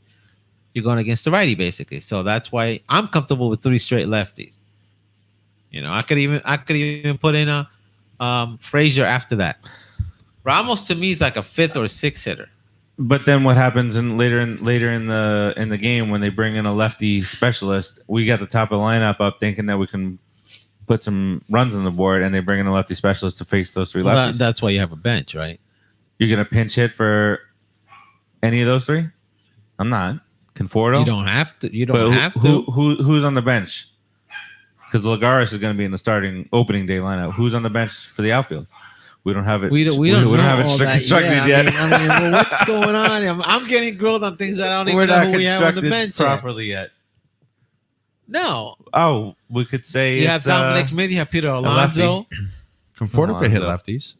you're going against the righty basically. So that's why I'm comfortable with 3 straight lefties. You know, I could even put in a Frazier after that. Ramos to me is like a 5th or 6th hitter. But then what happens later in the game when they bring in a lefty specialist? We got the top of the lineup up thinking that we can put some runs on the board, and they bring in a lefty specialist to face those three lefties. That's why you have a bench, right? You're gonna pinch hit for any of those three? I'm not. Conforto? You don't have to. You don't But have to. Who's on the bench? Because Lagares is going to be in the starting opening day lineup. Who's on the bench for the outfield? We don't have it. We don't know have it constructed yet. I mean, well, what's going on? I'm getting grilled on things that I don't even We're know not who we have on the constructed bench. Yet. properly yet. No, Oh, we could say you have it's, Dominic Smith. You have Peter Alonso. Conforto could hit Alonso. lefties.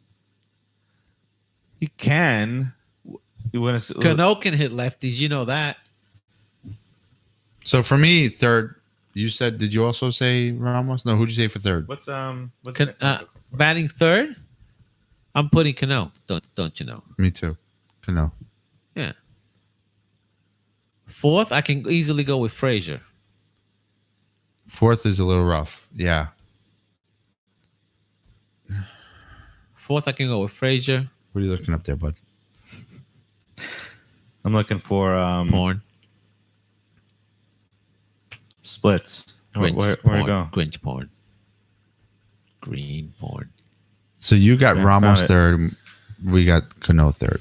He can. You want to? Cano can hit lefties. You know that. So for me, third. You said? Did you also say Ramos? No. Who'd you say for third? What's Batting third, I'm putting Cano. Don't you know? Me too. Cano. Yeah. Fourth, I can easily go with Frazier. Fourth is a little rough. Yeah. Fourth, I can go with Frazier. What are you looking up there, bud? I'm looking for Porn. splits. Where Grinch do you porn. go? Grinch porn. Green porn. So you got Yeah, Ramos found it. third. We got Cano third.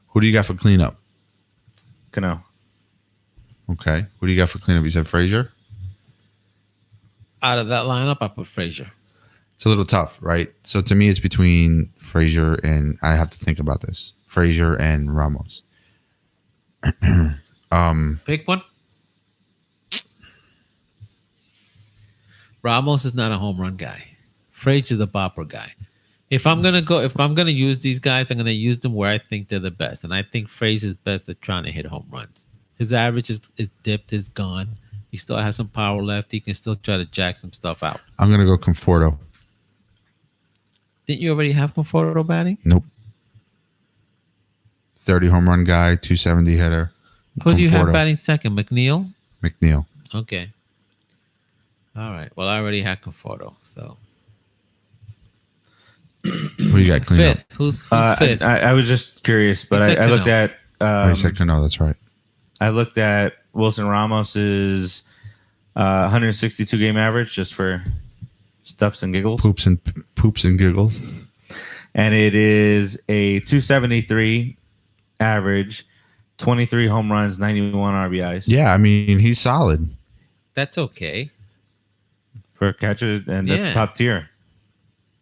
Who do you got for cleanup? Cano. Okay. Who do you got for cleanup? You said Frazier? Out of that lineup, I put Frazier. It's a little tough, right? So to me, it's between Frazier and I have to think about this. Frazier and Ramos. Pick one. Ramos is not a home run guy. Frazier's a bopper guy. If I'm gonna use these guys, I'm gonna use them where I think they're the best. And I think Frazier's best at trying to hit home runs. His average is dipped, is gone. He still has some power left. He can still try to jack some stuff out. I'm going to go Conforto. Didn't you already have Conforto batting? Nope. 30 home run guy, 270 hitter. Who do you have Conforto. batting second? McNeil? McNeil. Okay. All right. Well, I already had Conforto, so Who you got cleanup? fifth. Who's fifth? I was just curious, but You said I looked Cano. at I said Cano, that's right. I looked at Wilson Ramos's 162 game average just for stuffs and giggles, Poops and giggles. and it is a 273 average, 23 home runs, 91 RBIs. Yeah, I mean, he's solid. That's okay. For a catcher, and that's Yeah. top tier.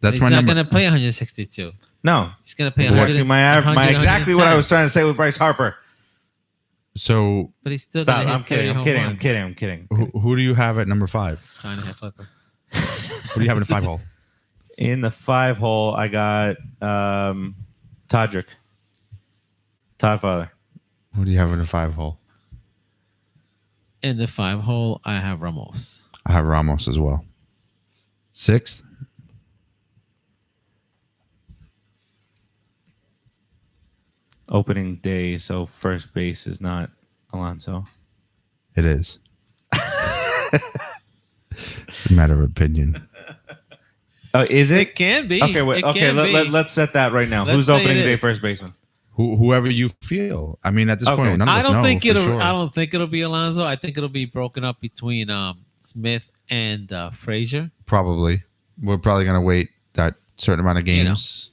That's He's my not number. going to play 162. No, He's going to play exactly 100. my exactly what I was trying to say with Bryce Harper. So But he's still Stop! going to hit I'm kidding. 30 I'm home kidding. I'm runs. kidding. I'm kidding. who do you have at number 5? Sign a flipper. Who do you have in the 5 hole? In the 5 hole, I got Todrick, Toddfather. Who do you have in the 5 hole? In the 5 hole, I have Ramos. I have Ramos as well. 6th? Opening day, so first base is not Alonso. It is. It's a matter of opinion. Oh, is It it? can be. Okay, wait. It Okay, can be. let's set that right now. Let's Who's say opening it day is. first baseman? Whoever you feel. I mean, at this Okay. point, none of I us don't know think for it'll. sure. I don't think it'll be Alonso. I think it'll be broken up between Smith and Frazier. Probably. We're probably going to wait that certain amount of You know, games.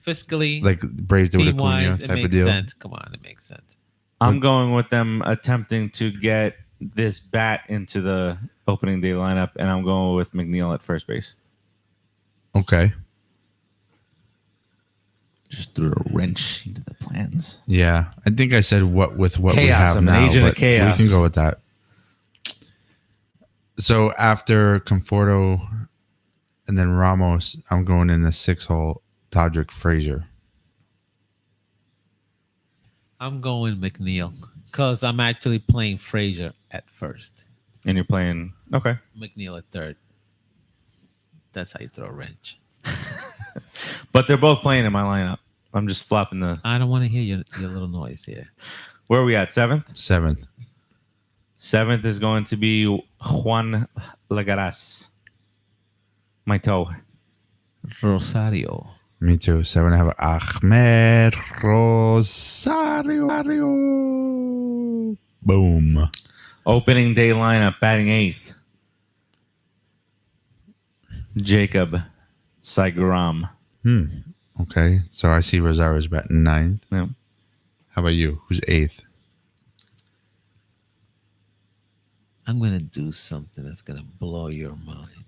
Fiscally, Like Braves did with team Acuna wise, it type of makes deal. sense. Come on, it makes sense. I'm going with them attempting to get this bat into the opening day lineup, and I'm going with McNeil at first base. Okay. Just threw a wrench into the plans. Yeah. I think I said what we Chaos. have I'm an now. agent of but chaos. We can go with that. So after Conforto and then Ramos, I'm going in the 6 hole, Todrick Frazier. I'm going McNeil because I'm actually playing Frazier at first. And you're playing. Okay. McNeil at third. That's how you throw a wrench. But they're both playing in my lineup. I'm just flopping the. I don't want to hear your little noise here. Where are we at? 7th? 7th. 7th is going to be Juan Lagares. My toe. Rosario. Me too. 7, I have Ahmed Rosario. Boom. Opening day lineup, batting 8th. Jacob Saigram. Okay. So I see Rosario's batting 9th. Yeah. How about you? Who's 8th? I'm going to do something that's going to blow your mind.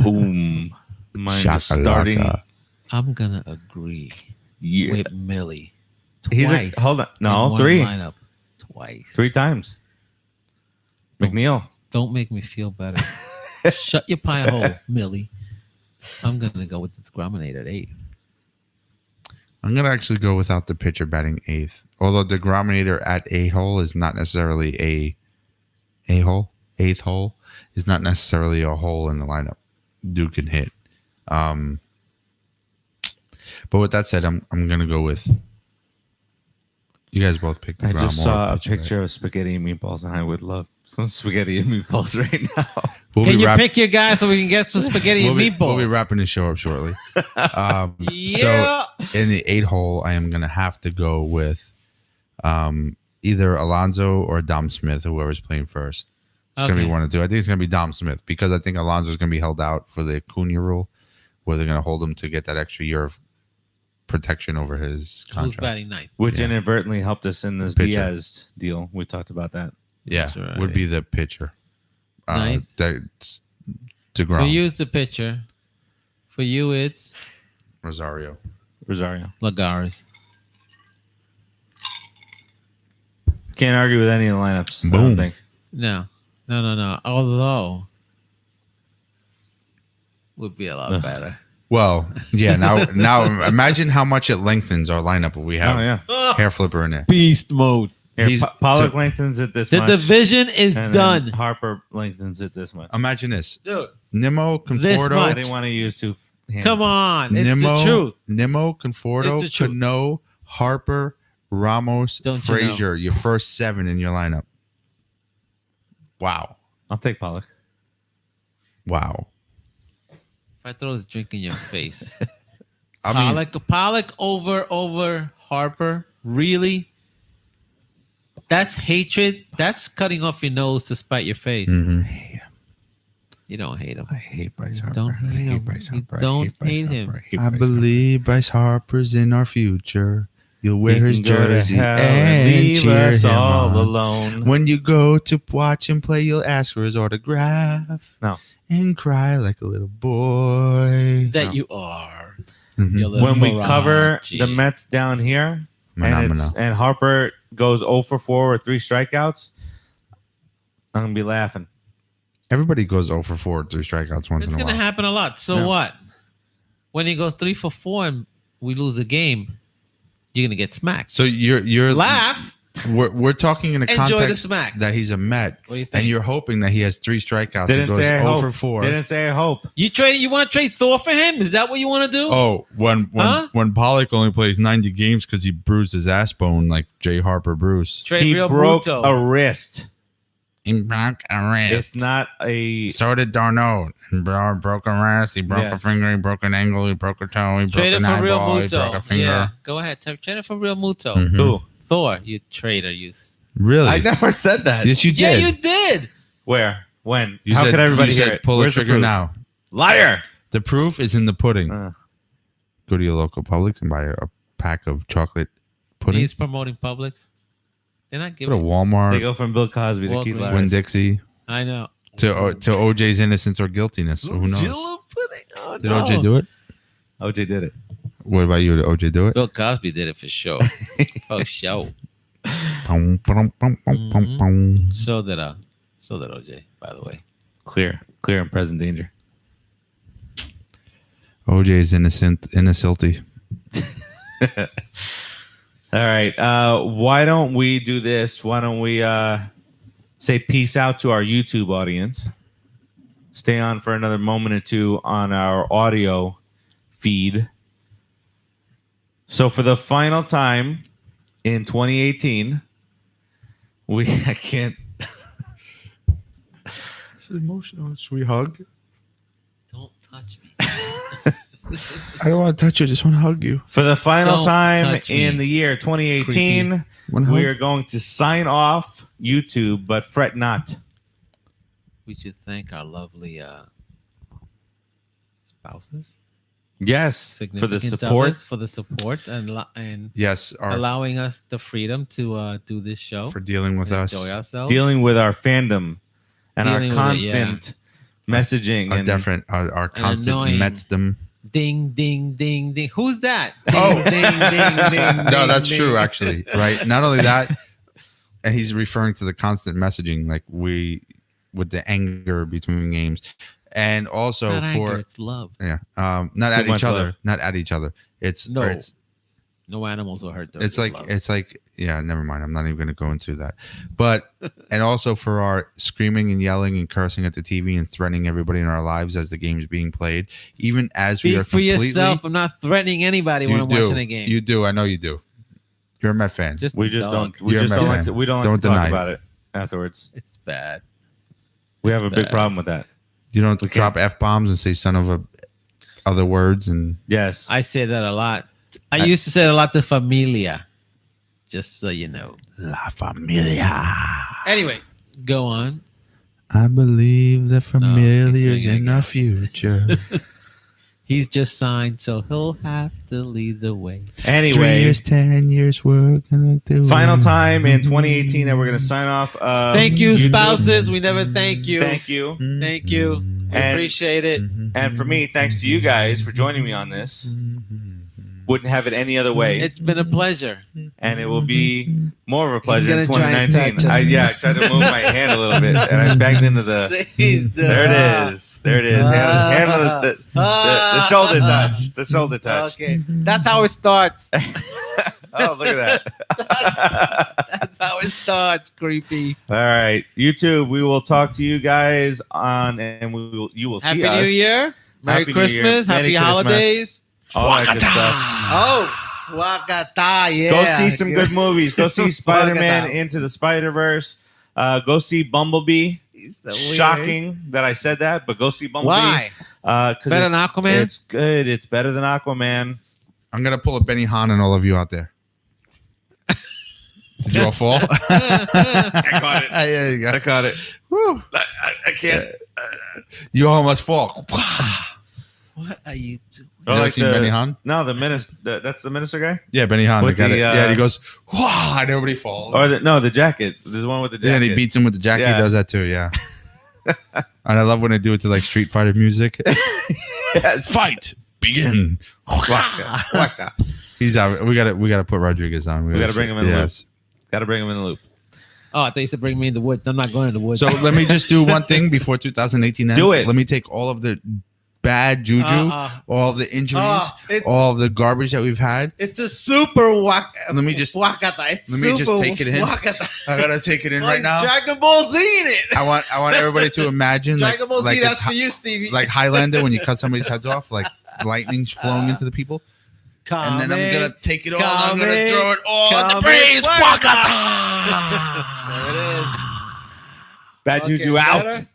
Boom. Mine is Shakalaka. starting I'm going to agree year. with Millie. He's Twice. hold on. No, in one 3. Lineup. Twice. 3 times. McNeil. Don't make me feel better. Shut your pie hole, Millie. I'm going to go with the Discriminator at 8th. I'm going to actually go without the pitcher batting 8th. Although the Grominator at 8 hole is not necessarily a hole. 8th hole is not necessarily a hole in the lineup. Duke can hit. But with that said, I'm going to go with. You guys both picked the I Grom just or saw a pitcher, picture of spaghetti and meatballs, and I would love some spaghetti and meatballs right now. right? We'll Can be you wrap- pick your guy so we can get some spaghetti and meatballs? We'll be wrapping the show up shortly. Yeah. So in the 8 hole, I am going to have to go with either Alonso or Dom Smith, whoever's playing first. It's going to be one or two. I think it's going to be Dom Smith because I think Alonso's going to be held out for the Acuna rule, where they're going to hold him to get that extra year of protection over his contract. Who's batting ninth? Which inadvertently helped us in this Diaz deal. We talked about that. Yeah, Right. would be the pitcher. Ninth. DeGrom. For you, it's the pitcher. For you, it's Rosario. Lagares. Can't argue with any of the lineups. Boom. I don't think. No. Although, would be a lot better. Well, yeah. Now, imagine how much it lengthens our lineup if we have Oh yeah. Hair Flipper in it. Beast mode. Here, Pollock lengthens it this The much. division is and then done. Harper lengthens it this much. Imagine this: Dude, Nimmo, This Conforto. much. I didn't want to use two hands. come on. It's Nimmo, the truth. Nimmo, Conforto, It's the truth. Cano, Harper, Ramos, Don't you Frazier. Your first 7 in your lineup. Wow. I'll take Pollock. Wow. If I throw this drink in your face. I mean, Pollock over Harper. Really? That's hatred. That's cutting off your nose to spite your face. mhm. You don't hate him. I hate Bryce Harper. Don't hate him. You don't hate him. I believe Bryce Harper's in our future. You'll wear his He can go to jersey hell and leave cheer us him all on. alone. When you go to watch him play, you'll ask for his autograph. No. And cry like a little boy. That No. you are. Mhm. You little When we cover Farachi. the Mets down here, Phenomena. and Harper goes 0 for 4 with 3 strikeouts, I'm gonna be laughing. Everybody goes 0 for 4, 3 strikeouts once It's in a going to while. happen a lot. So Yeah. what? When he goes 3 for 4 and we lose the game, you're going to get smacked. So you're Laugh. We're talking in a Enjoy the context smack. that he's a Met, What do you think? and you're hoping that he has 3 strikeouts and Didn't goes say I 0 hope. for 4. Didn't say I hope. You want to trade Thor for him? Is that what you want to do? Oh, when Pollock only plays 90 games because he bruised his ass bone like Jay Harper bruised. Trade He Real broke Muto. a wrist. He broke a wrist. It's not a. So did Darno. He broke a wrist. He broke a Yes. finger. He broke an ankle. He broke a toe. He broke Trade it an for Real eyeball. He broke a Muto. finger. Yeah, go ahead. Trade it for Real Muto. Mhm. Who? Thor, you traitor. Really? I never said that. Yes, you did. Yeah, you did. Where? When? You How said, could everybody you hear said it? pull Where's the the trigger proof? now. Liar. The proof is in the pudding. Uh, Go to your local Publix and buy a pack of chocolate pudding. He's promoting Publix. They're not Go to giving. they Walmart, go from Bill Cosby to Keith Walgreens. Larris. Winn-Dixie, I know. to OJ's innocence or guiltiness. So who knows? Jilla pudding. Oh, Did no. OJ do it? OJ did it. What about you? Did OJ do it? Bill Cosby did it for sure. For sure. Pum, pum, pum, pum, pum, pum. So did OJ, by the way. Clear and present danger. OJ's innocilty. All right. Why don't we do this? Why don't we say peace out to our YouTube audience? Stay on for another moment or two on our audio feed. So for the final time in 2018, I can't. This is emotional. Should we hug? Don't touch me. I don't want to touch you. I just want to hug you. For the final Don't time touch me. in the year 2018, One we hug? are going to sign off YouTube, but fret not. We should thank our lovely spouses, Yes, for the significant support. others, for the support and Yes, allowing us the freedom to do this show, for dealing with and us. enjoy ourselves. Dealing with our fandom and Dealing with our it, yeah. constant messaging. Our and different, our constant annoying. Metsdom. Ding, ding, ding, ding. Who's that? Ding, Oh. ding, ding, ding. No, that's ding, true, ding. actually. Right? Not only that, and he's referring to the constant messaging, like with the anger between games, and also Not for anger, it's love. yeah, not Too at much each other, love. not at each other. It's No. or it's No animals will hurt. it's like yeah, never mind. I'm not even going to go into that. But and also for our screaming and yelling and cursing at the TV and threatening everybody in our lives as the game's being played, even as we Speak are for completely. yourself. I'm not threatening anybody when You I'm do. watching a game. You do. I know you do. You're a Met fan. Just we a just dog. don't. We You're just a don't Met like. fan. We don't like Don't to talk deny it. about it afterwards. It's bad. We have a big bad. problem with that. You don't We drop can't- F-bombs and say son of a other words and Yes, I say that a lot. I used to say it a lot to familia. Just so you know. La Familia. Anyway, go on. I believe the familiar's singing in our future. He's just signed, so he'll have to lead the way. 3 Anyway, years, 10 years, we're gonna do final it. time in 2018 that we're going to sign off. Thank you, YouTube. spouses. We never thank you. Thank you. Thank you. We And- appreciate it. And for me, thanks to you guys for joining me on this. Wouldn't have it any other way. It's been a pleasure. And it will be more of a pleasure in He's gonna try and 2019. touch us. I tried to move my hand a little bit, and I banged into the. There it is. There it is. Hand on the shoulder touch. The shoulder touch. Okay, that's how it starts. Oh, look at that. That's how it starts. Creepy. All right, YouTube. We will talk to you guys on, and you will Happy see us. New Year. Merry Happy New Year. Christmas. Merry Happy Christmas. holidays. All that good stuff. Oh, Wakata, yeah. Go see some good movies. Go see Spider-Man Into the Spider-Verse. Go see Bumblebee. He's so weird. Shocking that I said that, but go see Bumblebee. Why? 'Cause Better than Aquaman? It's good. It's better than Aquaman. I'm gonna pull a Benny Hahn and all of you out there. Did you all fall? I caught it. Yeah, you got I it. caught it. Woo. I can't. You almost fall. What are you doing? You ever seen Benny Hahn? No, the minister. That's the minister guy. Yeah, Benny Hahn. With Got the, it. Yeah, he goes, wow, and everybody falls. Or the jacket. There's one with the jacket. Yeah, and he beats him with the jacket. Yeah. He does that too. Yeah. And I love when they do it to like Street Fighter music. Yes. Fight begin. Waka. He's out. We gotta put Rodriguez on. We gotta bring him in the loop. Yes. Got to bring him in the loop. Oh, I thought you said bring me in the woods. I'm not going in the woods. So let me just do one thing before 2018 ends. Do it. Let me take all of the bad juju, all of the injuries, all of the garbage that we've had. It's a super Let me just Wakata. It's let me just super take it in. Wakata. I gotta take it in right now. Dragon Ball Z in it. I want everybody to imagine Dragon Ball Z. like That's it's for you, Stevie. like Highlander when you cut somebody's heads off, like lightning flowing into the people. And then I'm gonna take it all. I'm gonna throw it all at the praise. There it is. Bad juju out. better?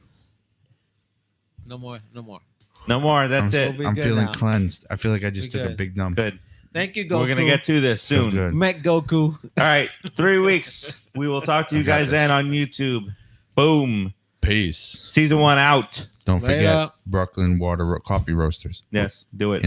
No more. No more. That's I'm, it. Be I'm good feeling now. cleansed. I feel like I just Be took a good. big dump. Good. Thank you, Goku. We're gonna get to this So soon. good. Mech Goku. All right, 3 weeks. We will talk to you I got guys this. then on YouTube. Boom. Peace. Season 1 out. Don't Later. forget Brooklyn Water Coffee Roasters. Yes, do it.